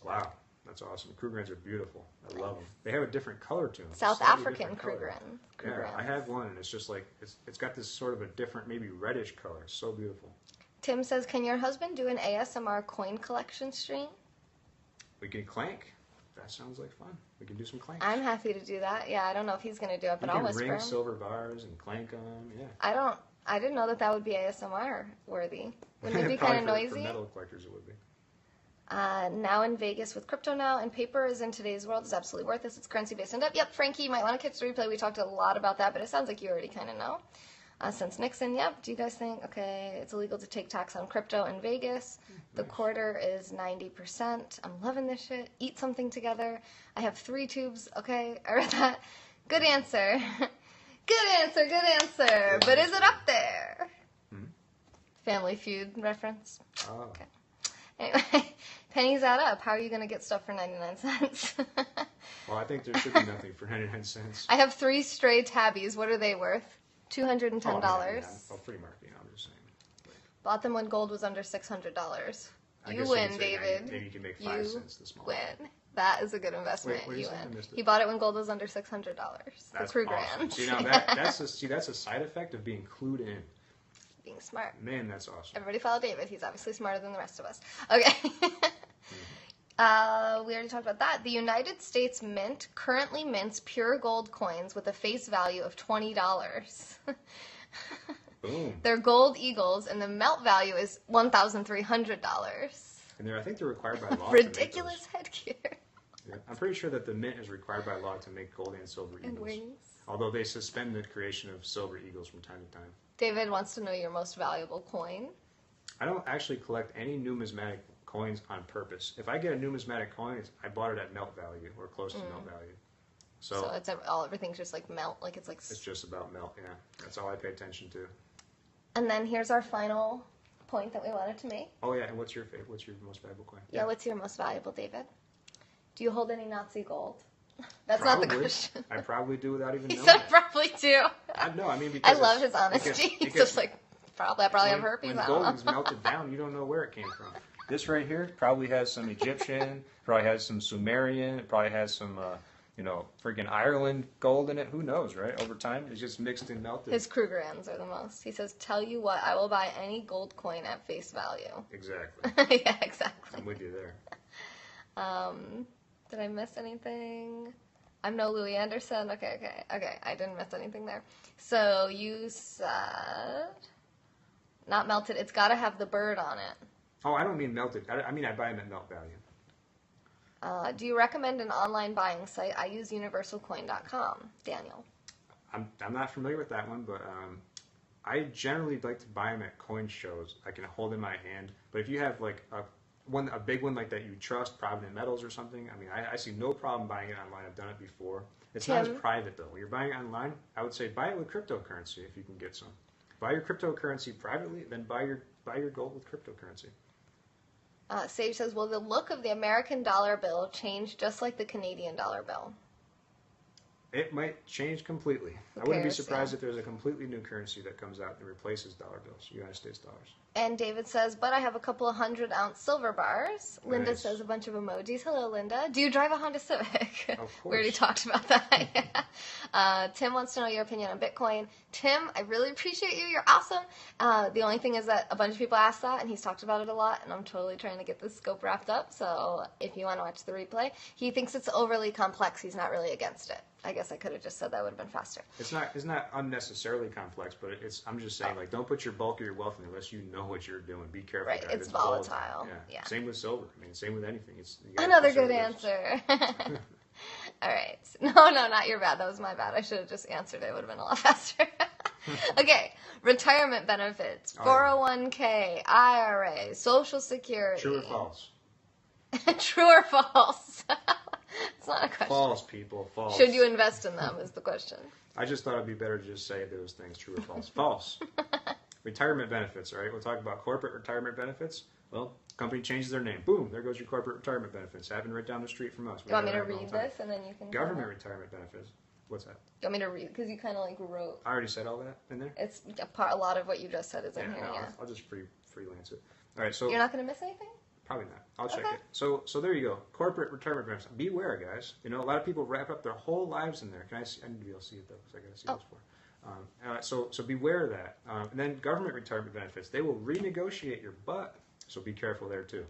S2: Wow, that's awesome. Krugerrands are beautiful. I love them. They have a different color to them.
S1: South
S2: Slightly
S1: African
S2: different color.
S1: Krugerrands.
S2: Yeah, I have one, and it's just like it's got this sort of a different, maybe reddish color. It's so beautiful.
S1: Tim says, can your husband do an ASMR coin collection stream?
S2: We can clank. That sounds like fun. We can do some clanks.
S1: I'm happy to do that. Yeah, I don't know if he's going to do it, but
S2: you
S1: I'll
S2: can
S1: whisper
S2: ring
S1: him.
S2: silver bars and clank them. Yeah.
S1: I didn't know that would be ASMR worthy. Wouldn't it be
S2: Probably
S1: kind of
S2: for
S1: noisy?
S2: metal collectors, it would be.
S1: Now in Vegas with crypto now, and paper is in today's world is absolutely worth this. It's currency based and up. Yep, Frankie, you might want to catch the replay. We talked a lot about that, but it sounds like you already kind of know. Since Nixon, yep. Do you guys think, okay, it's illegal to take tax on crypto in Vegas? The quarter is 90%. I'm loving this shit. Eat something together. I have 3 tubes. Okay, I read that. Good answer. Good answer, good answer. But is it up there? Family Feud reference.
S2: Oh.
S1: Okay. Anyway, pennies add up. How are you going to get stuff for 99 cents?
S2: Well, I think there should be nothing for 99 cents.
S1: I have 3 stray tabbies. What are they worth? $210.
S2: Oh, yeah. Well, free marketing, I'm just saying.
S1: Bought them when gold was under $600.
S2: I
S1: You
S2: guess
S1: win,
S2: could say
S1: David.
S2: Maybe you can make 5
S1: You
S2: cents the small.
S1: win. That is a good investment.
S2: Wait, what did
S1: You
S2: you say? I
S1: win.
S2: missed it.
S1: He bought it when gold was under $600. The
S2: That's
S1: Kruger
S2: awesome.
S1: Ranch.
S2: See, now that's a side effect of being clued in.
S1: being smart.
S2: Man, that's awesome.
S1: Everybody follow David. He's obviously smarter than the rest of us. Okay. We already talked about that. The United States Mint currently mints pure gold coins with a face value of $20.
S2: Boom.
S1: They're gold eagles, and the melt value is $1,300.
S2: And I think they're required by law.
S1: Ridiculous
S2: to make
S1: headgear.
S2: those. Yeah. I'm pretty sure that the mint is required by law to make gold and silver eagles.
S1: And wings.
S2: Although they suspend the creation of silver eagles from time to time.
S1: David wants to know your most valuable coin.
S2: I don't actually collect any numismatic coins on purpose. If I get a numismatic coin, I bought it at melt value or close to melt value.
S1: So it's everything's just like melt, like it's like.
S2: It's just about melt. Yeah, that's all I pay attention to.
S1: And then here's our final point that we wanted to make.
S2: Oh yeah, and what's your favorite? What's your most valuable coin?
S1: Yeah, what's your most valuable, David? Do you hold any Nazi gold? That's not the question.
S2: I probably do without even
S1: He
S2: knowing.
S1: said
S2: it.
S1: probably do.
S2: No, I mean
S1: I
S2: because
S1: love his honesty. He's just like, I probably have herpes.
S2: When
S1: I don't
S2: gold is
S1: know.
S2: melted down, you don't know where it came from.
S3: This right here probably has some Egyptian, probably has some Sumerian, it probably has some, freaking Ireland gold in it. Who knows, right? Over time,
S2: It's just mixed and melted.
S1: His Krugerrands are the most. He says, "Tell you what, I will buy any gold coin at face value."
S2: Exactly.
S1: Yeah, exactly.
S2: I'm with you there.
S1: Did I miss anything? I'm no Louis Anderson. Okay. I didn't miss anything there. So you said not melted. It's got to have the bird on it.
S2: Oh, I don't mean melted. I mean I buy them at melt value.
S1: Do you recommend an online buying site? I use universalcoin.com. Daniel.
S2: I'm not familiar with that one, but I generally like to buy them at coin shows. I can hold in my hand. But if you have like a big one like that you trust, Provident Metals or something, I mean, I see no problem buying it online. I've done it before. It's not as private though. When you're buying it online, I would say buy it with cryptocurrency if you can get some. Buy your cryptocurrency privately, then buy your gold with cryptocurrency.
S1: Sage says, will the look of the American dollar bill change just like the Canadian dollar bill?
S2: It might change completely. I wouldn't be surprised if there's a completely new currency that comes out and replaces dollar bills, United States dollars.
S1: And David says, but I have a couple of 100-ounce silver bars. Linda
S2: Nice.
S1: says a bunch of emojis. Hello, Linda. Do you drive a Honda Civic?
S2: Of course.
S1: We already talked about that. Yeah. Tim wants to know your opinion on Bitcoin. Tim, I really appreciate you. You're awesome. The only thing is that a bunch of people asked that, and he's talked about it a lot, and I'm totally trying to get this scope wrapped up. So if you want to watch the replay, he thinks it's overly complex. He's not really against it. I guess I could have just said that would have been faster.
S2: It's not unnecessarily complex, but I'm just saying, like, don't put your bulk or your wealth in unless you know what you're doing. Be careful.
S1: Right,
S2: guys.
S1: it's volatile. Yeah.
S2: Same with silver. I mean, same with anything. You gotta
S1: Another good
S2: consider this.
S1: answer. All right. No, not your bad. That was my bad. I should have just answered it. It would have been a lot faster. Okay. Retirement benefits, 401k, IRA, Social Security.
S2: True or false?
S1: True or false? It's not a question.
S2: False, people. False.
S1: Should you invest in them is the question.
S2: I just thought it'd be better to just say those things, true or false. False. Retirement benefits, all right? We'll talk about corporate retirement benefits. Well, company changes their name. Boom, there goes your corporate retirement benefits. Happened right down the street from us.
S1: You want me to read this and then you can...
S2: Government retirement benefits. What's that?
S1: You want me to read? Because you kind of like wrote...
S2: I already said all that in there?
S1: It's a lot of what you just said is in here,
S2: no,
S1: yeah.
S2: I'll just freelance it. All right, so...
S1: You're not going to miss anything?
S2: Probably not. I'll check
S1: Okay.
S2: it. So there you go. Corporate retirement benefits. Beware, guys. You know, a lot of people wrap up their whole lives in there. Can I see? I need to be able to see it, though, because I got to see those for. So beware of that. And then government retirement benefits. They will renegotiate your butt. So be careful there, too.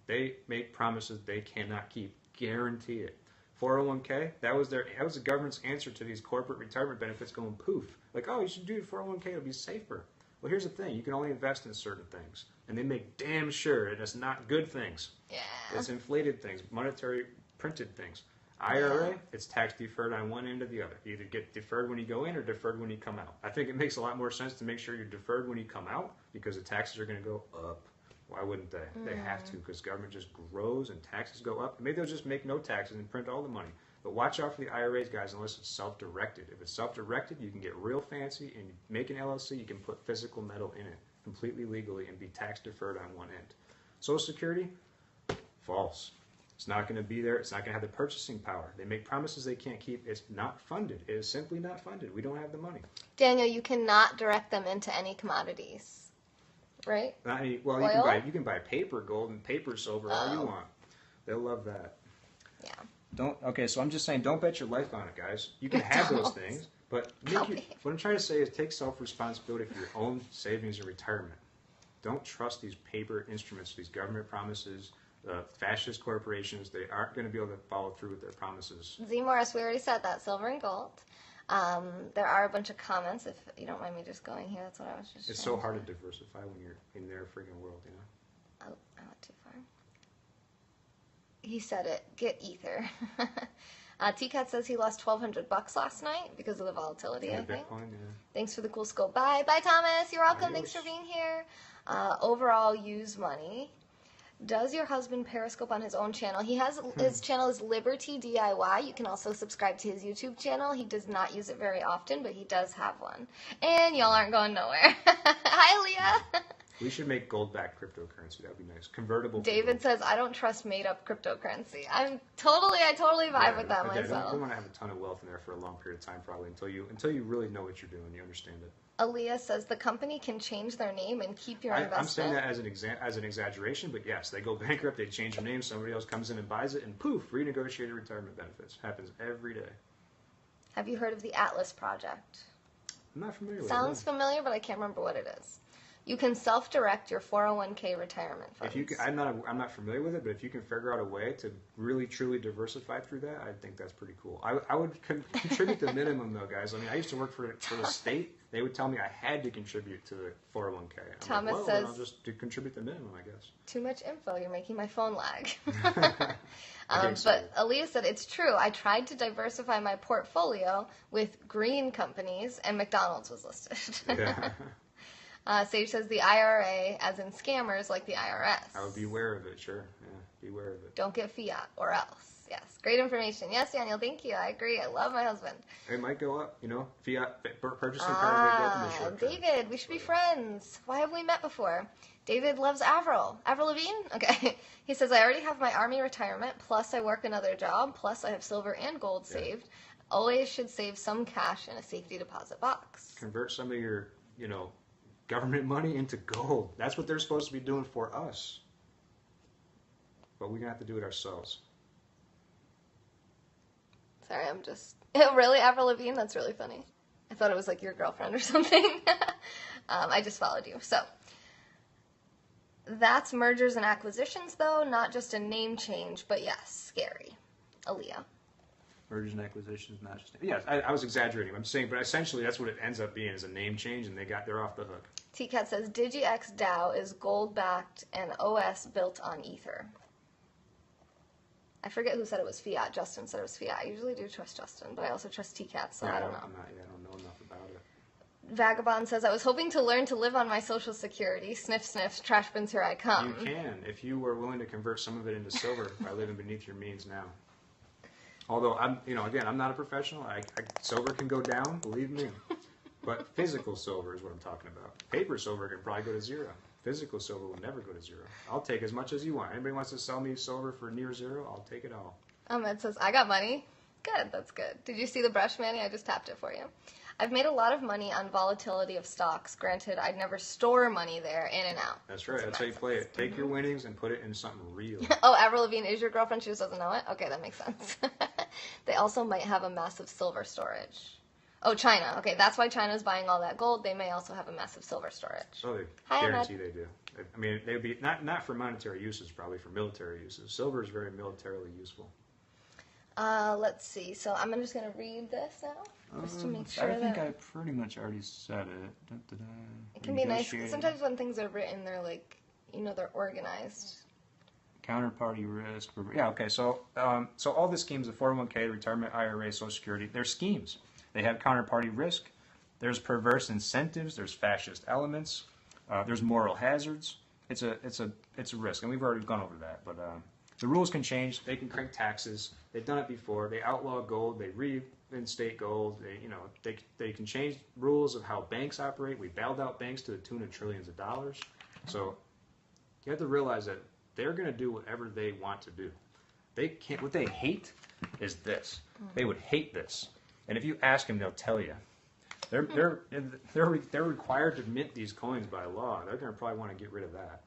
S2: They make promises they cannot keep. Guarantee it. 401k, that was the government's answer to these corporate retirement benefits going poof. Like, oh, you should do 401k, it'll be safer. Well, here's the thing. You can only invest in certain things. And they make damn sure it is not good things.
S1: Yeah.
S2: It's inflated things, monetary printed things. IRA, it's tax deferred on one end or the other. You either get deferred when you go in or deferred when you come out. I think it makes a lot more sense to make sure you're deferred when you come out because the taxes are going to go up. Why wouldn't they? They have to because government just grows and taxes go up. Maybe they'll just make no taxes and print all the money. But watch out for the IRAs, guys, unless it's self-directed. If it's self-directed, you can get real fancy and make an LLC. You can put physical metal in it completely legally and be tax deferred on one end. Social Security, false. It's not going to be there. It's not going to have the purchasing power. They make promises they can't keep. It's not funded. It is simply not funded. We don't have the money.
S1: Daniel, you cannot direct them into any commodities, right?
S2: Not any, well, you can buy paper gold and paper silver all you want. They'll love that.
S1: Yeah.
S3: So I'm just saying, don't bet your life on it, guys. You can have those things,
S2: But what I'm trying to say is take self-responsibility for your own savings and retirement. Don't trust these paper instruments, these government promises, fascist corporations. They aren't going to be able to follow through with their promises.
S1: Z Morris, we already said that, silver and gold. There are a bunch of comments, if you don't mind me just going here. That's what I was just
S2: It's
S1: trying
S2: so hard to diversify when you're in their freaking world, you know?
S1: Oh, I went too far. He said it. Get Ether. T-Cat says he lost $1,200 last night because of the volatility, I think.
S2: Bitcoin, yeah.
S1: Thanks for the cool scope. Bye. Bye, Thomas. You're welcome.
S2: Adios.
S1: Thanks for being here. Overall, use money. Does your husband Periscope on his own channel? He has his channel is Liberty DIY. You can also subscribe to his YouTube channel. He does not use it very often, but he does have one. And y'all aren't going nowhere. Hi, Leah.
S2: We should make gold-backed cryptocurrency. That would be nice. Convertible.
S1: David says, I don't trust made-up cryptocurrency. I totally vibe with that
S2: okay,
S1: myself.
S2: You don't want to have a ton of wealth in there for a long period of time, probably, until you really know what you're doing, you understand it.
S1: Aaliyah says the company can change their name and keep your investment.
S2: I'm saying that as an exaggeration, but yes, they go bankrupt, they change their name, somebody else comes in and buys it, and poof, renegotiated retirement benefits. Happens every day.
S1: Have you heard of the Atlas Project?
S2: I'm not familiar with it.
S1: Sounds familiar, but I can't remember what it is. You can self-direct your 401k retirement funds.
S2: I'm not familiar with it, but if you can figure out a way to really truly diversify through that, I think that's pretty cool. I would contribute the minimum though, guys. I mean, I used to work for the state. They would tell me I had to contribute to the 401k.
S1: Thomas says,
S2: then I'll just contribute the minimum, I guess.
S1: Too much info. You're making my phone lag.
S2: So.
S1: But Aaliyah said, it's true. I tried to diversify my portfolio with green companies, and McDonald's was listed.
S2: Yeah.
S1: Sage says the IRA, as in scammers like the IRS.
S2: I would be aware of it, sure. Yeah, beware of it.
S1: Don't get fiat or else. Yes, great information. Yes, Daniel, thank you. I agree. I love my husband.
S2: It might go up, you know. Fiat purchasing power may go up in the short term.
S1: David, we should be friends. Why have we met before? David loves Avril. Avril Lavigne? Okay. He says, I already have my Army retirement, plus I work another job, plus I have silver and gold saved. Always should save some cash in a safety deposit box.
S2: Convert some of your, government money into gold. That's what they're supposed to be doing for us. But we're going to have to do it ourselves.
S1: Sorry, I'm just... Really, Avril Lavigne? That's really funny. I thought it was like your girlfriend or something. I just followed you. So, that's mergers and acquisitions, though. Not just a name change, but yes, scary. Aaliyah.
S2: Mergers and acquisitions, not just... Yes, I was exaggerating. I'm saying, but essentially that's what it ends up being, is a name change, and they're off the hook.
S1: TCAT says, DigiX DAO is gold-backed and OS built on Ether. I forget who said it was fiat. Justin said it was fiat. I usually do trust Justin, but I also trust TCAT, so I don't know.
S2: I don't know enough about it.
S1: Vagabond says, I was hoping to learn to live on my Social Security. Sniff, sniff, trash bins, here I come.
S2: You can, if you were willing to convert some of it into silver by living beneath your means now. Although, I'm not a professional. Silver can go down, believe me. But physical silver is what I'm talking about. Paper silver can probably go to zero. Physical silver will never go to zero. I'll take as much as you want. Anybody wants to sell me silver for near zero, I'll take it all.
S1: Ahmed says, I got money. Good, that's good. Did you see the brush, Manny? I just tapped it for you. I've made a lot of money on volatility of stocks. Granted, I'd never store money there, in and out.
S2: That's right. That's how you play it. Take your winnings and put it in something real.
S1: Oh, Avril Lavigne is your girlfriend? She just doesn't know it? Okay, that makes sense. They also might have a massive silver storage. Oh, China. Okay, that's why China's buying all that gold. They may also have a massive silver storage.
S2: Oh, they guarantee they do. I mean, they'd be not for monetary uses, probably for military uses. Silver is very militarily useful.
S1: Let's see. So I'm just going to read this now, just to make sure
S3: I think I pretty much already said it.
S1: It can be nice. Sometimes when things are written, they're like, they're organized.
S3: Counterparty risk. Yeah, okay. So all the schemes, the 401k, retirement, IRA, Social Security, they're schemes. They have counterparty risk. There's perverse incentives. There's fascist elements. There's moral hazards. It's a risk, and we've already gone over that. But the rules can change. They can crank taxes. They've done it before. They outlaw gold. They reinstate gold. They can change rules of how banks operate. We bailed out banks to the tune of trillions of dollars. So you have to realize that they're going to do whatever they want to do. They can't. What they hate is this. They would hate this. And if you ask them, they'll tell you. They're required to mint these coins by law. They're going to probably want to get rid of that.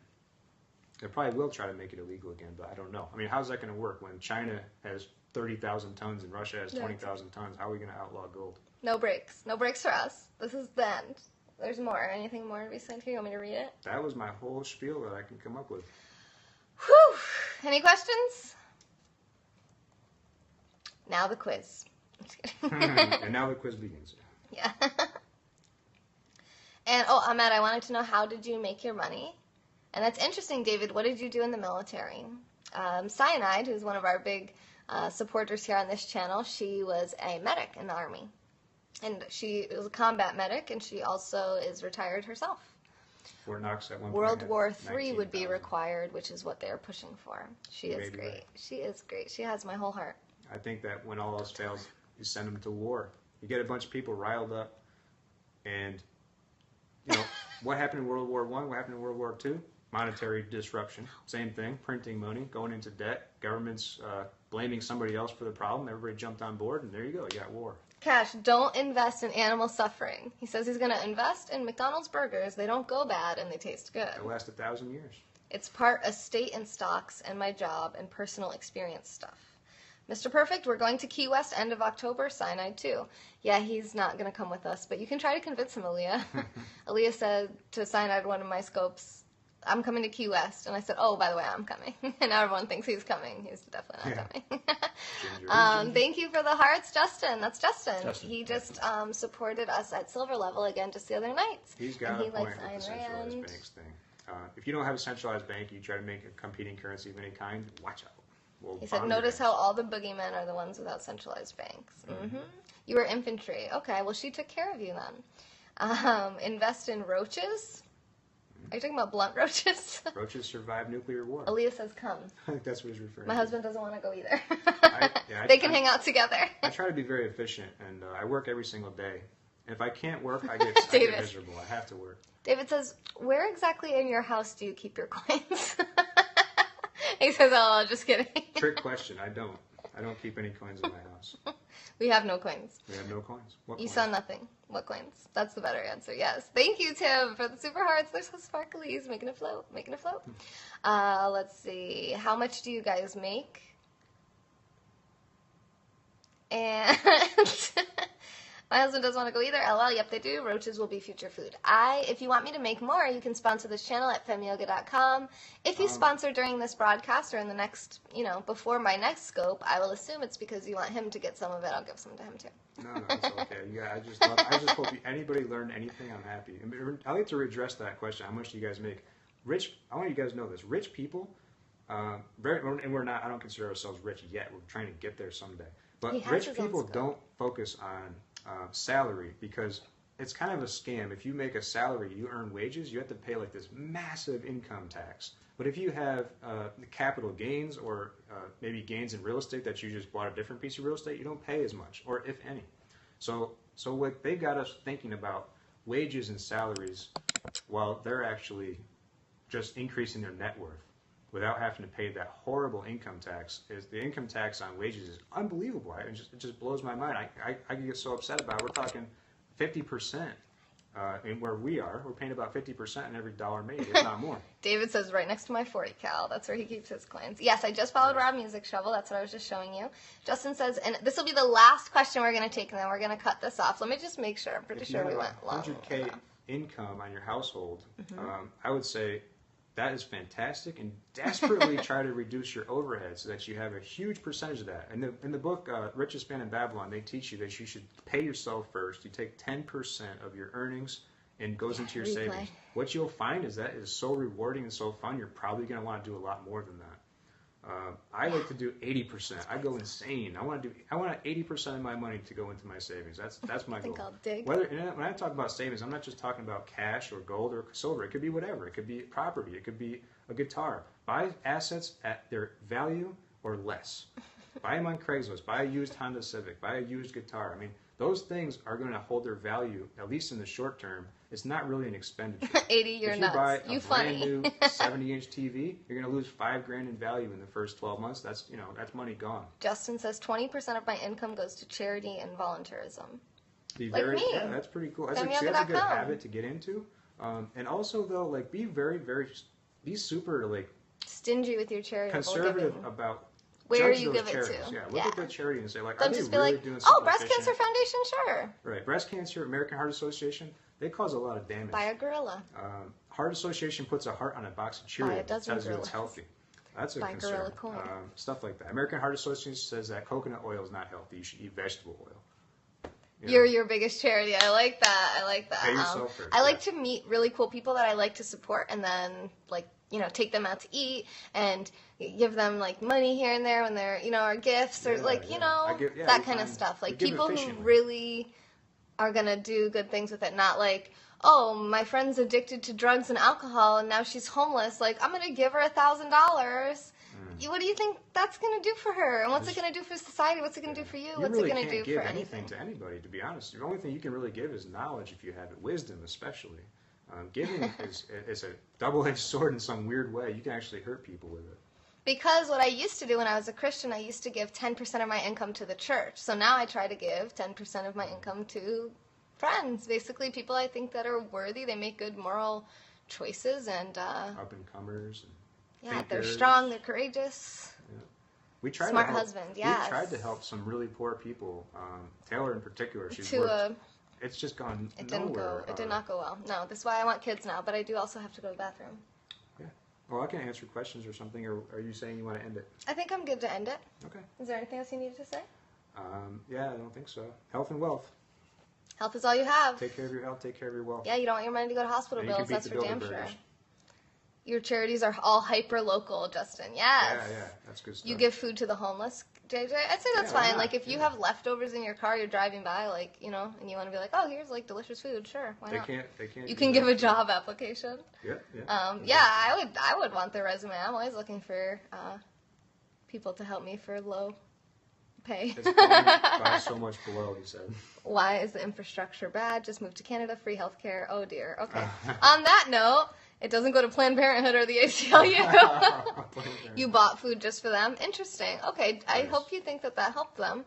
S3: They probably will try to make it illegal again, but I don't know. I mean, how's that going to work when China has 30,000 tons and Russia has 20,000 tons? How are we going to outlaw gold?
S1: No breaks. No breaks for us. This is the end. There's more. Anything more to be said here? You want me to read it?
S2: That was my whole spiel that I can come up with.
S1: Whew. Any questions? Now the quiz. I'm just kidding.
S2: And now the quiz begins.
S1: Yeah. And, Ahmed, I wanted to know, how did you make your money? And that's interesting, David. What did you do in the military? Cyanide, who's one of our big supporters here on this channel, she was a medic in the Army. And she was a combat medic, and she also is retired herself.
S2: Fort Knox at one point.
S1: World
S2: had
S1: War III would be
S2: 19,000.
S1: required, which is what they're pushing for. She is
S2: Maybe
S1: great.
S2: right.
S1: She is great. She has my whole heart.
S2: I think that when all else fails, you send them to war. You get a bunch of people riled up, and you know what happened in World War I? What happened in World War II? Monetary disruption. Same thing. Printing money, going into debt. Governments blaming somebody else for the problem. Everybody jumped on board, and there you go. You got war.
S1: Cash, don't invest in animal suffering. He says he's going to invest in McDonald's burgers. They don't go bad and they taste good.
S2: It lasts 1,000 years.
S1: It's part estate and stocks and my job and personal experience stuff. Mr. Perfect, we're going to Key West end of October, Cyanide too. Yeah, he's not going to come with us, but you can try to convince him, Aaliyah. Aaliyah said to Cyanide, one of my scopes, I'm coming to Key West. And I said, oh, by the way, I'm coming. And now everyone thinks he's coming. He's definitely not coming. Thank you for the hearts, Justin. That's Justin. He just supported us at Silver Level again just the other night.
S2: He's got
S1: and
S2: a
S1: he
S2: point
S1: likes
S2: with the
S1: Ayn
S2: centralized
S1: Rand.
S2: banks thing. If you don't have a centralized bank, you try to make a competing currency of any kind, watch out. We'll
S1: He said,
S2: bomb your
S1: notice
S2: banks.
S1: how all the boogeymen are the ones without centralized banks. Mm-hmm. You were infantry. Okay, well, she took care of you then. Invest in roaches? Are you talking about blunt roaches?
S2: Roaches survive nuclear war.
S1: Aaliyah says, come.
S2: I think that's what he's referring
S1: My
S2: to.
S1: husband doesn't want to go either.
S2: They
S1: can hang out together.
S2: I try to be very efficient, and I work every single day. And if I can't work, I get
S1: David.
S2: miserable. I have to work.
S1: David says, where exactly in your house do you keep your coins? He says, oh, just kidding.
S2: Trick question. I don't keep any coins in my house.
S1: We have no coins.
S2: We have no coins. What
S1: You
S2: coins?
S1: saw nothing. What coins? That's the better answer. Yes. Thank you, Tim, for the super hearts. They're so sparklies. Making it float. Making it float. Let's see. How much do you guys make? And my husband doesn't want to go either. LL, yep, they do. Roaches will be future food. If you want me to make more, you can sponsor this channel at femyoga.com. If you sponsor during this broadcast or in the next, before my next scope, I will assume it's because you want him to get some of it. I'll give some to him too.
S2: No, it's okay. Yeah, I just hope anybody learned anything. I'm happy. I like to redress that question. How much do you guys make? I want you guys to know this. Rich people, and we're not. I don't consider ourselves rich yet. We're trying to get there someday.
S1: He
S2: But
S1: has
S2: rich
S1: his own
S2: people
S1: scope.
S2: don't focus on salary because it's kind of a scam. If you make a salary, you earn wages, you have to pay like this massive income tax. But if you have capital gains or maybe gains in real estate that you just bought a different piece of real estate, you don't pay as much, or if any. So what they got us thinking about wages and salaries while they're actually just increasing their net worth without having to pay that horrible income tax. Is the income tax on wages is unbelievable. It just blows my mind. I get so upset about it. We're talking 50%. In where we are, we're paying about 50% on every dollar made, if not more.
S1: David says right next to my 40 cal. That's where he keeps his coins. Yes, I just followed Rob Music Shovel. That's what I was just showing you. Justin says, and this will be the last question we're going to take, and then we're going to cut this off. Let me just make sure. I'm pretty
S2: If you
S1: sure
S2: have
S1: we went long.
S2: 100K income on your household, I would say that is fantastic, and desperately try to reduce your overhead so that you have a huge percentage of that. In the book, Richest Man in Babylon, they teach you that you should pay yourself first. You take 10% of your earnings and goes into your
S1: replay.
S2: savings. What you'll find is that is so rewarding and so fun, you're probably going to want to do a lot more than that. I like to do 80%. I go insane. I want 80% of my money to go into my savings. That's my
S1: I think
S2: goal.
S1: I'll dig.
S2: When I talk about savings, I'm not just talking about cash or gold or silver. It could be whatever. It could be property. It could be a guitar. Buy assets at their value or less. Buy them on Craigslist. Buy a used Honda Civic. Buy a used guitar. I mean, those things are going to hold their value, at least in the short term. It's not really an expenditure.
S1: 80, you're
S2: if you
S1: nuts.
S2: buy a
S1: You
S2: brand
S1: funny.
S2: new 70-inch TV, you're going to lose $5,000 in value in the first 12 months. That's money gone.
S1: Justin says 20% of my income goes to charity and volunteerism.
S2: Be
S1: Like
S2: very,
S1: me.
S2: yeah, that's pretty cool. That's a
S1: Femyoga.com.
S2: good habit to get into. And also though, like be very, very, be super like
S1: Stingy with your charitable
S2: conservative
S1: giving.
S2: about
S1: where
S2: judge
S1: you
S2: those
S1: give it
S2: charities.
S1: to.
S2: Yeah, look at the charity and say, like,
S1: Don't
S2: are they
S1: just be
S2: really
S1: like,
S2: doing
S1: oh,
S2: something
S1: Breast
S2: efficient?
S1: Cancer Foundation, sure.
S2: Right. Breast cancer, American Heart Association, they cause a lot of damage.
S1: Buy a gorilla.
S2: Heart Association puts a heart on a box of
S1: Buy a
S2: Cheerios.
S1: dozen
S2: Tells you it's
S1: gorillas.
S2: healthy. That's a
S1: Buy
S2: concern.
S1: gorilla corn.
S2: Stuff like that. American Heart Association says that coconut oil is not healthy. You should eat vegetable oil. You know?
S1: You're your biggest charity. I like that. I like that.
S2: Pay yourself first,
S1: I like
S2: yeah.
S1: to meet really cool people that I like to support, and then like take them out to eat and give them like money here and there when they're or gifts or
S2: Yeah,
S1: like
S2: yeah. we
S1: that kind of
S2: find-
S1: stuff.
S2: we
S1: Like
S2: give
S1: people who
S2: efficiently.
S1: really are gonna do good things with it, not like, oh, my friend's addicted to drugs and alcohol and now she's homeless. Like, I'm gonna give her $1,000. What do you think that's gonna do for her? And what's it gonna do for society? What's it gonna do for you?
S2: You
S1: What's
S2: really
S1: it gonna
S2: can't
S1: do
S2: give
S1: for
S2: anything
S1: anything?
S2: to anybody, to be honest. The only thing you can really give is knowledge if you have it, wisdom especially. Giving is a double-edged sword in some weird way. You can actually hurt people with it.
S1: Because what I used to do when I was a Christian, I used to give 10% of my income to the church. So now I try to give 10% of my income to friends, basically people I think that are worthy. They make good moral choices, and
S2: Up-and-comers. And
S1: yeah, they're
S2: thinkers.
S1: strong, they're courageous.
S2: We tried
S1: Smart
S2: to help,
S1: husband, yes.
S2: We tried to help some really poor people. Taylor in particular, she's
S1: To
S2: worked. It's just gone
S1: it didn't
S2: nowhere.
S1: go. It did not go well. No, this is why I want kids now. But I do also have to go to the bathroom.
S2: Yeah. Well, I can answer questions or something. Or are you saying you want to end it?
S1: I think I'm good to end it.
S2: Okay.
S1: Is there anything else you needed to say?
S2: Yeah, I don't think so. Health and wealth.
S1: Health is all you have.
S2: Take care of your health. Take care of your wealth.
S1: Yeah, you don't want your money to go to hospital
S2: And you can
S1: bills.
S2: beat
S1: That's
S2: the
S1: for damn sure.
S2: Bilderbergers.
S1: Your charities are all hyper local, Justin. Yes.
S2: Yeah, that's good stuff.
S1: You give food to the homeless, JJ. I'd say that's
S2: Yeah, why
S1: fine.
S2: not?
S1: Like if you
S2: Yeah.
S1: have leftovers in your car, you're driving by, like and you want to be like, oh, here's like delicious food. Sure, why
S2: They
S1: not?
S2: can't.
S1: You
S2: do
S1: can
S2: that.
S1: give a job application.
S2: Yeah.
S1: Yeah, I would want their resume. I'm always looking for people to help me for low pay.
S2: It's going by so much below, he said.
S1: Why is the infrastructure bad? Just move to Canada, free healthcare. Oh dear. Okay. On that note, it doesn't go to Planned Parenthood or the ACLU. You bought food just for them? Interesting. Okay, I
S2: Nice.
S1: hope you think that helped them.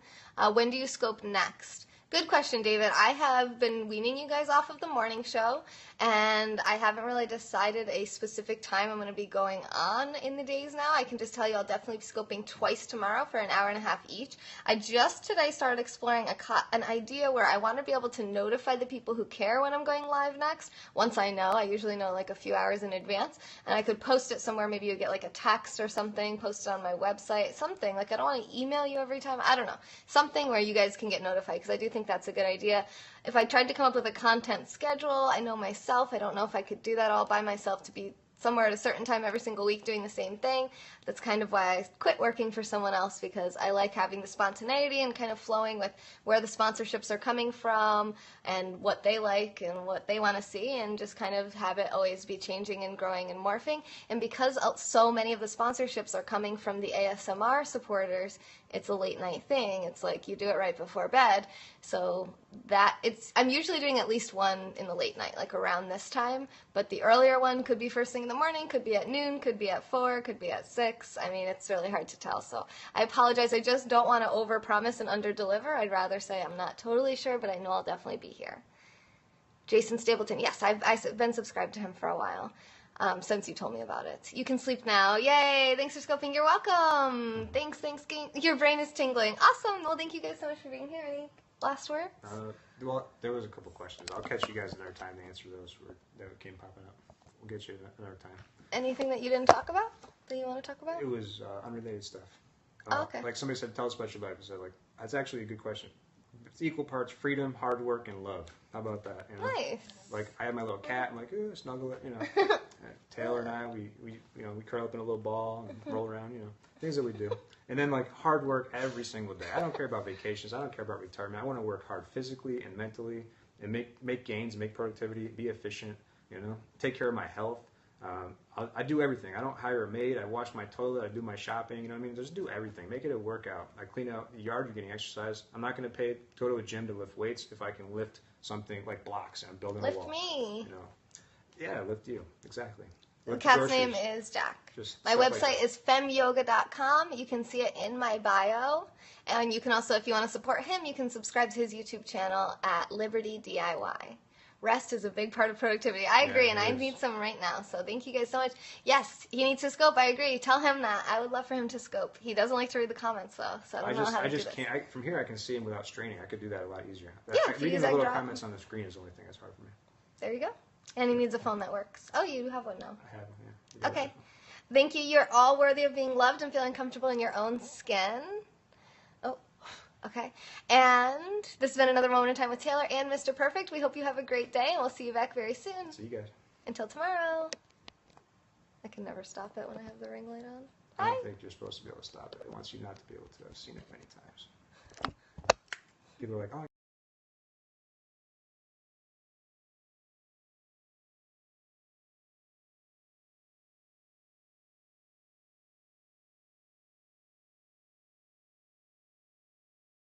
S1: When do you scope next? Good question, David. I have been weaning you guys off of the morning show, and I haven't really decided a specific time I'm going to be going on in the days now. I can just tell you I'll definitely be scoping twice tomorrow for an hour and a half each. I just today started exploring an idea where I want to be able to notify the people who care when I'm going live next. Once I know, I usually know like a few hours in advance, and I could post it somewhere. Maybe you get like a text or something, post it on my website, something. Like I don't want to email you every time. I don't know. Something where you guys can get notified, because I do think that's a good idea. If I tried to come up with a content schedule, I know myself, I don't know if I could do that all by myself to be somewhere at a certain time every single week doing the same thing. That's kind of why I quit working for someone else, because I like having the spontaneity and kind of flowing with where the sponsorships are coming from and what they like and what they want to see, and just kind of have it always be changing and growing and morphing. And because so many of the sponsorships are coming from the ASMR supporters, it's a late night thing. It's like you do it right before bed. So I'm usually doing at least one in the late night, like around this time. But the earlier one could be first thing in the morning, could be at noon, could be at 4, could be at 6. I mean, it's really hard to tell. So I apologize. I just don't want to overpromise and underdeliver. I'd rather say I'm not totally sure, but I know I'll definitely be here. Jason Stapleton. Yes, I've been subscribed to him for a while. Since you told me about it. You can sleep now. Yay! Thanks for scoping. You're welcome. Thanks. Your brain is tingling. Awesome. Well, thank you guys so much for being here. Any last words?
S2: Well, there was a couple questions. I'll catch you guys another time to answer those that came popping up. We'll get you another time.
S1: Anything that you didn't talk about that you want to talk about?
S2: It was unrelated stuff.
S1: Oh, okay.
S2: Like somebody said, tell us about your life. I said, like, that's actually a good question. It's equal parts freedom, hard work, and love. How about that? You know?
S1: Nice.
S2: Like, I have my little cat. I'm like, ooh, snuggle it. You know, Taylor and I, we curl up in a little ball and roll around. You know, things that we do. And then like hard work every single day. I don't care about vacations. I don't care about retirement. I want to work hard physically and mentally, and make gains, make productivity, be efficient. You know, take care of my health. I do everything. I don't hire a maid. I wash my toilet. I do my shopping. You know what I mean? Just do everything. Make it a workout. I clean out the yard. You're getting exercise. I'm not going to go to a gym to lift weights if I can lift something like blocks and I'm building a wall.
S1: Lift me.
S2: You know? Yeah, lift you. Exactly.
S1: The
S2: Lift
S1: cat's
S2: groceries.
S1: name is Jack.
S2: Just
S1: My
S2: stuff like
S1: website
S2: that.
S1: is femyoga.com. You can see it in my bio. And you can also, if you want to support him, you can subscribe to his YouTube channel at Liberty DIY. rest is a big part of productivity. I agree,
S2: Yeah,
S1: and
S2: it
S1: I
S2: is.
S1: need some right now. So thank you guys so much. Yes, he needs to scope. I agree. Tell him that. I would love for him to scope. He doesn't like to read the comments though, so I don't know how to do this.
S2: can't. From here, I can see him without straining. I could do that a lot easier.
S1: Yeah, if you
S2: Reading
S1: use
S2: the little
S1: iDrop.
S2: comments on the screen is the only thing that's hard for me.
S1: There you go. And he needs a phone that works. Oh, you have one now.
S2: I have, yeah.
S1: Okay. Thank you. You're all worthy of being loved and feeling comfortable in your own skin. Oh, okay. And this has been another Moment in Time with Taylor and Mr. Perfect. We hope you have a great day, and we'll see you back very soon.
S2: See you guys.
S1: Until tomorrow. I can never stop it when I have the ring light on.
S2: I
S1: Bye.
S2: don't think you're supposed to be able to stop it. It wants you not to be able to. I've seen it many times. People are like, oh,